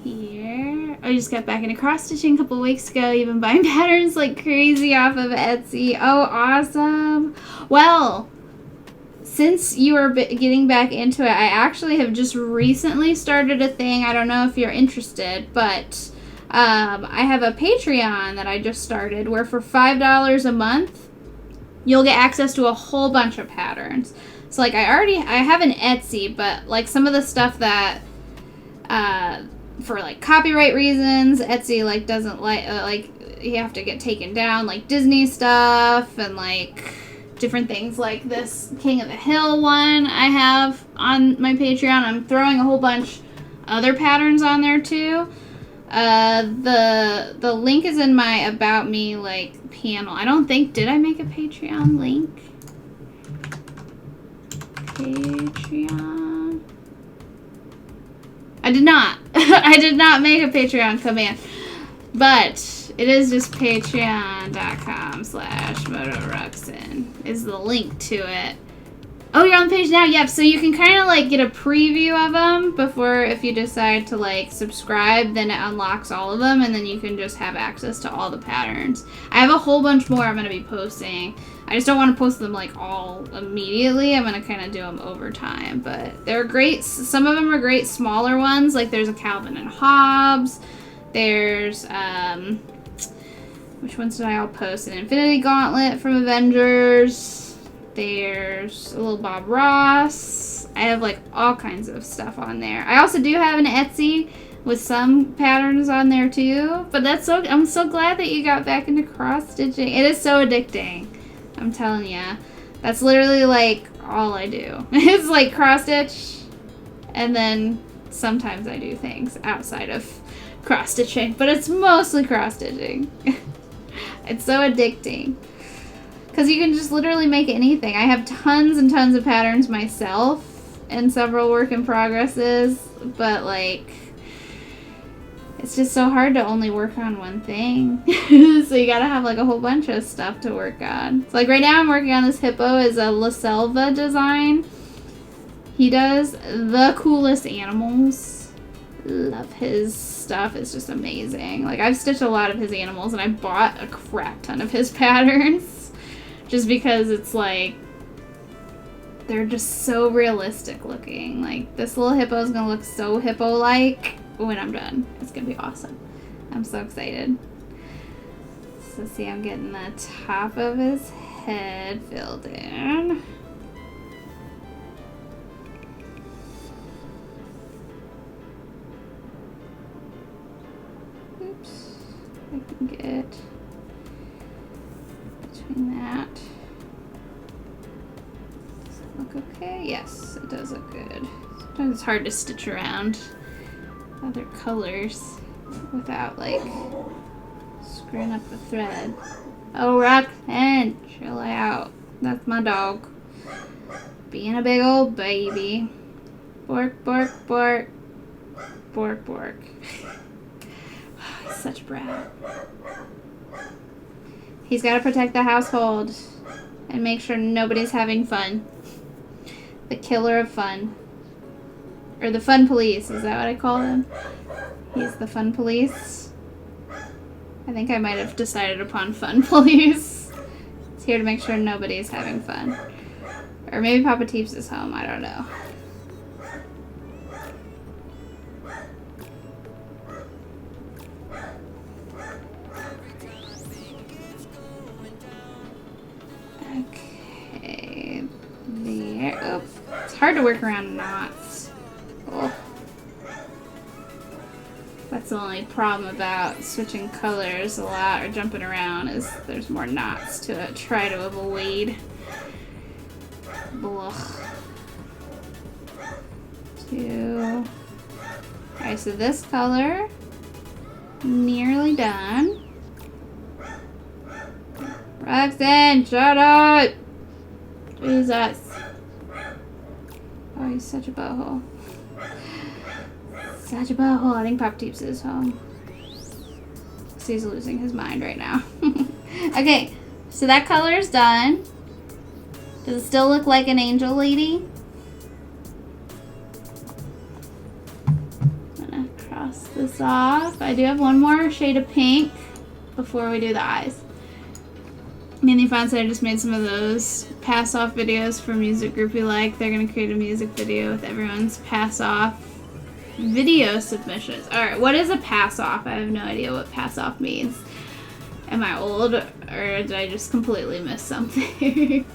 Here. I just got back into cross stitching a couple weeks ago. You've been buying patterns like crazy off of Etsy. Oh, awesome. Well, since you are getting back into it, I actually have just recently started a thing. I don't know if you're interested, but I have a Patreon that I just started where for $5 a month, you'll get access to a whole bunch of patterns. So like I have an Etsy, but like some of the stuff that for like copyright reasons, Etsy like doesn't like you have to get taken down, like Disney stuff and like different things like this King of the Hill one I have on my Patreon. I'm throwing a whole bunch other patterns on there too. The link is in my About Me like panel. I don't think, did I make a Patreon link? Patreon. I did not. I did not make a Patreon command. But it is just patreon.com/MotoRuxin is the link to it. Oh, you're on the page now? Yep. So you can kind of like get a preview of them before, if you decide to like subscribe, then it unlocks all of them and then you can just have access to all the patterns. I have a whole bunch more I'm going to be posting. I just don't want to post them like all immediately. I'm going to kind of do them over time, but they're great. Some of them are great smaller ones. Like there's a Calvin and Hobbes. There's, which ones did I all post? An Infinity Gauntlet from Avengers. There's a little Bob Ross. I have like all kinds of stuff on there. I also do have an Etsy with some patterns on there too. But I'm so glad that you got back into cross stitching. It is so addicting. I'm telling ya. That's literally like all I do. It's like cross stitch, and then sometimes I do things outside of cross stitching, but it's mostly cross stitching. It's so addicting because you can just literally make anything. I have tons and tons of patterns myself and several work in progresses, but like it's just so hard to only work on one thing. So you gotta have like a whole bunch of stuff to work on. So like right now I'm working on this Hippo as a La Selva design. He does the coolest animals. Love his stuff. It's just amazing. Like I've stitched a lot of his animals and I bought a crap ton of his patterns just because it's like they're just so realistic looking. Like this little hippo is gonna look so hippo-like when I'm done. It's gonna be awesome. I'm so excited. So see, I'm getting the top of his head filled in. I can get between that. Does it look okay? Yes, it does look good. Sometimes it's hard to stitch around other colors without like screwing up the thread. Oh, Roxanne, chill out. That's my dog. Being a big old baby. Bork, bork, bork. Bork, bork. Such a brat. He's got to protect the household and make sure nobody's having fun. The killer of fun. Or the fun police, is that what I call him? He's the fun police. I think I might have decided upon fun police. He's here to make sure nobody's having fun. Or maybe Papa Teeps is home, I don't know. Okay, there. Oh, it's hard to work around knots. Oh. That's the only problem about switching colors a lot or jumping around is there's more knots to try to avoid. Blah. 2. Alright, so this color, nearly done. Roxanne, shut up! Jesus. Oh, he's such a butthole. Such a butthole. I think Pop Teeps is home. So he's losing his mind right now. Okay, so that color is done. Does it still look like an angel lady? I'm gonna cross this off. I do have one more shade of pink before we do the eyes. Mandy Font said I just made some of those pass-off videos for music group we like. They're going to create a music video with everyone's pass-off video submissions. Alright, what is a pass-off? I have no idea what pass-off means. Am I old, or did I just completely miss something?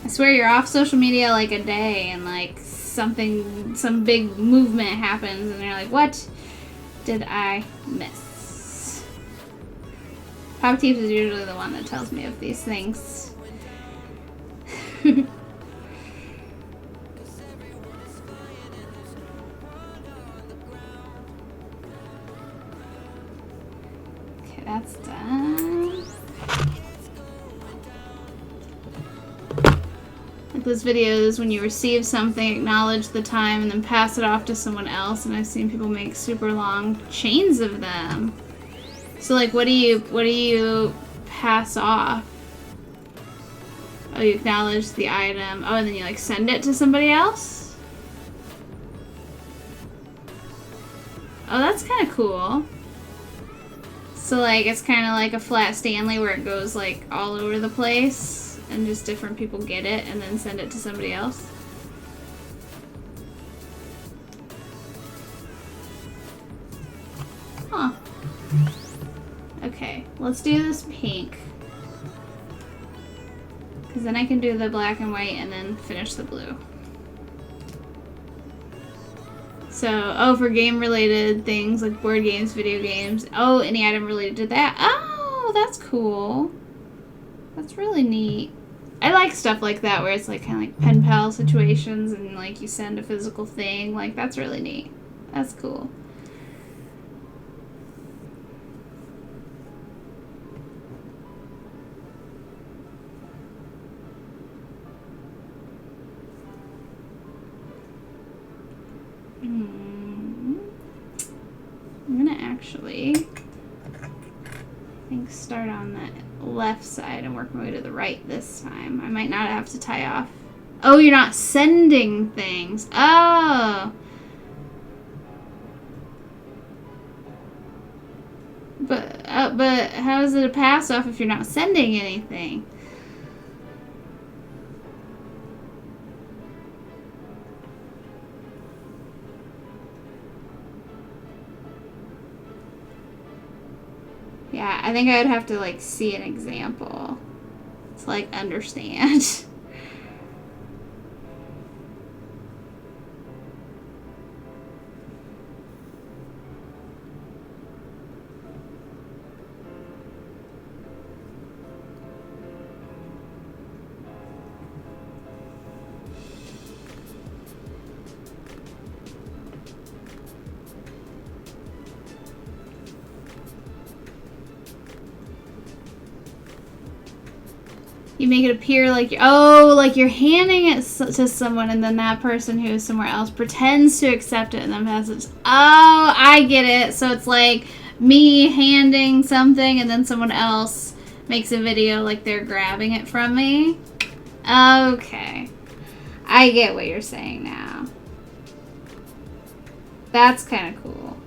I swear you're off social media like a day and like some big movement happens and you're like, what did I miss? Pop Teeps is usually the one that tells me of these things. Okay, that's done. Like those videos when you receive something, acknowledge the time, and then pass it off to someone else, and I've seen people make super long chains of them. So like, what do you pass off? Oh, you acknowledge the item. Oh, and then you like send it to somebody else? Oh, that's kind of cool. So like, it's kind of like a flat Stanley where it goes like all over the place and just different people get it and then send it to somebody else. Huh. Okay, let's do this pink. Because then I can do the black and white and then finish the blue. So, oh, for game-related things like board games, video games. Oh, any item related to that. Oh, that's cool. That's really neat. I like stuff like that where it's like kind of like pen pal situations and like you send a physical thing. Like, that's really neat. That's cool. I'm gonna actually, I think, start on the left side and work my way to the right this time. I might not have to tie off. Oh, you're not sending things. Oh. But how is it a pass off if you're not sending anything? Yeah, I think I would have to like see an example to like understand. You make it appear like like you're handing it to someone, and then that person who is somewhere else pretends to accept it and then passes it. Oh, I get it. So it's like me handing something, and then someone else makes a video like they're grabbing it from me. Okay, I get what you're saying now. That's kind of cool.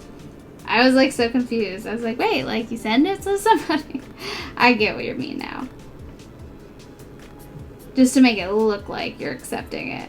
I was like so confused. I was like, wait, like you send it to somebody? I get what you mean now. Just to make it look like you're accepting it.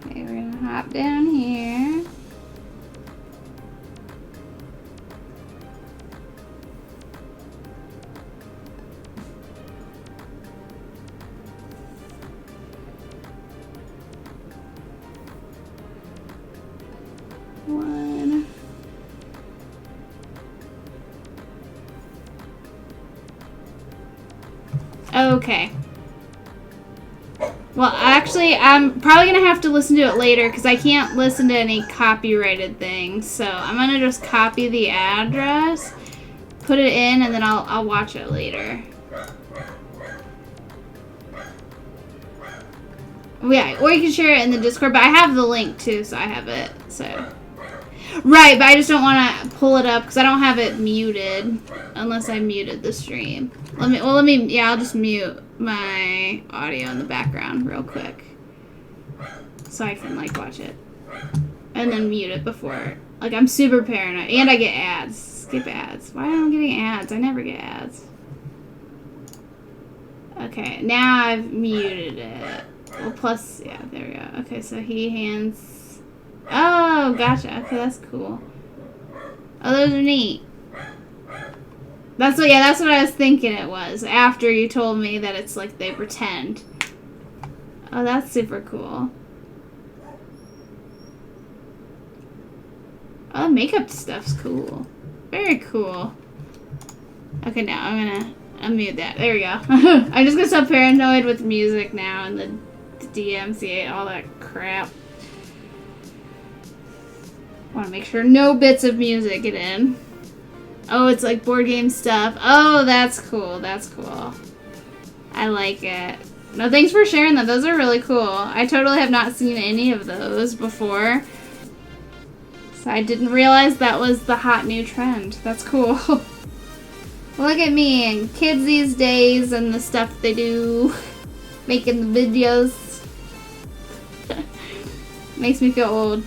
Okay, we're gonna hop down here. One. Okay. Well, actually, I'm probably going to have to listen to it later because I can't listen to any copyrighted things. So I'm going to just copy the address, put it in, and then I'll watch it later. Yeah, or you can share it in the Discord, but I have the link too, so I have it. So right, but I just don't want to pull it up because I don't have it muted unless I muted the stream. Yeah, I'll just mute my audio in the background real quick so I can like watch it and then mute it before. Like I'm super paranoid, and I get ads. Skip ads. Why am I getting ads? I never get ads. Okay, now I've muted it. Well, plus, yeah, there we go. Okay, so he hands... Oh, gotcha. Okay, that's cool. Oh, those are neat. That's what I was thinking it was. After you told me that it's like they pretend. Oh, that's super cool. Oh, the makeup stuff's cool. Very cool. Okay, now I'm gonna unmute that. There we go. I'm just gonna stop paranoid with music now and the DMCA, all that crap. Want to make sure no bits of music get in. Oh, it's like board game stuff. Oh, that's cool. That's cool. I like it. No, thanks for sharing them. Those are really cool. I totally have not seen any of those before. So I didn't realize that was the hot new trend. That's cool. Look at me and kids these days and the stuff they do. Making the videos. Makes me feel old.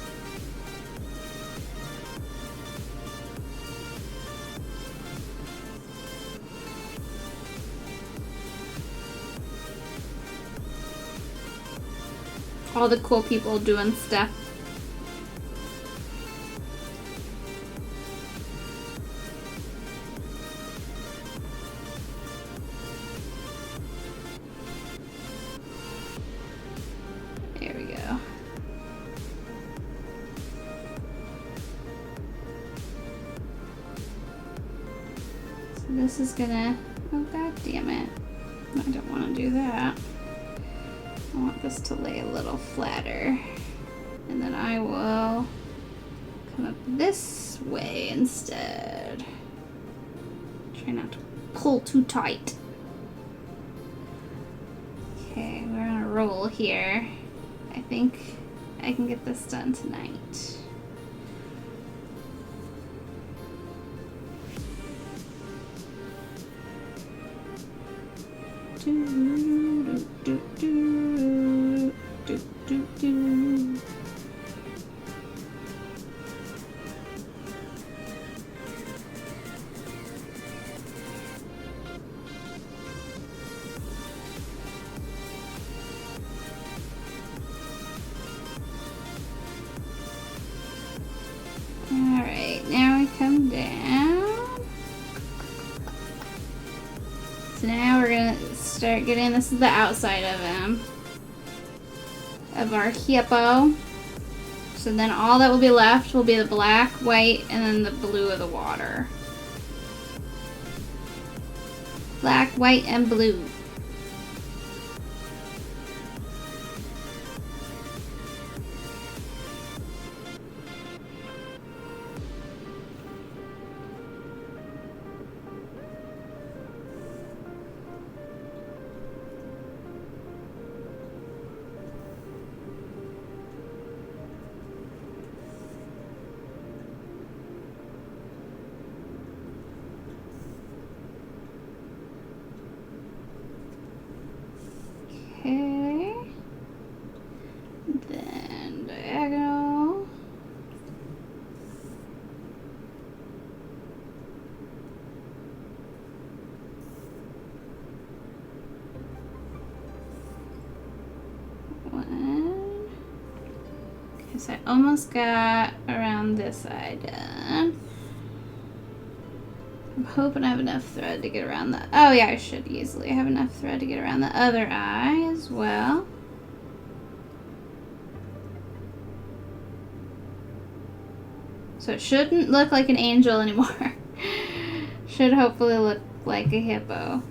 All the cool people doing stuff. There we go. So this is gonna... Oh, god damn it. I don't want to do that. I want this to lay a little flatter. And then I will come up this way instead. Try not to pull too tight. Okay, we're on a roll here. I think I can get this done tonight. Alright, now we come down. So now we're gonna start getting, this is the outside of him. Of our hippo. So then all that will be left will be the black, white, and then the blue of the water. Black, white, and blue. Okay. Then diagonal. One. Okay, so I almost got around this side done. I'm hoping I have enough thread to get around the... Oh yeah, I should easily have enough thread to get around the other eye as well. So it shouldn't look like an angel anymore. Should hopefully look like a hippo.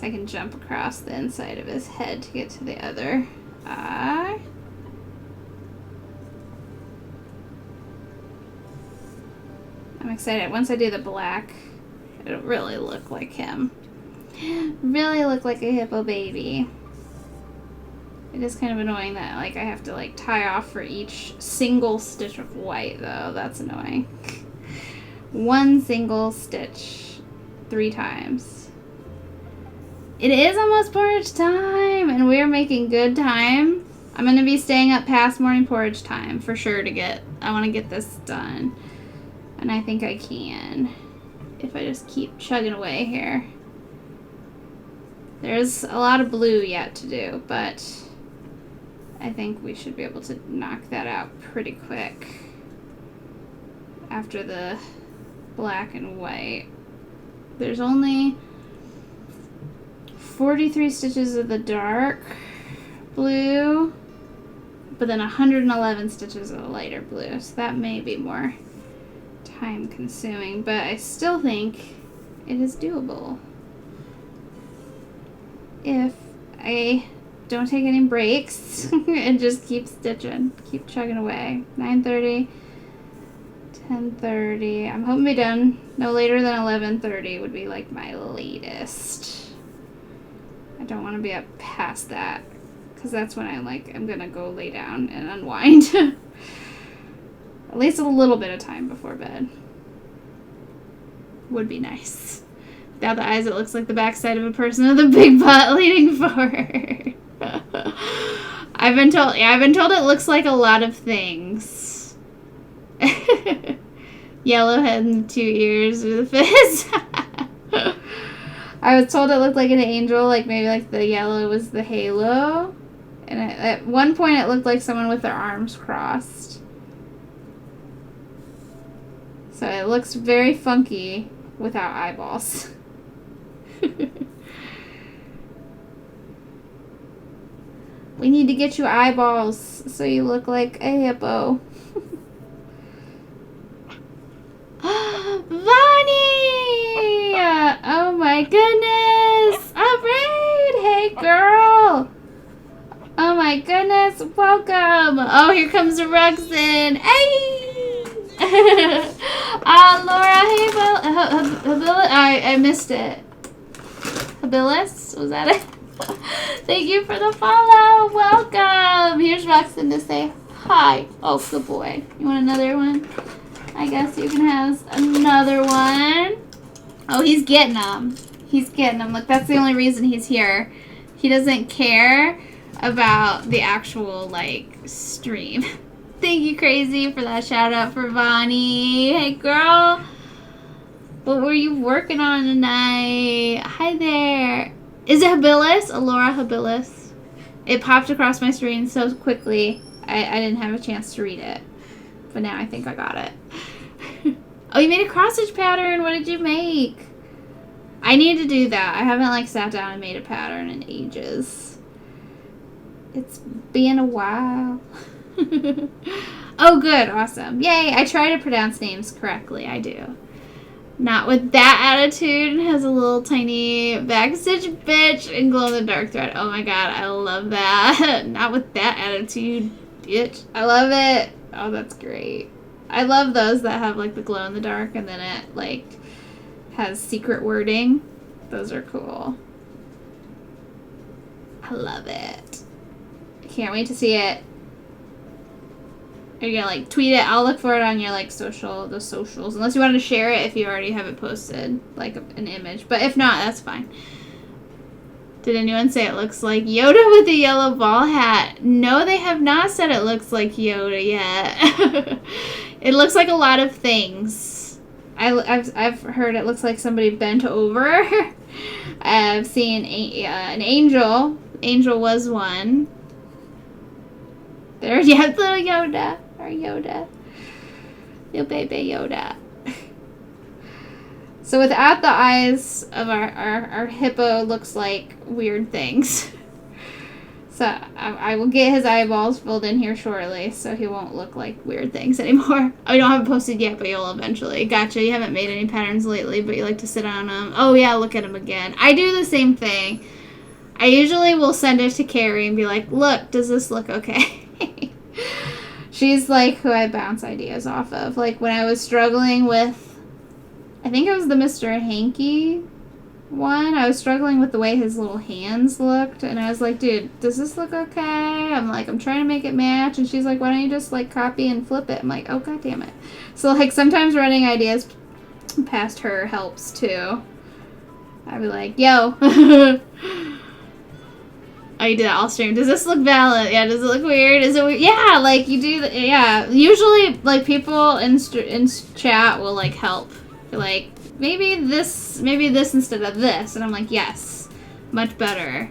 I can jump across the inside of his head to get to the other eye. I'm excited. Once I do the black, it'll really look like him. Really look like a hippo baby. It is kind of annoying that like I have to like tie off for each single stitch of white though. That's annoying. One single stitch 3 times. It is almost porridge time and we're making good time. I'm going to be staying up past morning porridge time for sure I want to get this done. And I think I can if I just keep chugging away here. There's a lot of blue yet to do, but I think we should be able to knock that out pretty quick after the black and white. There's only 43 stitches of the dark blue, but then 111 stitches of the lighter blue, so that may be more time consuming, but I still think it is doable if I don't take any breaks and just keep stitching, keep chugging away. 9:30, 10:30. I'm hoping to be done no later than 11:30 would be like my latest. I don't want to be up past that because that's when I'm gonna go lay down and unwind. At least a little bit of time before bed would be nice. Without the eyes, it looks like the backside of a person with a big butt leaning forward. I've been told it looks like a lot of things. Yellow head and 2 ears with a fizz. I was told it looked like an angel, like maybe like the yellow was the halo. And at one point it looked like someone with their arms crossed. So it looks very funky without eyeballs. We need to get you eyeballs so you look like a hippo. Vonnie! Oh my goodness! Alright! Hey girl! Oh my goodness! Welcome! Oh, here comes Ruxin! Hey! Laura, hey, Habilis. I missed it. Habilis? Was that it? Thank you for the follow. Welcome. Here's Ruxin to say hi. Oh, good boy. You want another one? I guess you can have another one. Oh, he's getting them. He's getting them. Look, that's the only reason he's here. He doesn't care about the actual, like, stream. Thank you, Crazy, for that shout out for Vonnie. Hey, girl. What were you working on tonight? Hi there. Is it Habilis? Alora Habilis. It popped across my screen so quickly, I didn't have a chance to read it. But now I think I got it. Oh, you made a cross-stitch pattern. What did you make? I need to do that. I haven't, like, sat down and made a pattern in ages. It's been a while. Oh, good. Awesome. Yay. I try to pronounce names correctly. I do. Not with that attitude. Has a little tiny backstitch bitch and glow-in-the-dark thread. Oh my god, I love that. Not with that attitude, bitch. I love it. Oh, that's great. I love those that have like the glow-in-the-dark and then it like has secret wording. Those are cool. I love it. I can't wait to see it. Are you gonna like tweet it? I'll look for it on your like the socials. Unless you wanted to share it if you already have it posted, like an image. But if not, that's fine. Did anyone say it looks like Yoda with a yellow ball hat? No, they have not said it looks like Yoda yet. It looks like a lot of things. I've heard it looks like somebody bent over. I've seen an angel. Angel was one. There's little Yoda. Or Yoda. Little baby Yoda. So without the eyes of our hippo looks like weird things. So I will get his eyeballs filled in here shortly so he won't look like weird things anymore. I don't have it posted yet, but you'll eventually. Gotcha, you haven't made any patterns lately, but you like to sit on them. Oh yeah, look at them again. I do the same thing. I usually will send it to Carrie and be like, look, does this look okay? She's like who I bounce ideas off of. Like when I was struggling with, I think it was the Mr. Hanky one. I was struggling with the way his little hands looked, and I was like, dude, does this look okay? I'm like, I'm trying to make it match, and she's like, why don't you just like copy and flip it? I'm like, oh god damn it. So like sometimes running ideas past her helps too. I'd be like, yo. Oh, you did that all stream. Does this look valid? Yeah, does it look weird? Is it weird? Yeah, like, you do, yeah. Usually, like, people in chat will, like, help. Like, maybe this instead of this. And I'm like, yes. Much better.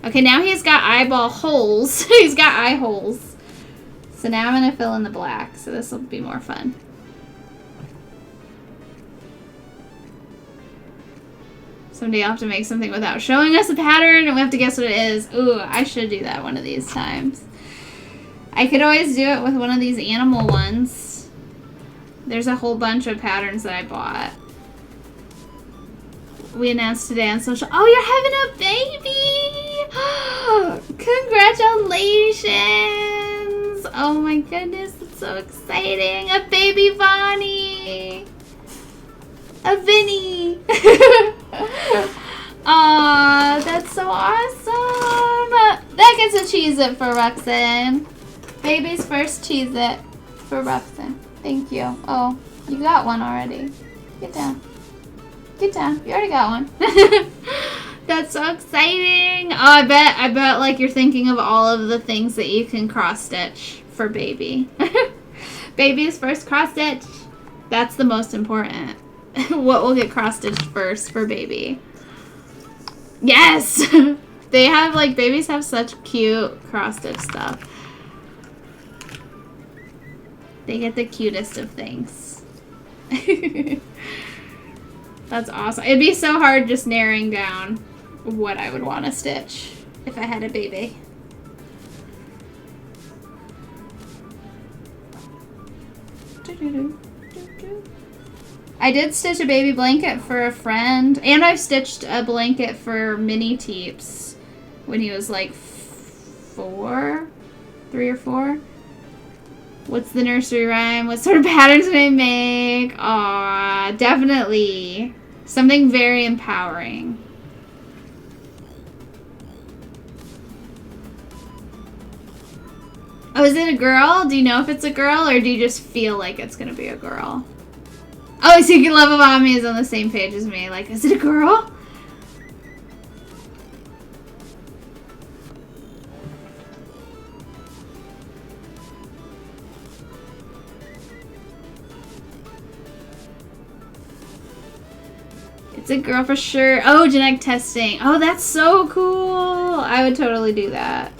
Okay, now he's got eyeball holes. He's got eye holes. So now I'm going to fill in the black. So this will be more fun. Someday I'll have to make something without showing us a pattern, and we have to guess what it is. Ooh, I should do that one of these times. I could always do it with one of these animal ones. There's a whole bunch of patterns that I bought. We announced today on social. Oh, you're having a baby! Congratulations! Oh my goodness, that's so exciting. A baby Bonnie! A Vinny! Aw, that's so awesome! That gets a Cheez-It for Roxanne. Baby's first Cheez-It for Roxanne. Thank you. Oh, you got one already. Get down. Get down. You already got one. That's so exciting. Oh, I bet like you're thinking of all of the things that you can cross-stitch for baby. Baby's first cross-stitch. That's the most important. What will get cross-stitched first for baby? Yes! They have, like, babies have such cute cross-stitch stuff. They get the cutest of things. That's awesome. It'd be so hard just narrowing down what I would want to stitch if I had a baby. I did stitch a baby blanket for a friend, and I've stitched a blanket for Mini Teeps when he was like 3 or 4. What's the nursery rhyme? What sort of patterns can I make? Aw, definitely something very empowering. Oh, is it a girl? Do you know if it's a girl, or do you just feel like it's gonna be a girl? Oh, so you can love about me is on the same page as me. Like, is it a girl? It's a girl for sure. Oh, genetic testing. Oh, that's so cool. I would totally do that.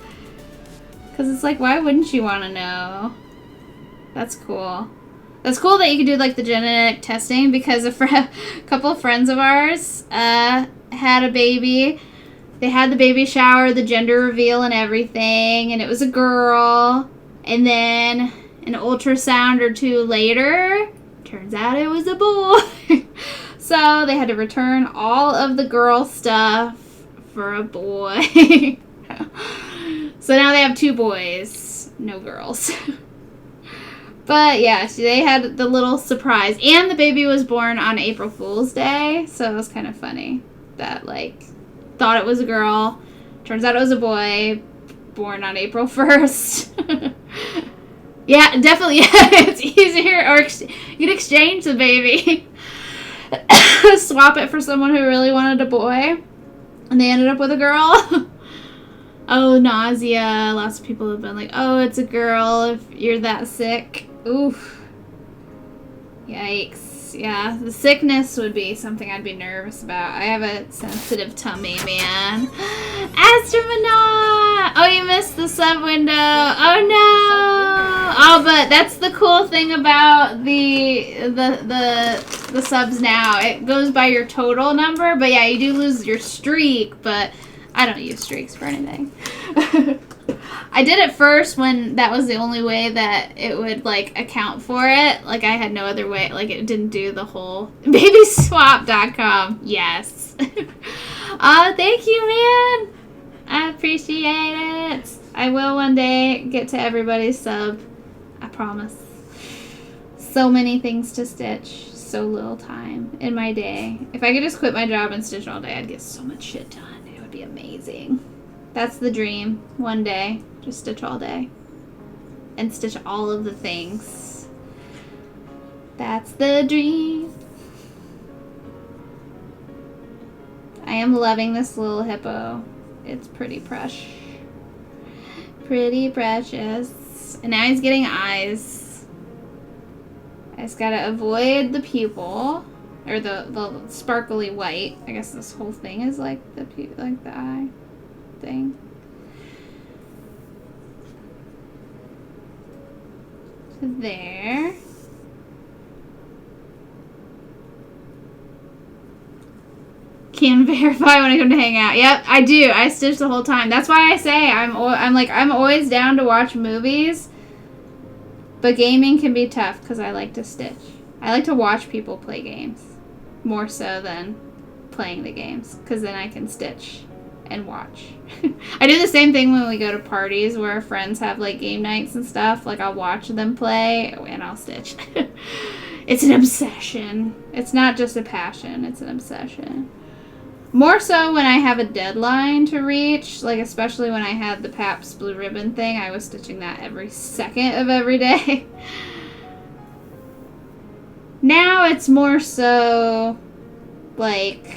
Because it's like, why wouldn't you want to know? That's cool. That's cool that you can do, like, the genetic testing, because a couple of friends of ours had a baby. They had the baby shower, the gender reveal and everything, and it was a girl. And then an ultrasound or 2 later, turns out it was a boy. So they had to return all of the girl stuff for a boy. So now they have 2 boys, no girls. But yeah, they had the little surprise. And the baby was born on April Fool's Day. So it was kind of funny that, like, thought it was a girl. Turns out it was a boy born on April 1st. Yeah, definitely. Yeah, it's easier. Or you could exchange the baby. Swap it for someone who really wanted a boy. And they ended up with a girl. Oh, nausea. Lots of people have been like, oh, it's a girl if you're that sick. Oof. Yikes. Yeah, the sickness would be something I'd be nervous about. I have a sensitive tummy, man. Astronaut! Oh, you missed the sub window. Oh, no! Oh, but that's the cool thing about the subs now. It goes by your total number, but yeah, you do lose your streak, but I don't use streaks for anything. I did it first when that was the only way that it would, like, account for it. Like, I had no other way. Like, it didn't do the whole babyswap.com. Yes. Thank you, man. I appreciate it. I will one day get to everybody's sub I promise. So many things to stitch. So little time in my day. If I could just quit my job and stitch all day, I'd get so much shit done. It would be amazing. That's the dream. One day. Just stitch all day. And stitch all of the things. That's the dream. I am loving this little hippo. It's pretty precious. Pretty precious. And now he's getting eyes. I just gotta avoid the pupil. Or the sparkly white. I guess this whole thing is like the eye thing. So there. Can verify when I come to hang out. Yep, I do. I stitch the whole time. That's why I say I'm always down to watch movies, but gaming can be tough because I like to stitch. I like to watch people play games more so than playing the games because then I can stitch and watch. I do the same thing when we go to parties where our friends have like game nights and stuff. Like I'll watch them play and I'll stitch. It's an obsession. It's not just a passion. It's an obsession. More so when I have a deadline to reach, like especially when I had the PAPS blue ribbon thing, I was stitching that every second of every day. Now it's more so, like,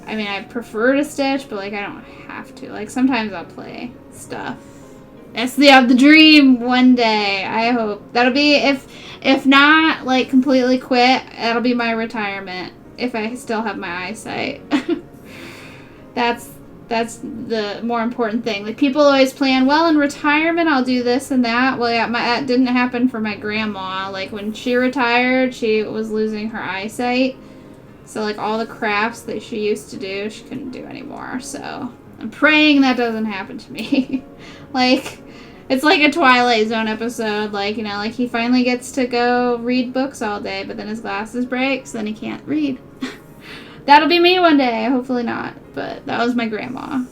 I mean, I prefer to stitch, but like I don't have to. Like sometimes I'll play stuff. That's the dream one day, I hope. That'll be, if not, like completely quit, that'll be my retirement. If I still have my eyesight. That's the more important thing. Like people always plan, well, in retirement I'll do this and that. Well, yeah, that didn't happen for my grandma. Like when she retired, she was losing her eyesight. So like all the crafts that she used to do, she couldn't do anymore. So I'm praying that doesn't happen to me. Like it's like a Twilight Zone episode. Like, you know, like he finally gets to go read books all day, but then his glasses break, so then he can't read. That'll be me one day. Hopefully not. But that was my grandma.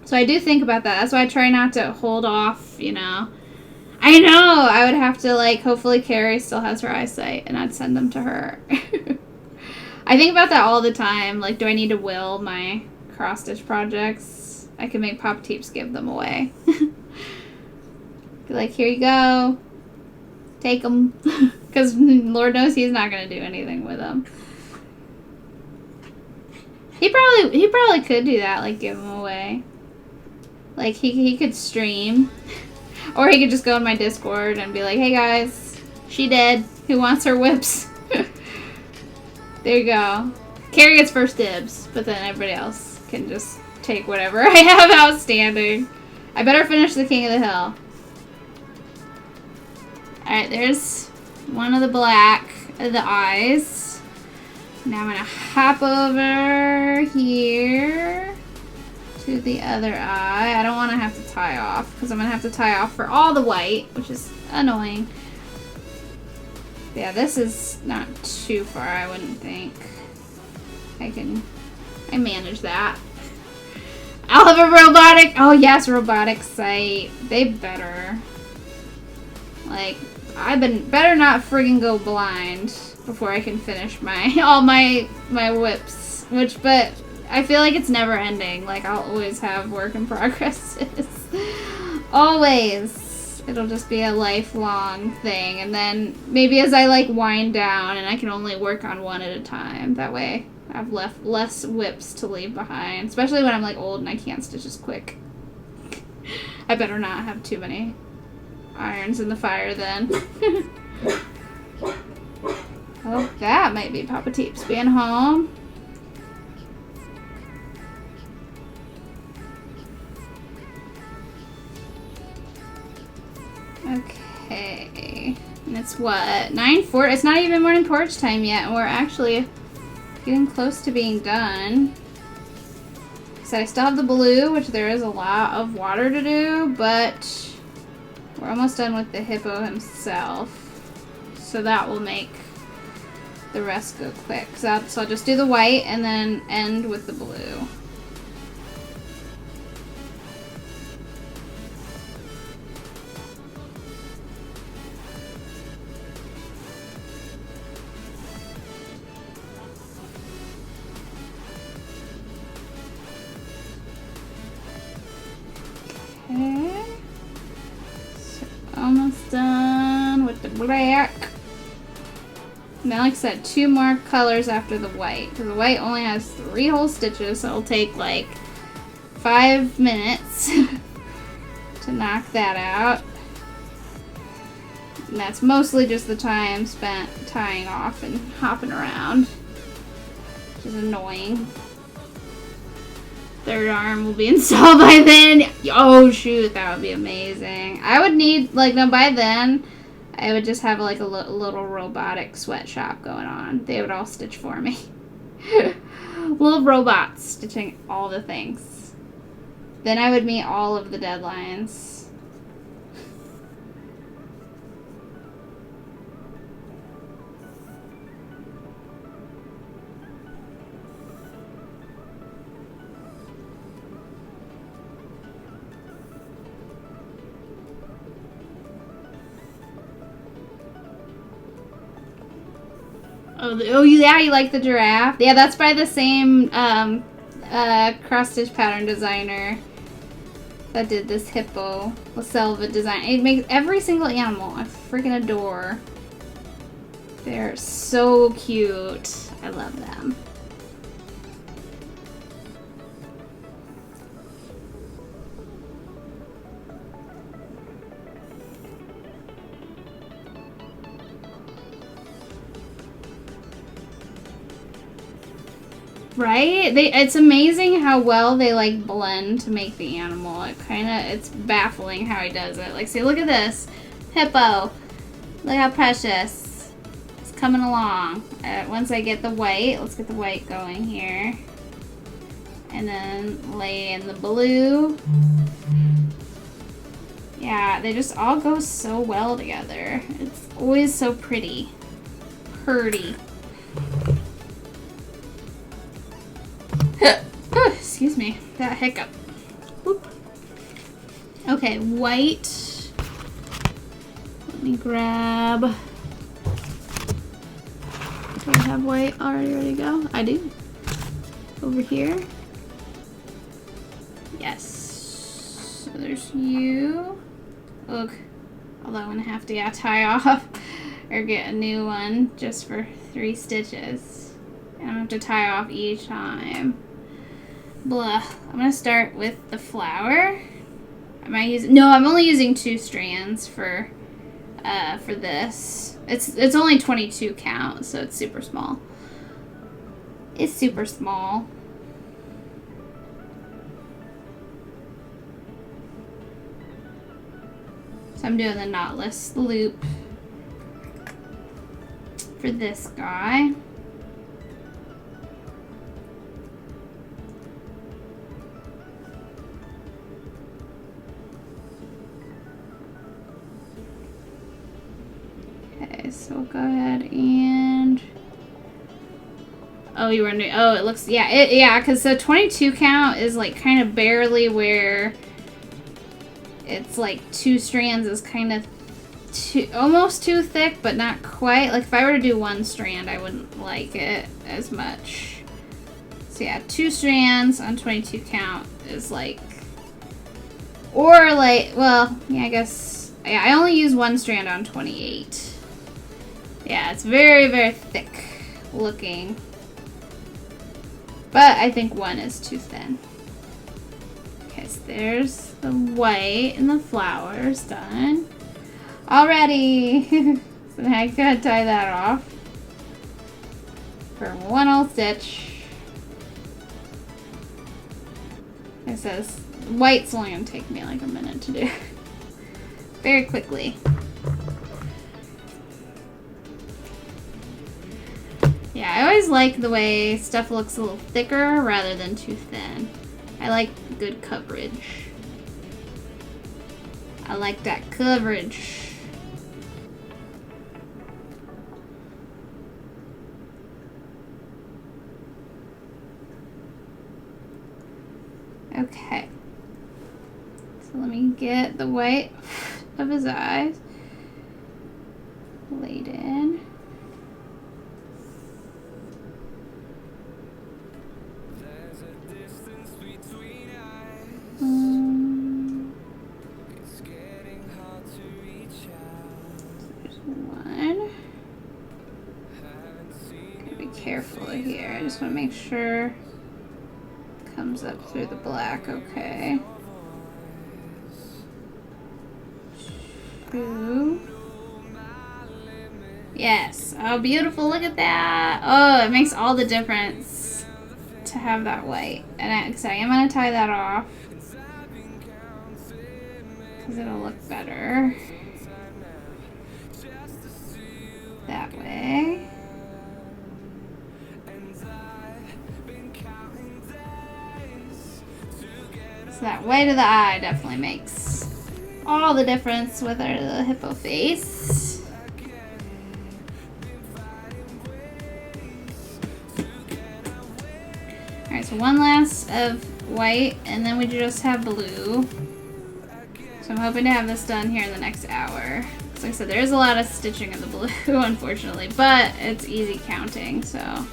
So I do think about that. That's why I try not to hold off, you know. I know. I would have to, like, hopefully Carrie still has her eyesight, and I'd send them to her. I think about that all the time. Like, do I need to will my cross-stitch projects? I can make Pop Teeps give them away. Be like, here you go. Take them. Because Lord knows he's not going to do anything with them. He probably could do that, like give them away. Like he could stream. Or he could just go in my Discord and be like, hey guys, she dead. Who wants her whips? There you go. Carrie gets first dibs, but then everybody else can just take whatever I have outstanding. I better finish the King of the Hill. Alright, there's one of the black of the eyes. Now I'm going to hop over here to the other eye. I don't want to have to tie off because I'm going to have to tie off for all the white, which is annoying. Yeah, this is not too far, I wouldn't think. I manage that. I'll have a robotic, oh yes, robotic sight. They better. Like, better not friggin' go blind before I can finish all my whips. But I feel like it's never ending. Like, I'll always have work in progresses. Always. It'll just be a lifelong thing. And then maybe as I, like, wind down and I can only work on one at a time. That way I've left less whips to leave behind. Especially when I'm, like, old and I can't stitch as quick. I better not have too many irons in the fire then. Oh, that might be Papa Teeps being home. Okay. And it's what? 9:40? It's not even morning porch time yet, and we're actually getting close to being done. So I still have the blue, which there is a lot of water to do, but we're almost done with the hippo himself. So that will make the rest go quick. So I'll just do the white and then end with the blue. And then, like I said, 2 more colors after the white. Because the white only has 3 whole stitches, so it'll take like 5 minutes to knock that out. And that's mostly just the time spent tying off and hopping around, which is annoying. Third arm will be installed by then. Oh shoot, that would be amazing. I would need, like, no, by then I would just have like a little robotic sweatshop going on. They would all stitch for me. Little robots stitching all the things. Then I would meet all of the deadlines. Oh yeah, you like the giraffe? Yeah, that's by the same cross-stitch pattern designer that did this Hippo Selva design. It makes every single animal I freaking adore. They're so cute. I love them. Right? It's amazing how well they like blend to make the animal. It's baffling how he does it. Like, see, look at this. Hippo. Look how precious. It's coming along. Once I get the white, let's get the white going here. And then lay in the blue. Yeah, they just all go so well together. It's always so pretty. Purdy. Excuse me, that hiccup. Whoop. Okay, white. Let me grab. Do I have white already ready to go? I do. Over here. Yes. So there's you. Look. Although I'm gonna have to tie off or get a new one just for 3 stitches. And I'm gonna have to tie off each time. Blah. I'm gonna start with the flower. Am I using? No, I'm only using 2 strands for this. It's only 22 count, so it's super small. It's super small. So I'm doing the knotless loop for this guy. Okay, so we'll go ahead and... Oh, you were new. Oh, it looks... Yeah, because the 22 count is like kind of barely where it's like 2 strands is kind of almost too thick, but not quite. Like if I were to do 1 strand, I wouldn't like it as much. So yeah, 2 strands on 22 count is like... Or like, well, yeah, I guess... Yeah, I only use 1 strand on 28. Yeah, it's very, very thick looking. But I think 1 is too thin. Okay, so there's the white and the flowers done. Already! So now I gotta tie that off for 1 whole stitch. It says white's only gonna take me like a minute to do. Very quickly. Yeah, I always like the way stuff looks a little thicker rather than too thin. I like good coverage. I like that coverage. Okay. So let me get the white of his eyes laid in. There's 1. careful here. I just want to make sure it comes up through the black. Okay. 2. Yes. Oh, beautiful. Look at that. Oh, it makes all the difference to have that white. And I am going to tie that off because it'll look better that way. So that white of the eye definitely makes all the difference with our little hippo face. Alright, so one last of white, and then we just have blue. So I'm hoping to have this done here in the next hour. Like I said, there is a lot of stitching in the blue, unfortunately, but it's easy counting, so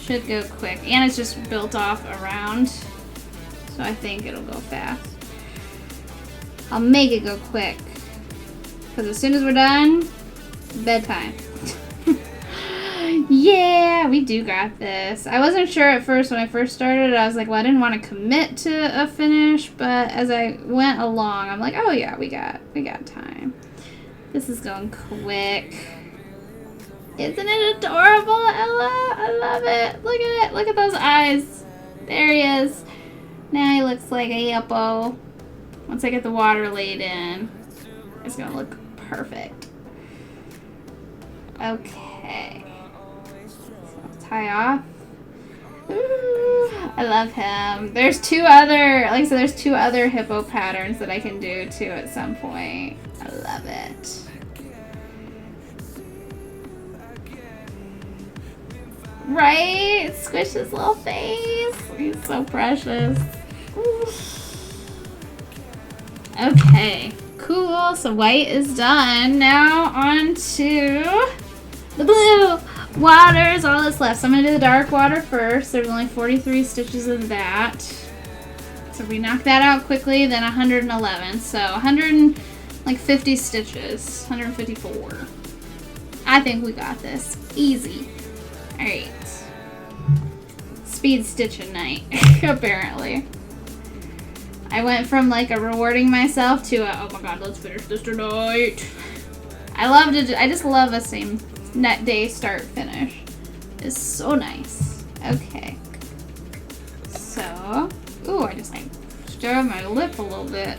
should go quick. And it's just built off around, so I think it'll go fast. I'll make it go quick, because as soon as we're done, bedtime. Yeah, we do got this. I wasn't sure at first when I first started. I was like, well, I didn't want to commit to a finish, but as I went along, I'm like, oh yeah, we got time. This is going quick. Isn't it adorable, Ella? I love it. Look at it. Look at those eyes. There he is. Now he looks like a Hippo. Once I get the water laid in, it's gonna look perfect. Okay. So tie off. Ooh, I love him. There's 2 other, like I said, there's 2 other hippo patterns that I can do too at some point. I love it. Right? Squish his little face. He's so precious. Ooh. Okay, cool. So white is done. Now on to the blue. Water is all that's left. So I'm going to do the dark water first. There's only 43 stitches of that. So if we knock that out quickly, then 111. So 150 stitches. 154. I think we got this. Easy. Alright. Speed stitching night, apparently. I went from like a rewarding myself to a, oh my god, let's finish this tonight. I just love a same net day start finish. It's so nice. Okay. So, ooh, I just like stabbed my lip a little bit.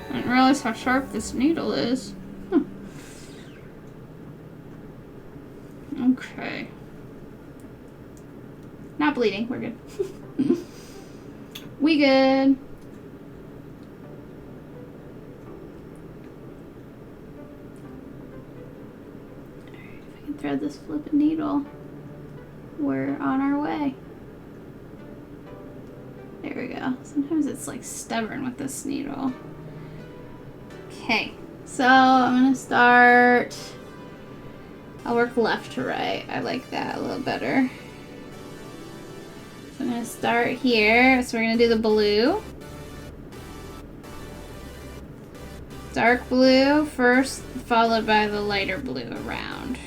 I didn't realize how sharp this needle is. Okay. Not bleeding, we're good. We good. Thread this flippin' needle. We're on our way. There we go. Sometimes it's like stubborn with this needle. Okay, so I'm gonna start. I'll work left to right. I like that a little better. So I'm gonna start here. So we're gonna do the blue. Dark blue first, followed by the lighter blue around.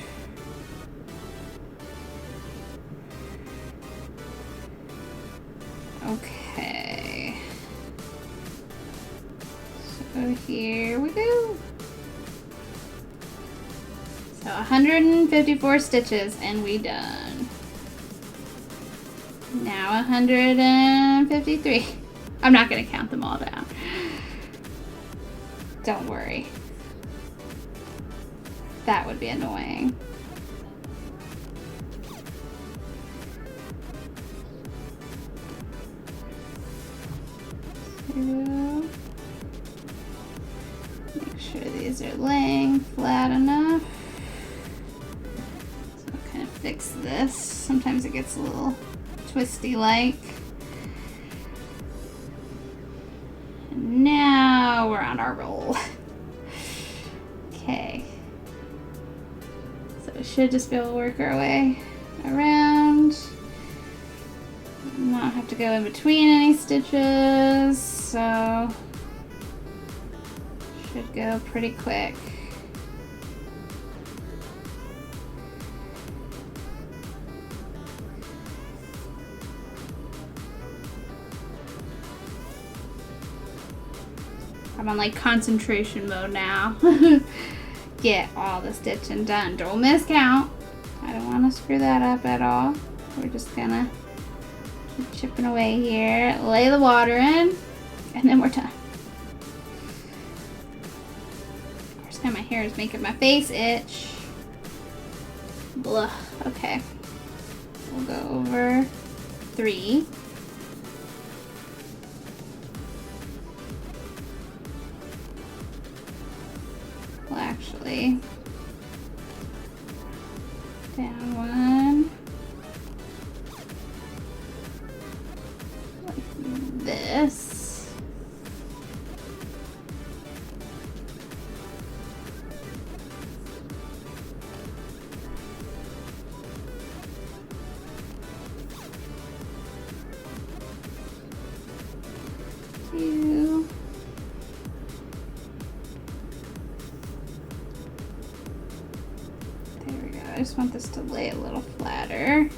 Okay. So here we go. So 154 stitches and we done. Now 153. I'm not gonna count them all down. Don't worry. That would be annoying. Make sure these are laying flat enough. So I'll kind of fix this. Sometimes it gets a little twisty like. And now we're on our roll. Okay. So we should just be able to work our way around. Not have to go in between any stitches, so should go pretty quick. I'm on like concentration mode now. Get all the stitching done. Don't miscount. I don't want to screw that up at all. We're just gonna keep chipping away here. Lay the water in, and then we're done. Of course, now my hair is making my face itch. Blah. Okay. We'll go over 3. Well, actually, down 1. Like this. Two. There we go. I just want this to lay a little flatter.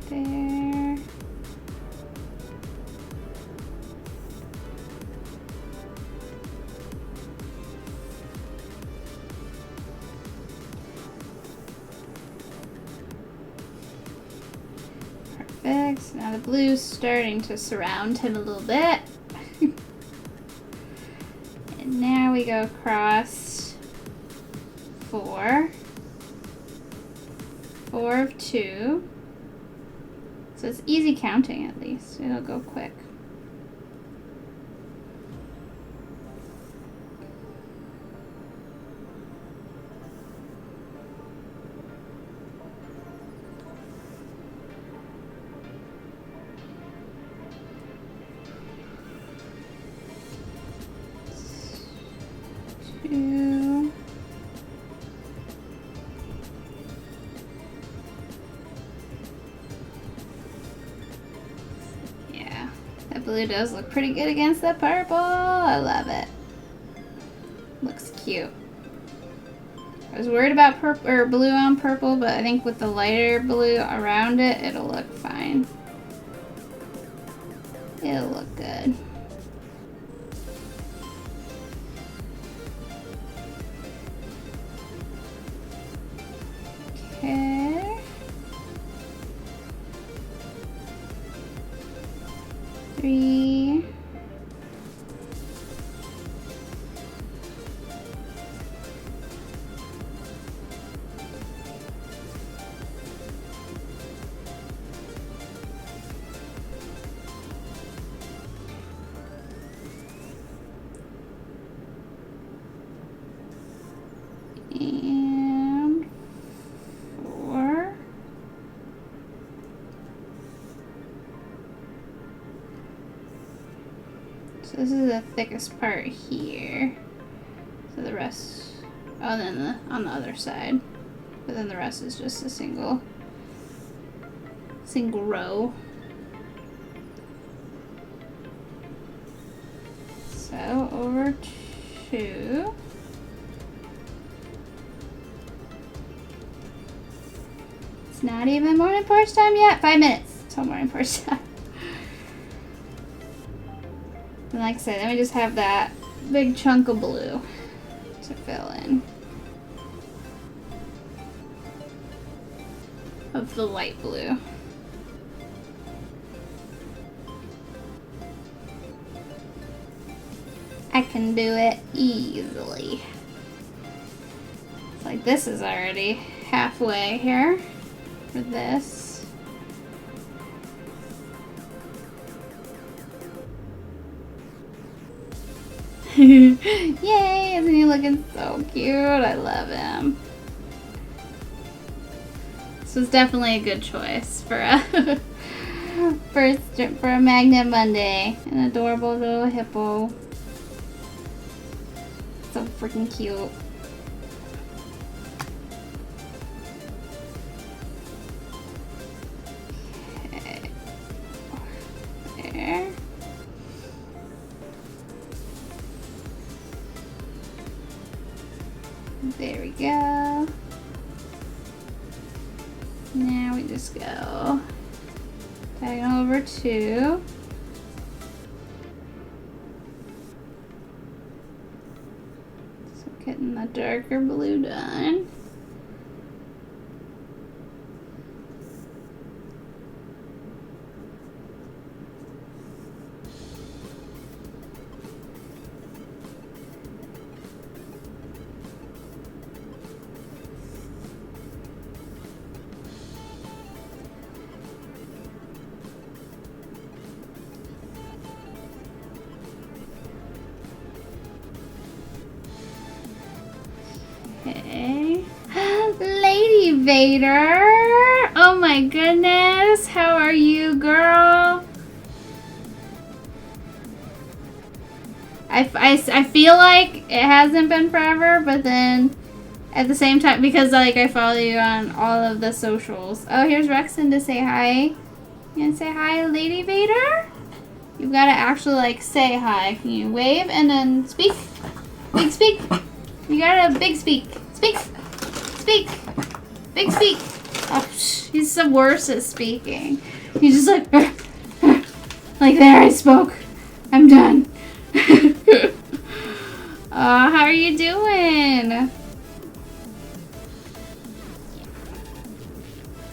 There. Perfect. So now the blue's starting to surround him a little bit. And now we go across 4. 4 of 2. So it's easy counting at least. It'll go quick. Two. Yeah, that blue does look pretty good against the purple. I love it. Looks cute. I was worried about purple or blue on purple, but I think with the lighter blue around it, it'll look fine. It'll look good. Okay. 3. And 4. So this is the thickest part here. So the rest, oh, then on the other side. But then the rest is just a single row. So over 2. It's not even morning porch time yet. 5 minutes till morning porch time. And like I said, then we just have that big chunk of blue to fill in. Of the light blue. I can do it easily. It's like this is already halfway here for this. Yay! Isn't he looking so cute? I love him. This was definitely a good choice for a for a Magnet Monday. An adorable little hippo. So freaking cute. Okay. There. There we go. Now we just go diagonal over 2. So getting the darker blue done. Okay. Lady Vader! Oh my goodness! How are you, girl? I feel like it hasn't been forever, but then at the same time, because like I follow you on all of the socials. Oh, here's Rexon to say hi. You gonna say hi, Lady Vader? You've got to actually like say hi. Can you wave and then speak? Big speak. You got a big speak. Speak. Speak. Big speak. Oh, he's the worst at speaking. He's just like, like there I spoke. I'm done. How are you doing?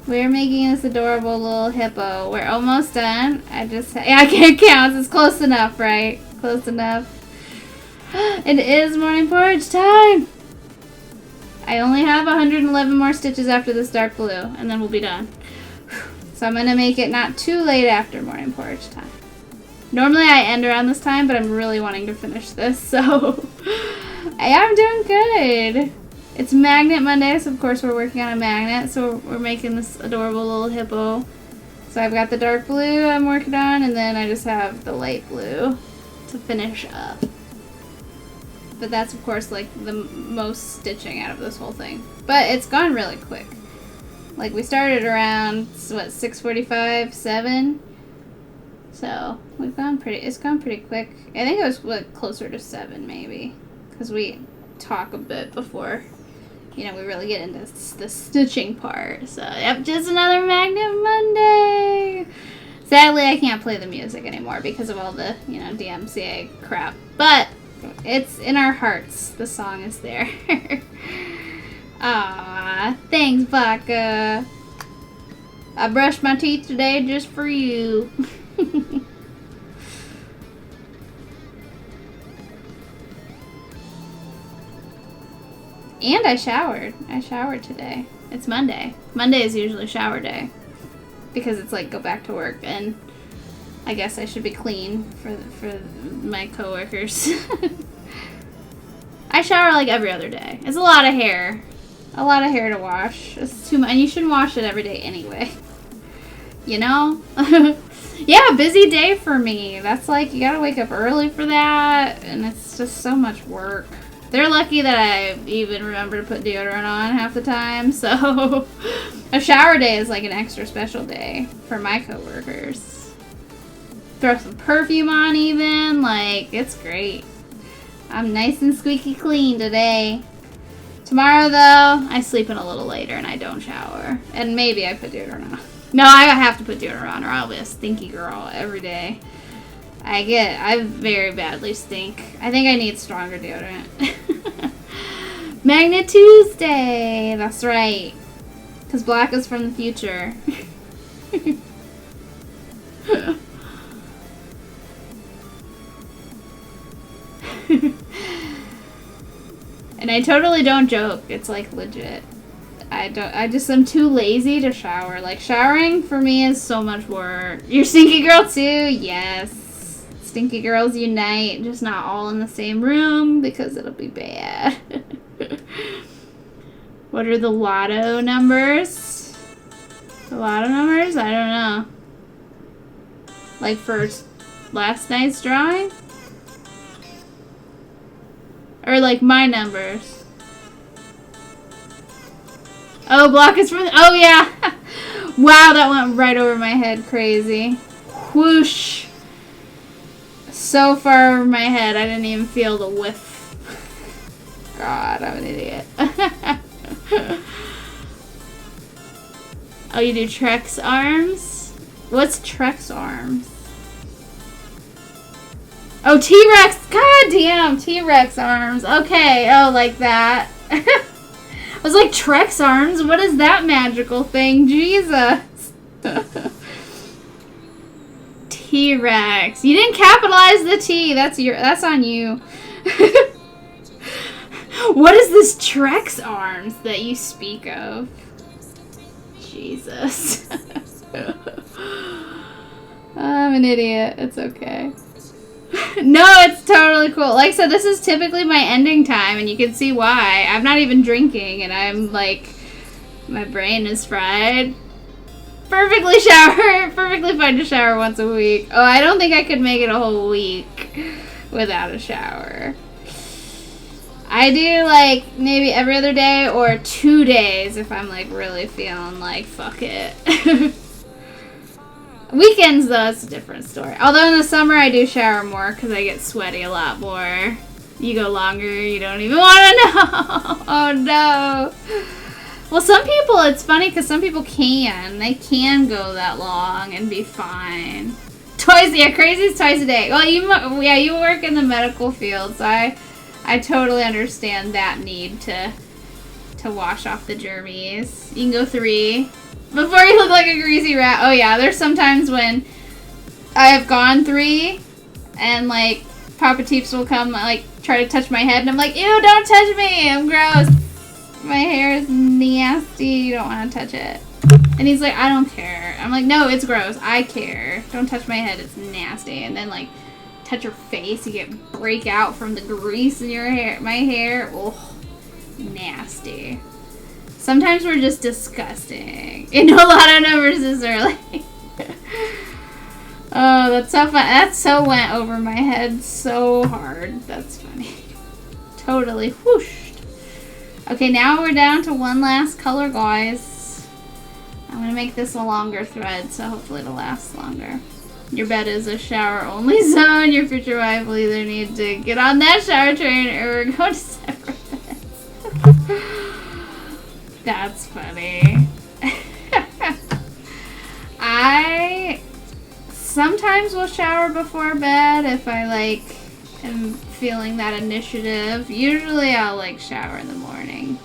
We're making this adorable little hippo. We're almost done. I can't count. It's close enough, right? Close enough. It is morning porridge time. I only have 111 more stitches after this dark blue, and then we'll be done. So I'm going to make it not too late after morning porridge time. Normally I end around this time, but I'm really wanting to finish this, so I am doing good. It's Magnet Monday, so of course we're working on a magnet, so we're making this adorable little hippo. So I've got the dark blue I'm working on, and then I just have the light blue to finish up. But that's of course like the most stitching out of this whole thing. But it's gone really quick. Like we started around, what, 6:45, 7? So it's gone pretty quick. I think it was like closer to 7 maybe, because we talk a bit before, you know, we really get into the stitching part. So yep, just another Magnet Monday. Sadly, I can't play the music anymore because of all the, you know, DMCA crap. But it's in our hearts. The song is there. Aw, thanks, Baka. I brushed my teeth today just for you. And I showered. I showered today. It's Monday. Monday is usually shower day because it's like go back to work, and I guess I should be clean for my coworkers. I shower like every other day. It's a lot of hair. A lot of hair to wash. It's too much, and you shouldn't wash it every day anyway. You know? Yeah, busy day for me. That's like, you gotta wake up early for that, and it's just so much work. They're lucky that I even remember to put deodorant on half the time, so a shower day is like an extra special day for my coworkers. Throw some perfume on even, like, it's great. I'm nice and squeaky clean today. Tomorrow, though, I sleep in a little later and I don't shower. And maybe I put deodorant on. No, I have to put deodorant on or I'll be a stinky girl every day. I very badly stink. I think I need stronger deodorant. Magnet Tuesday! That's right. Because black is from the future. And I totally don't joke. It's like legit. I just am too lazy to shower. Like, showering for me is so much work. You're stinky girl too? Yes. Stinky girls unite. Just not all in the same room because it'll be bad. What are the lotto numbers? The lotto numbers? I don't know. Like for last night's drawing? Or like my numbers? Oh, block is from... Oh, yeah. Wow, that went right over my head. Crazy. Whoosh. So far over my head, I didn't even feel the whiff. God, I'm an idiot. Oh, you do Trex arms? What's Trex arms? Oh, T-Rex! God damn, T-Rex arms. Okay, oh, like that. I was like, Trex arms? What is that magical thing? Jesus. T-Rex. You didn't capitalize the T. That's on you. What is this Trex arms that you speak of? Jesus. I'm an idiot. It's okay. No, it's totally cool. Like I said, this is typically my ending time, and you can see why. I'm not even drinking, and I'm like, my brain is fried. Perfectly fine to shower once a week. Oh, I don't think I could make it a whole week without a shower. I do like maybe every other day or 2 days if I'm like really feeling like fuck it. Weekends though, it's a different story. Although in the summer I do shower more because I get sweaty a lot more. You go longer, you don't even want to know. Oh no. Well, some people, it's funny because some people can. They can go that long and be fine. Craziest twice a day. Well, you work in the medical field, so I totally understand that need to wash off the germies. You can go 3 before you look like a greasy rat. Oh yeah, there's sometimes when I have gone 3 and like Papa Teeps will come like try to touch my head and I'm like, ew, don't touch me, I'm gross. My hair is nasty, you don't want to touch it. And he's like, I don't care. I'm like, no, it's gross, I care. Don't touch my head, it's nasty. And then like touch your face, you get breakout from the grease in your hair. My hair, oh, nasty. Sometimes we're just disgusting. And a lot of numbers are like, oh, that's so fun. That so went over my head so hard. That's funny. Totally whooshed. Okay, now we're down to one last color, guys. I'm gonna make this a longer thread, so hopefully it'll last longer. Your bed is a shower-only zone. Your future wife will either need to get on that shower train or go to separate beds. That's funny. I sometimes will shower before bed if I like am feeling that initiative. Usually I'll like shower in the morning.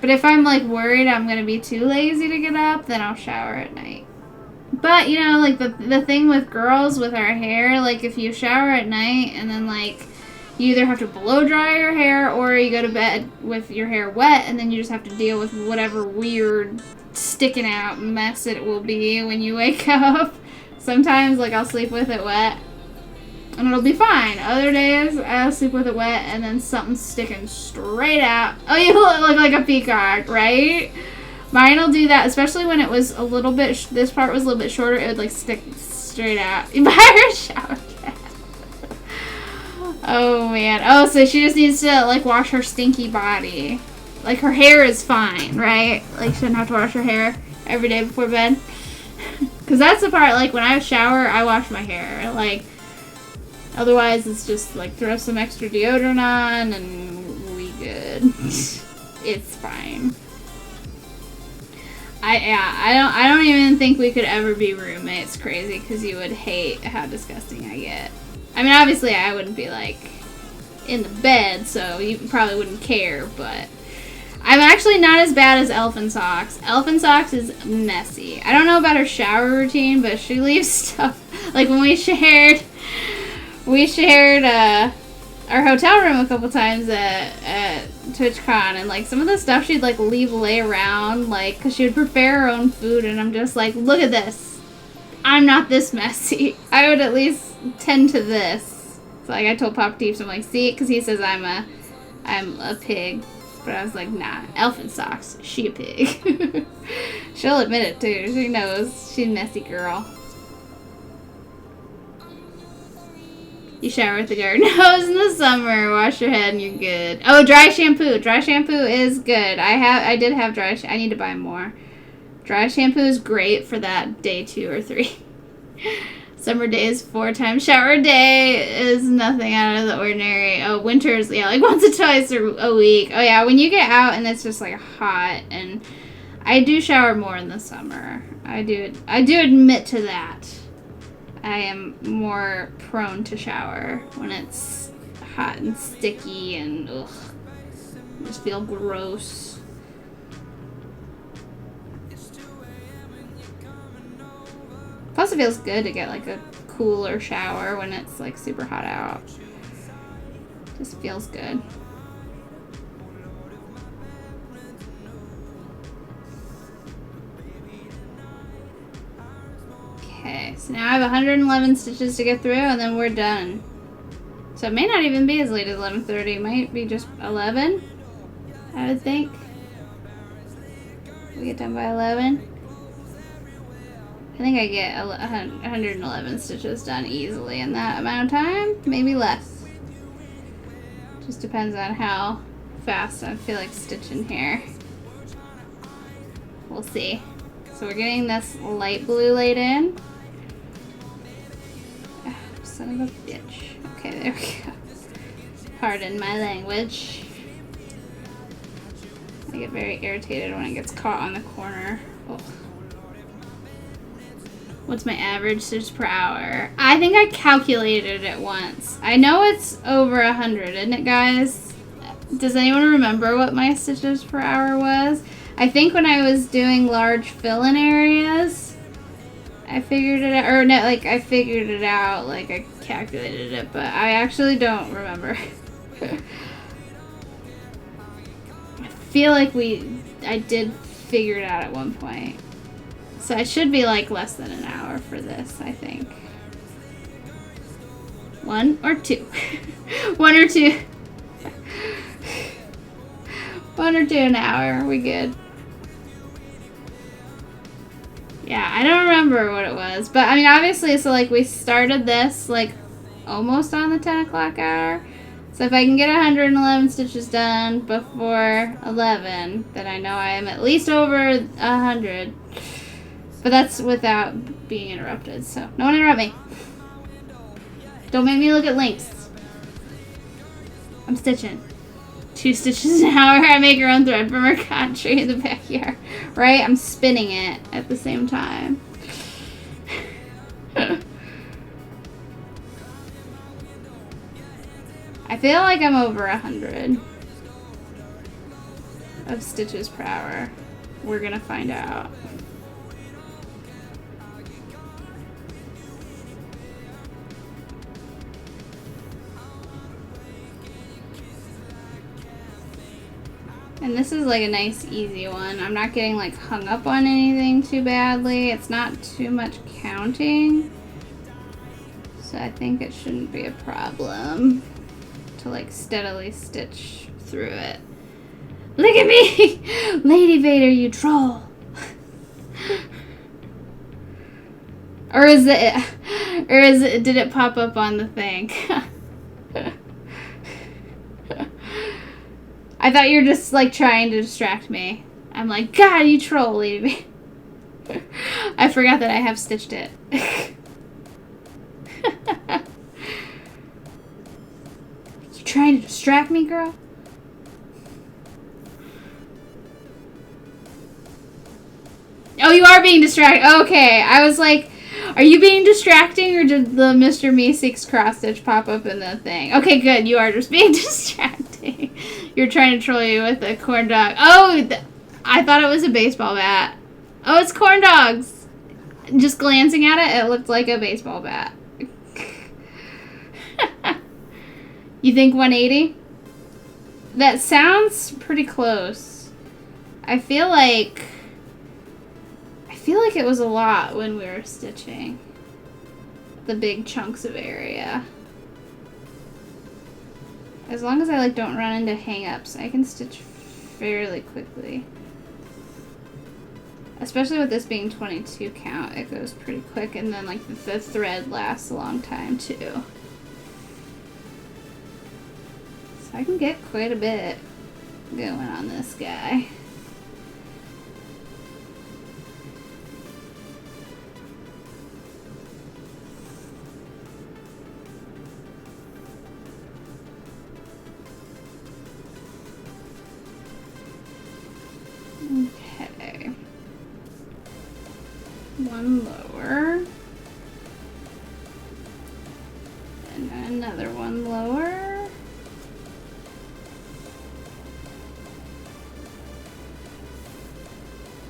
But if I'm like worried I'm gonna be too lazy to get up, then I'll shower at night. But you know, like the thing with girls with our hair, like if you shower at night and then like you either have to blow dry your hair or you go to bed with your hair wet and then you just have to deal with whatever weird sticking out mess it will be when you wake up. Sometimes like I'll sleep with it wet and it'll be fine. Other days I'll sleep with it wet and then something's sticking straight out. Oh, you look like a peacock, right? Mine will do that, especially when it was a little bit, this part was a little bit shorter, it would like stick straight out. By her shower cap. Oh man. Oh, so she just needs to like wash her stinky body. Like her hair is fine, right? Like she doesn't have to wash her hair every day before bed. Because that's the part, like when I shower, I wash my hair. Like, otherwise it's just like throw some extra deodorant on and we good. It's fine. I don't even think we could ever be roommates. Crazy, because you would hate how disgusting I get. I mean, obviously I wouldn't be like in the bed, so you probably wouldn't care, but I'm actually not as bad as Elfin Socks. Elfin Socks is messy. I don't know about her shower routine, but she leaves stuff. Like when we shared our hotel room a couple times at TwitchCon, and like some of the stuff she'd like leave lay around, like because she would prepare her own food, and I'm just like, look at this, I'm not this messy. I would at least tend to this. So like I told Pop Teeps, I'm like, see, because he says I'm a pig, but I was like, nah, Elfin Socks, she a pig. She'll admit it too. She knows she's a messy girl. You shower with the garden hose in the summer. Wash your head and you're good. Oh, dry shampoo. Dry shampoo is good. I did have dry. I need to buy more. Dry shampoo is great for that day 2 or 3. Summer days 4 times shower a day is nothing out of the ordinary. Oh, winters, yeah, like once or twice a week. Oh yeah, when you get out and it's just like hot and I do shower more in the summer. I do admit to that. I am more prone to shower when it's hot and sticky and ugh. I just feel gross. Plus it feels good to get like a cooler shower when it's like super hot out. Just feels good. Okay, so now I have 111 stitches to get through and then we're done. So it may not even be as late as 11:30. It might be just 11, I would think. We get done by 11. I think I get 111 stitches done easily in that amount of time. Maybe less. Just depends on how fast I feel like stitching here. We'll see. So we're getting this light blue laid in. Oh, son of a bitch. Okay, there we go. Pardon my language. I get very irritated when it gets caught on the corner. Ugh. What's my average stitches per hour? I think I calculated it once. I know it's over 100, isn't it, guys? Does anyone remember what my stitches per hour was? I think when I was doing large fill-in areas, I figured it out, or no, like I figured it out, like I calculated it, but I actually don't remember. I feel like I did figure it out at one point. So it should be like less than an hour for this, I think. 1 or 2. 1 or 2. 1 or 2 an hour. We good. Yeah, I don't remember what it was. But I mean, obviously, so like we started this like almost on the 10 o'clock hour. So if I can get 111 stitches done before 11, then I know I am at least over 100. But that's without being interrupted, so no one interrupt me. Don't make me look at links. I'm stitching. 2 stitches an hour. I make her own thread from her cotton tree in the backyard. Right? I'm spinning it at the same time. I feel like I'm over 100 of stitches per hour. We're gonna find out. And this is like a nice easy one. I'm not getting like hung up on anything too badly. It's not too much counting. So I think it shouldn't be a problem to like steadily stitch through it. Look at me! Lady Vader, you troll! Or is it, did it pop up on the thing? I thought you were just like trying to distract me. I'm like, God, you troll, Lady Vader. I forgot that I have stitched it. You trying to distract me, girl? Oh, you are being distracted. Okay, I was like, are you being distracting or did the Mr. Meeseeks cross stitch pop up in the thing? Okay, good. You are just being distracting. You're trying to troll you with a corn dog. Oh, I thought it was a baseball bat. Oh, it's corn dogs. Just glancing at it, it looked like a baseball bat. You think 180? That sounds pretty close. I feel like it was a lot when we were stitching the big chunks of area. As long as I like don't run into hang-ups, I can stitch fairly quickly. Especially with this being 22 count, it goes pretty quick, and then like the thread lasts a long time too. So I can get quite a bit going on this guy. Okay. one lower. And another one lower.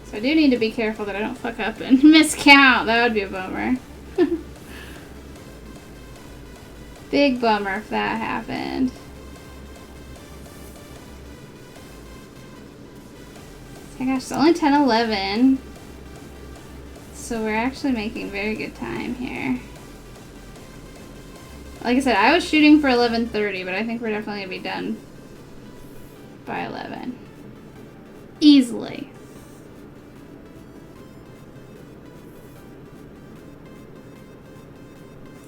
So I do need to be careful that I don't fuck up and miscount. That would be a bummer. Big bummer if that happened. Oh my gosh, it's only 10:11. So we're actually making very good time here. Like I said, I was shooting for 11:30, but I think we're definitely gonna be done by 11. Easily.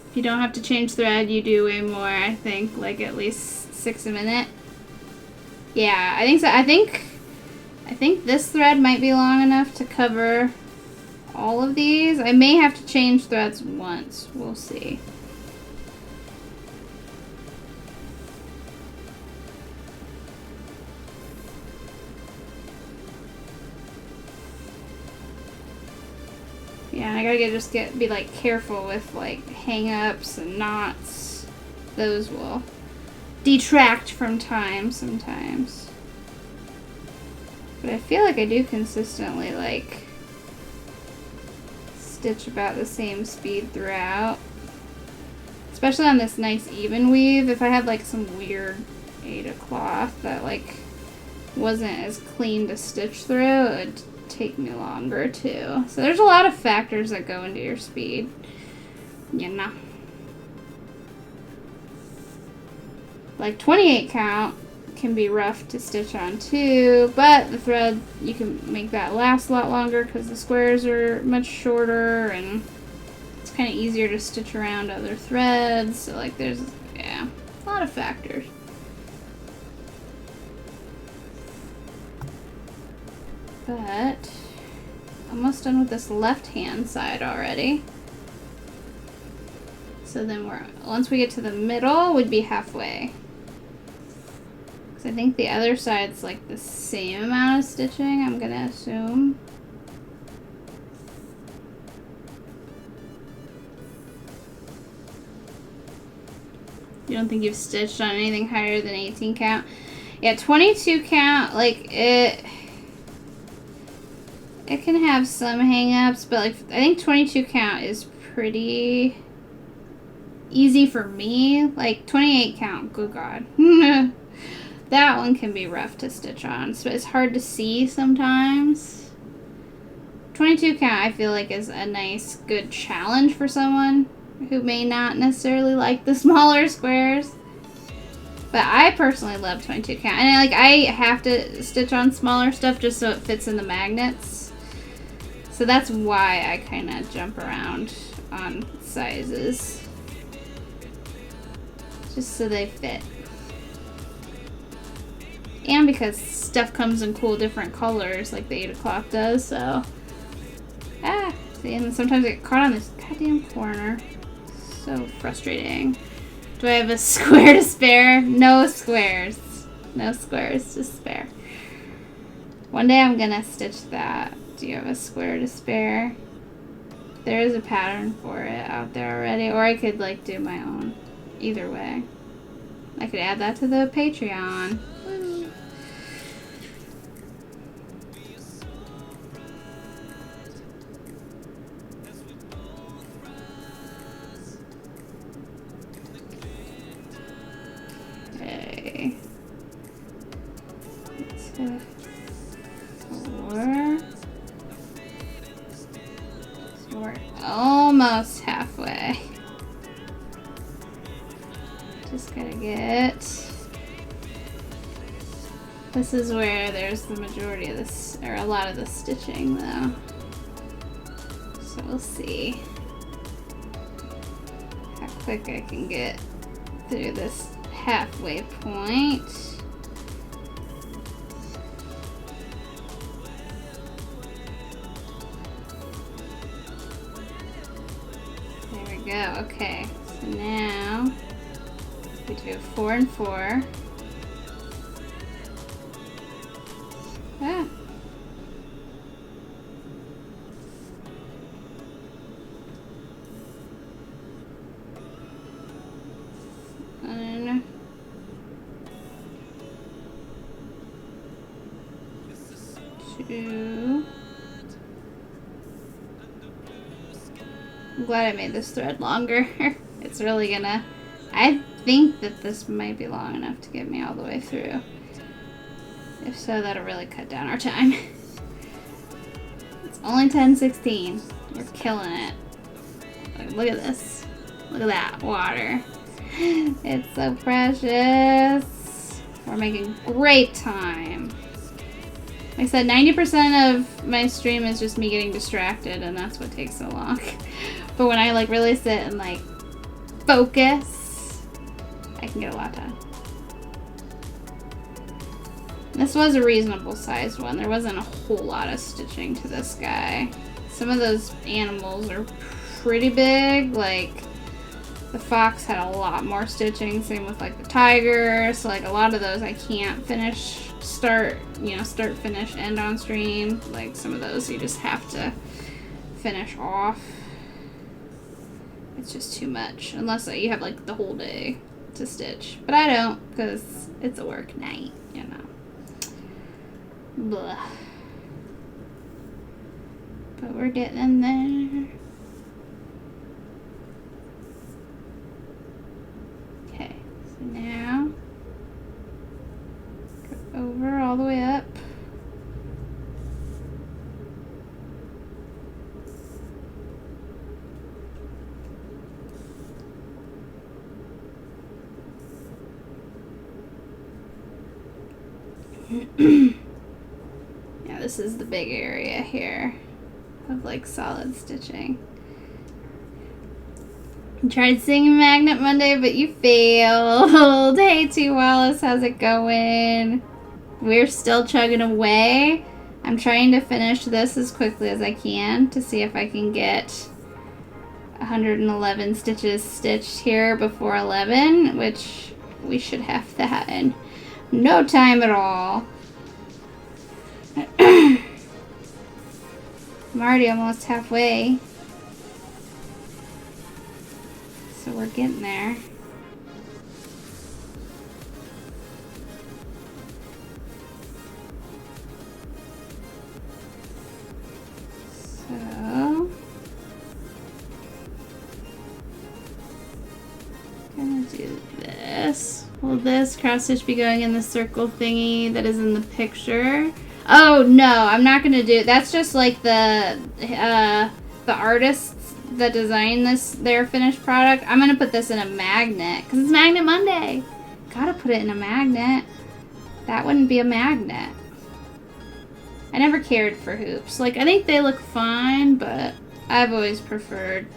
If you don't have to change thread, you do way more, I think, like at least 6 a minute. Yeah, I think so. I think this thread might be long enough to cover all of these. I may have to change threads once. We'll see. Yeah, I gotta be like careful with like hang-ups and knots. Those will detract from time sometimes. But I feel like I do consistently like stitch about the same speed throughout. Especially on this nice even weave. If I had like some weird Aida cloth that like wasn't as clean to stitch through, it would take me longer too. So there's a lot of factors that go into your speed. You know. Like 28 count can be rough to stitch on too, but the thread, you can make that last a lot longer because the squares are much shorter and it's kind of easier to stitch around other threads. So like there's, yeah, a lot of factors. But almost done with this left hand side already. So then once we get to the middle, we'd be halfway. I think the other side's like the same amount of stitching, I'm gonna assume. You don't think you've stitched on anything higher than 18 count? Yeah, 22 count, like it can have some hang-ups, but like I think 22 count is pretty easy for me. Like 28 count, good God. That one can be rough to stitch on, so it's hard to see sometimes. 22 count I feel like is a nice, good challenge for someone who may not necessarily like the smaller squares. But I personally love 22 count. And I have to stitch on smaller stuff just so it fits in the magnets. So that's why I kind of jump around on sizes. Just so they fit. And because stuff comes in cool different colors like the Aida cloth does, so. See, and sometimes I get caught on this goddamn corner. So frustrating. Do I have a square to spare? No squares. No squares to spare. One day I'm gonna stitch that. Do you have a square to spare? There is a pattern for it out there already, or I could like do my own. Either way. I could add that to the Patreon. Woo. Okay. Let's go 4. So we're almost halfway. Just gotta get. This is where there's the majority of this, or a lot of the stitching though. So we'll see how quick I can get through this halfway point. There we go. Okay, so now we do 4 and 4. 2. I'm glad I made this thread longer. It's really gonna... I think that this might be long enough to get me all the way through. If so, that'll really cut down our time. It's only 10:16. We're killing it. Look at this. Look at that water. It's so precious. We're making great time. Like I said, 90% of my stream is just me getting distracted, and that's what takes so long. But when I like really sit and like focus, I can get a lot done. This was a reasonable sized one. There wasn't a whole lot of stitching to this guy. Some of those animals are pretty big. Like the fox had a lot more stitching. Same with like the tiger. So like a lot of those I can't finish, start, finish, end on stream. Like some of those you just have to finish off. It's just too much. Unless you have like the whole day to stitch. But I don't, because it's a work night, you know. Blah. But we're getting there. Okay, so now go over all the way up. Yeah, this is the big area here of like solid stitching. I tried singing Magnet Monday, but you failed. Hey T Wallace, how's it going? We're still chugging away. I'm trying to finish this as quickly as I can to see if I can get 111 stitches stitched here before 11, which we should have that in no time at all. I'm already almost halfway. So we're getting there. So gonna do this. Will this cross stitch be going in the circle thingy that is in the picture? Oh no, I'm not gonna do it. That's just like the artists that designed their finished product. I'm gonna put this in a magnet because it's Magnet Monday. Gotta put it in a magnet. That wouldn't be a magnet. I never cared for hoops. Like, I think they look fine, but I've always preferred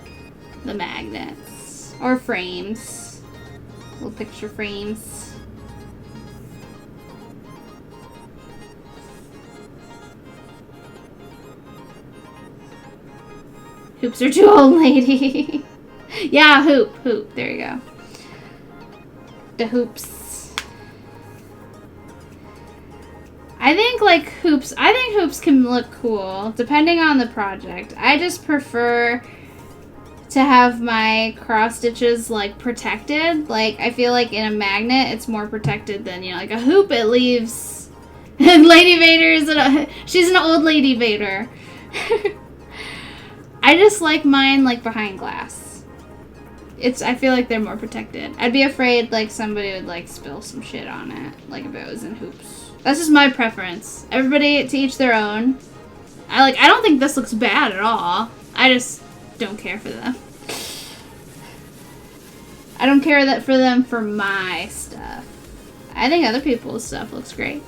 the magnets or frames, little picture frames. Hoops are too old, lady. Yeah, hoop. There you go. The hoops. I think hoops can look cool depending on the project. I just prefer to have my cross stitches like protected. Like I feel like in a magnet it's more protected than, like a hoop. It leaves. And Lady Vader she's an old Lady Vader. I just like mine like behind glass. I feel like they're more protected. I'd be afraid like somebody would like spill some shit on it, like if it was in hoops. That's just my preference. Everybody to each their own. I don't think this looks bad at all. I just don't care for them. I don't care for them for my stuff. I think other people's stuff looks great.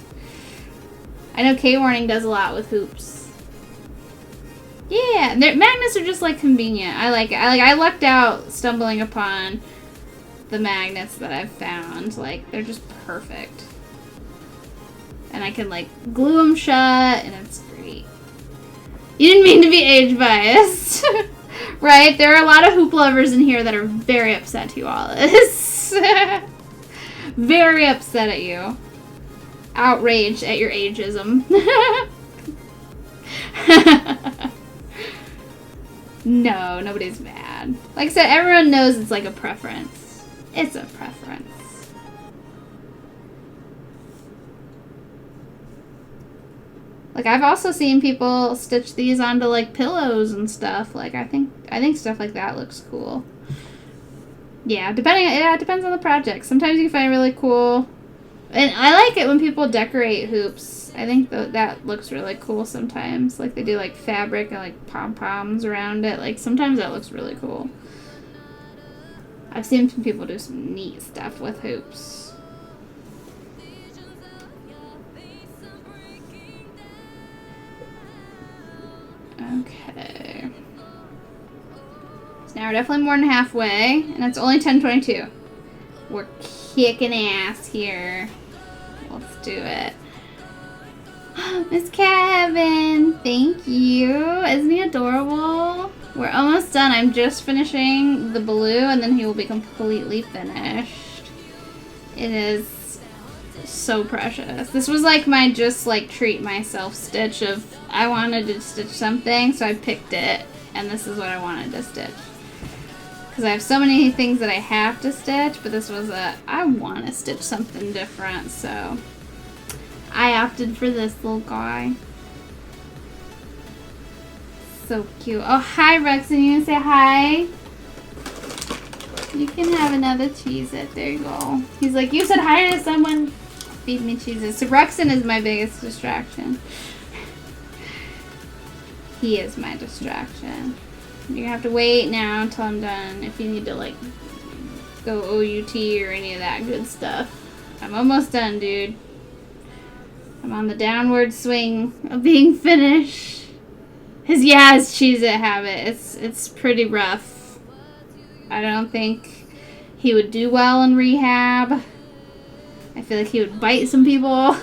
I know K-Warning does a lot with hoops. Yeah, magnets are just like convenient. I like it. I lucked out stumbling upon the magnets that I've found. Like they're just perfect, and I can like glue them shut, and it's great. You didn't mean to be age biased, right? There are a lot of hoop lovers in here that are very upset to you all this. Very upset at you, outraged at your ageism. No, nobody's mad. Like I said, everyone knows it's like a preference. It's a preference. Like, I've also seen people stitch these onto, like, pillows and stuff. Like, I think stuff like that looks cool. Yeah, it depends on the project. Sometimes you find really cool. And I like it when people decorate hoops. I think that looks really cool sometimes. Like, they do, like, fabric and, like, pom-poms around it. Like, sometimes that looks really cool. I've seen some people do some neat stuff with hoops. Okay. So now we're definitely more than halfway, and it's only 10:22. We're kicking ass here. Let's do it. Miss Kevin, thank you. Isn't he adorable? We're almost done. I'm just finishing the blue, and then he will be completely finished. It is so precious. This was like my just like treat myself stitch of I wanted to stitch something, so I picked it, and this is what I wanted to stitch. Because I have so many things that I have to stitch, but this was I want to stitch something different, so I opted for this little guy. So cute. Oh, hi, Rexon. You gonna say hi? You can have another Cheez-It. There you go. He's like, you said hi to someone. Feed me Cheez-It. So Rexon is my biggest distraction. He is my distraction. You're gonna have to wait now until I'm done if you need to, like, go OUT or any of that good stuff. I'm almost done, dude. I'm on the downward swing of being finished. His Cheez-It habit. It's pretty rough. I don't think he would do well in rehab. I feel like he would bite some people.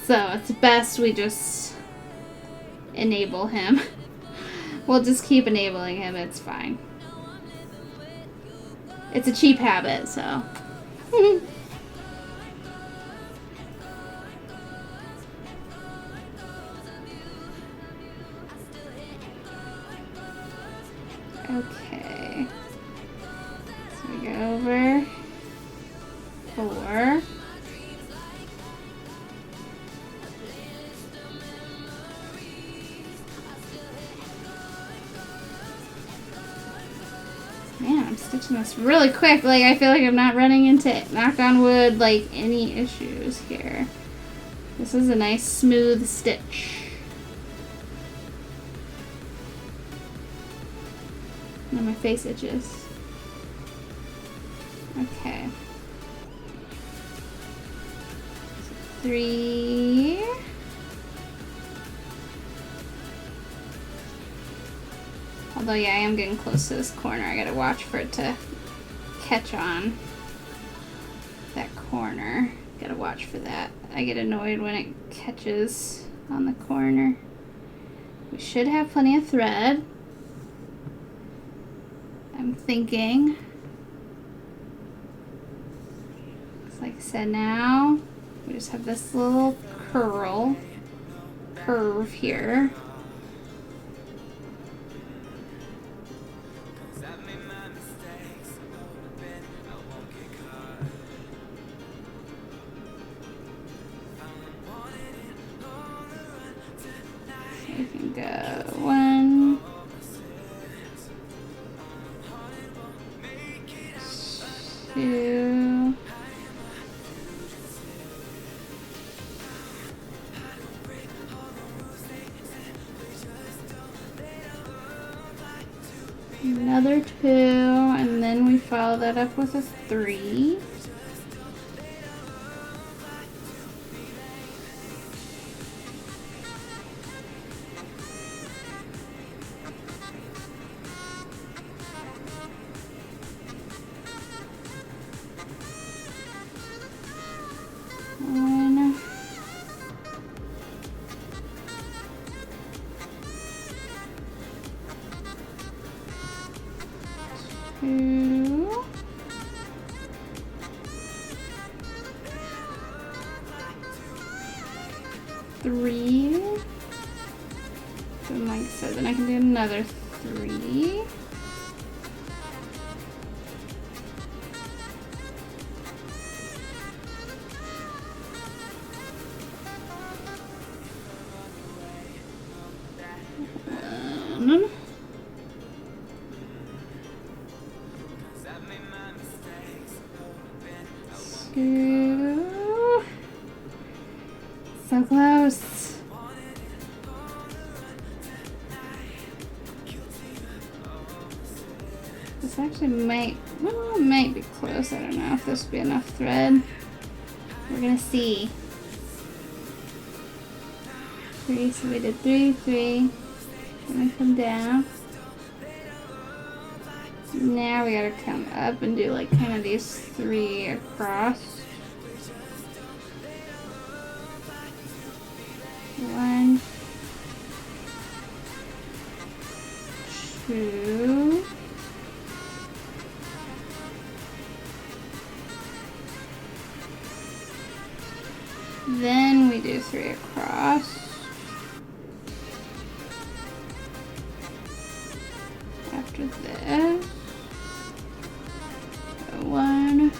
So it's best we just enable him. We'll just keep enabling him. It's fine. It's a cheap habit, so. Okay. So we go over 4. Man, I'm stitching this really quick. Like, I feel like I'm not running into, knock on wood, like, any issues here. This is a nice smooth stitch. Now my face itches. Okay. 3. Although, yeah, I am getting close to this corner. I gotta watch for it to catch on that corner. Gotta watch for that. I get annoyed when it catches on the corner. We should have plenty of thread. I'm thinking. Like I said, now we just have this little curve here. So we can go 1, 2. Another 2, and then we follow that up with a 3. And like I said, then I can do another 3. So close. This actually might be close. I don't know if this would be enough thread. We're gonna see. 3, so we did 3, 3. Gonna come down. Now we gotta come up and do like kind of these 3 across. 1, 2. Then we do 3 across. After this, 1.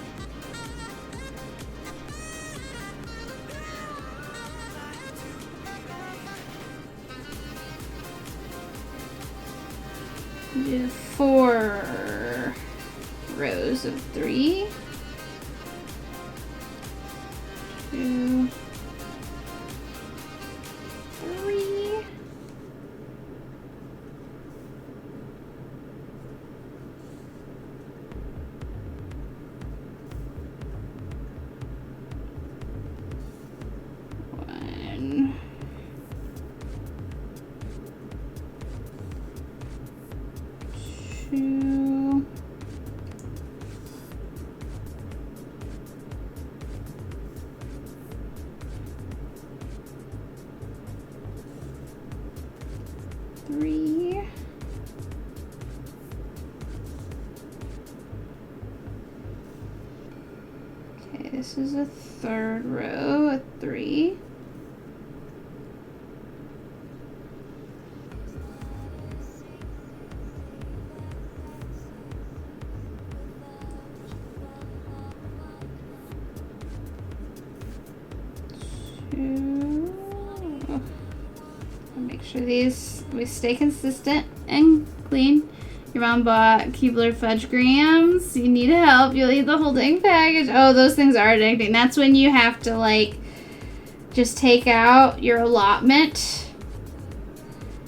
Do 4 rows of 3. 2, 3. One. 2. 3. Okay, this is a 3rd row, a 3. Make sure these, we stay consistent and clean. Your mom bought Keebler fudge grams. You need help. You'll eat the whole dang package. Oh, those things are addicting. That's when you have to like just take out your allotment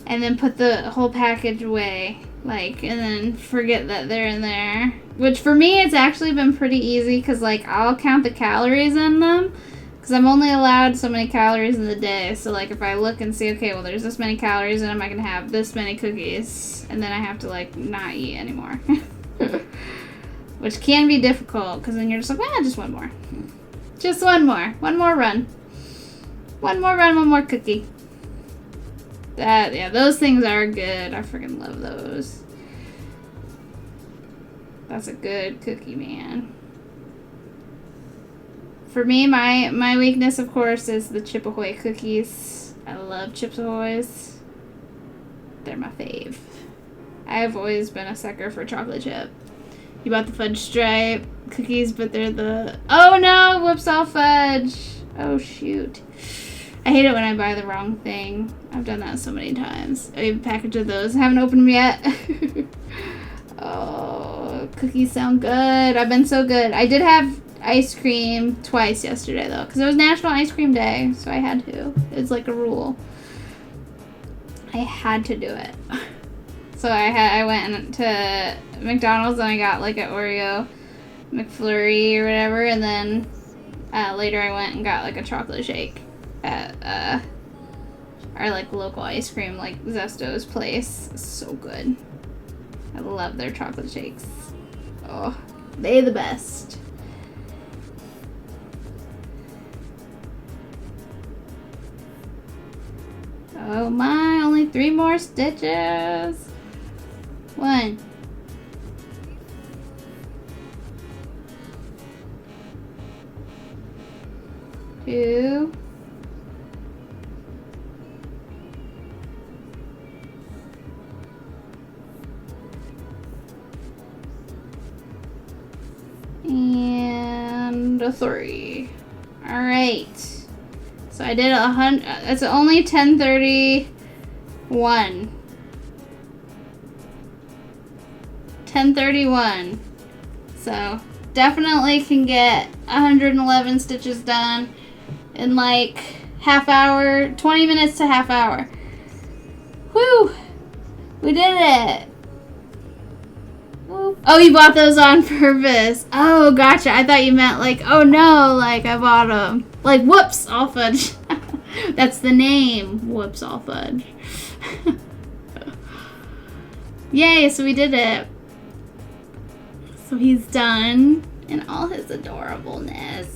and then put the whole package away. Like, and then forget that they're in there. Which for me, it's actually been pretty easy because like I'll count the calories in them. Because I'm only allowed so many calories in the day. So, like, if I look and see, okay, well, there's this many calories in them, I can have this many cookies. And then I have to, like, not eat anymore. Which can be difficult. Because then you're just like, just one more. Just one more. One more run. One more run, one more cookie. Yeah, those things are good. I freaking love those. That's a good cookie, man. For me, my weakness, of course, is the Chip Ahoy cookies. I love Chips Ahoys. They're my fave. I've always been a sucker for chocolate chip. You bought the fudge stripe cookies, but they're the... Oh no! Whoops, all fudge! Oh shoot. I hate it when I buy the wrong thing. I've done that so many times. I have a package of those. I haven't opened them yet. Oh, cookies sound good. I've been so good. I did have ice cream twice yesterday though, because it was National Ice Cream Day, so I had to. It's like a rule. I had to do it. So I went to McDonald's and I got like an Oreo McFlurry or whatever, and then later I went and got like a chocolate shake at our like local ice cream, like Zesto's place. It's so good. I love their chocolate shakes. Oh, they the best. Oh my, only 3 more stitches. 1. 2. And a 3. All right. So I did 100. It's only 1031. 1031. So definitely can get 111 stitches done in like half hour, 20 minutes to half hour. Woo! We did it. Woo. Oh, you bought those on purpose. Oh, gotcha. I thought you meant like, oh no, like I bought them. Like, whoops, all fudge. That's the name. Whoops, all fudge. Yay, so we did it. So he's done in all his adorableness.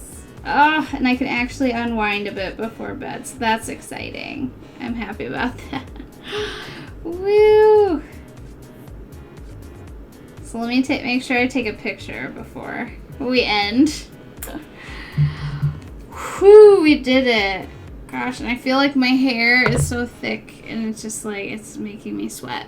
Oh, and I can actually unwind a bit before bed, so that's exciting. I'm happy about that. Woo! So let me make sure I take a picture before we end. Whew, we did it. Gosh, and I feel like my hair is so thick and it's just like, it's making me sweat.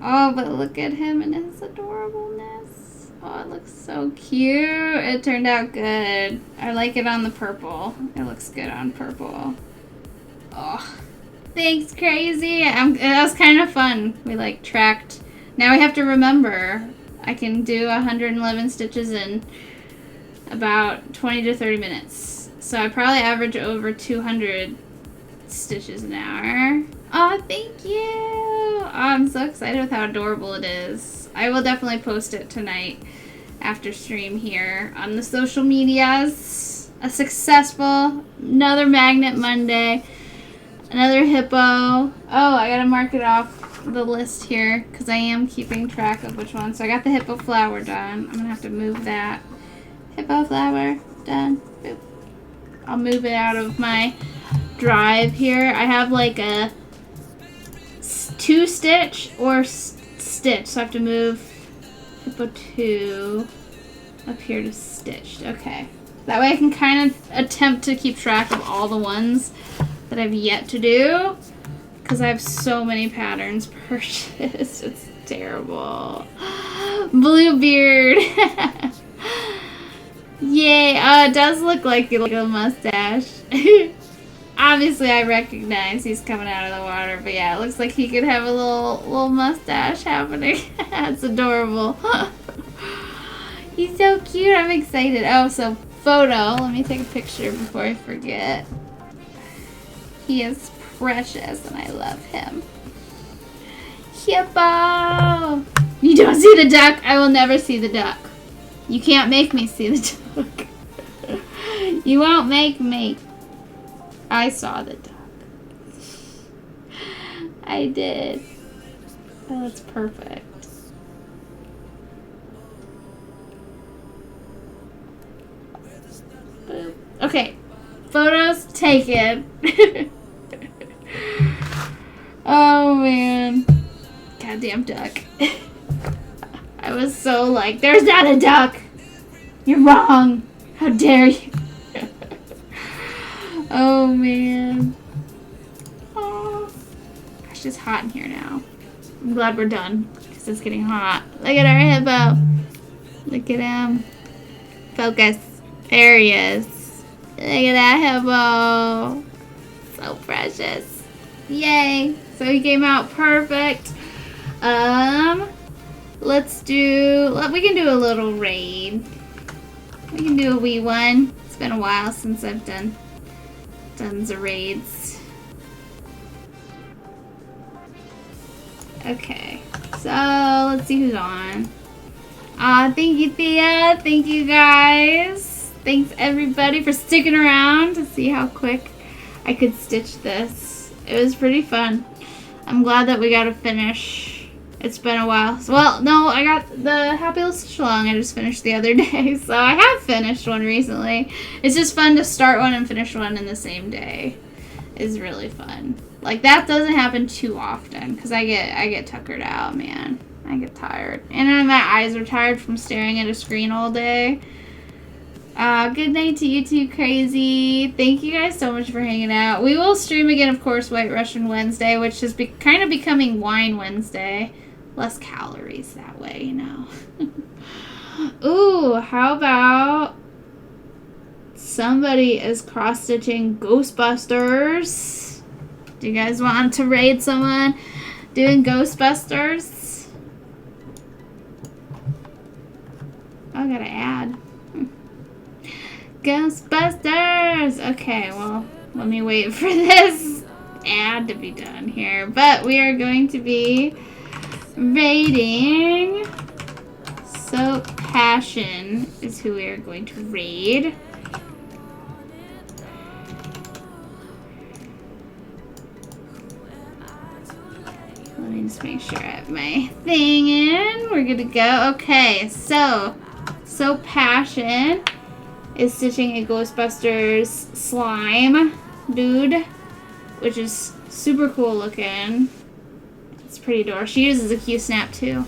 Oh, but look at him and his adorableness. Oh, it looks so cute. It turned out good. I like it on the purple. It looks good on purple. Oh, thanks, Crazy. That was kind of fun. We like tracked. Now we have to remember. I can do 111 stitches in about 20 to 30 minutes. So I probably average over 200 stitches an hour. Oh, thank you. Oh, I'm so excited with how adorable it is. I will definitely post it tonight after stream here on the social medias. A successful, another Magnet Monday, another Hippo. Oh, I gotta mark it off the list here because I am keeping track of which one. So I got the Hippo flower done. I'm gonna have to move that. Hippo flower done. Boop. I'll move it out of my drive here. I have like a 2 stitch or stitch, so I have to move Hippo 2 up here to stitched. Okay, that way I can kind of attempt to keep track of all the ones that I've yet to do because I have so many patterns purchased. It's terrible. Bluebeard. Yay. It does look like a mustache. Obviously, I recognize he's coming out of the water, but yeah, it looks like he could have a little mustache happening. That's adorable. He's so cute. I'm excited. Oh, so photo. Let me take a picture before I forget. He is precious, and I love him. Hippo! You don't see the duck? I will never see the duck. You can't make me see the duck. You won't make me. I saw the duck. I did. Oh, that's perfect. Boop. Okay. Photos taken. Oh, man. Goddamn duck. I was so like, there's not a duck. You're wrong. How dare you? Oh, man. Oh. Gosh, it's hot in here now. I'm glad we're done because it's getting hot. Look at our hippo. Look at him. Focus. There he is. Look at that hippo. So precious. Yay. So he came out perfect. Let's do, we can do a little raid. We can do a wee one. It's been a while since I've done the raids. Okay, so let's see who's on. Thank you, Thea. Thank you, guys. Thanks, everybody, for sticking around to see how quick I could stitch this. It was pretty fun. I'm glad that we got to finish. It's been a while. Well, no, I got the Happy Little Stitch Along I just finished the other day. So I have finished one recently. It's just fun to start one and finish one in the same day. It's really fun. Like, that doesn't happen too often because I get tuckered out, man. I get tired. And then my eyes are tired from staring at a screen all day. Good night to you too, Crazy. Thank you guys so much for hanging out. We will stream again, of course, White Russian Wednesday, which is kind of becoming Wine Wednesday. Less calories that way, you know. Ooh, how about somebody is cross-stitching Ghostbusters? Do you guys want to raid someone doing Ghostbusters? Oh, I gotta add. Ghostbusters! Okay, well, let me wait for this ad to be done here. But we are going to be raiding Soap Passion is who we are going to raid. Let me just make sure I have my thing in. We're good to go. Okay, so Soap Passion is stitching a Ghostbusters slime dude, which is super cool looking. It's pretty adorable. She uses a Q-snap too.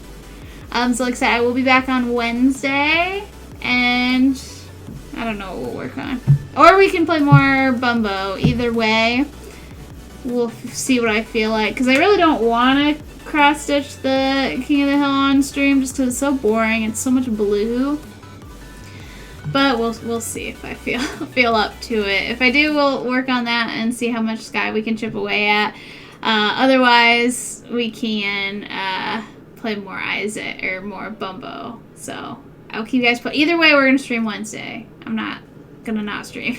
So like I said, I will be back on Wednesday, and I don't know what we'll work on. Or we can play more Bumbo. Either way, we'll see what I feel like. Because I really don't want to cross-stitch the King of the Hill on stream just because it's so boring. It's so much blue. But we'll see if I feel up to it. If I do, we'll work on that and see how much sky we can chip away at. Otherwise, we can play more Isaac or more Bumbo. So I'll keep you guys either way. We're gonna stream Wednesday. I'm not gonna not stream.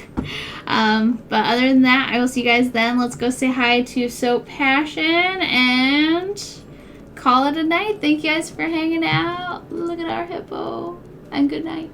But other than that, I will see you guys then. Let's go say hi to Soap Passion and call it a night. Thank you guys for hanging out. Look at our hippo, and good night.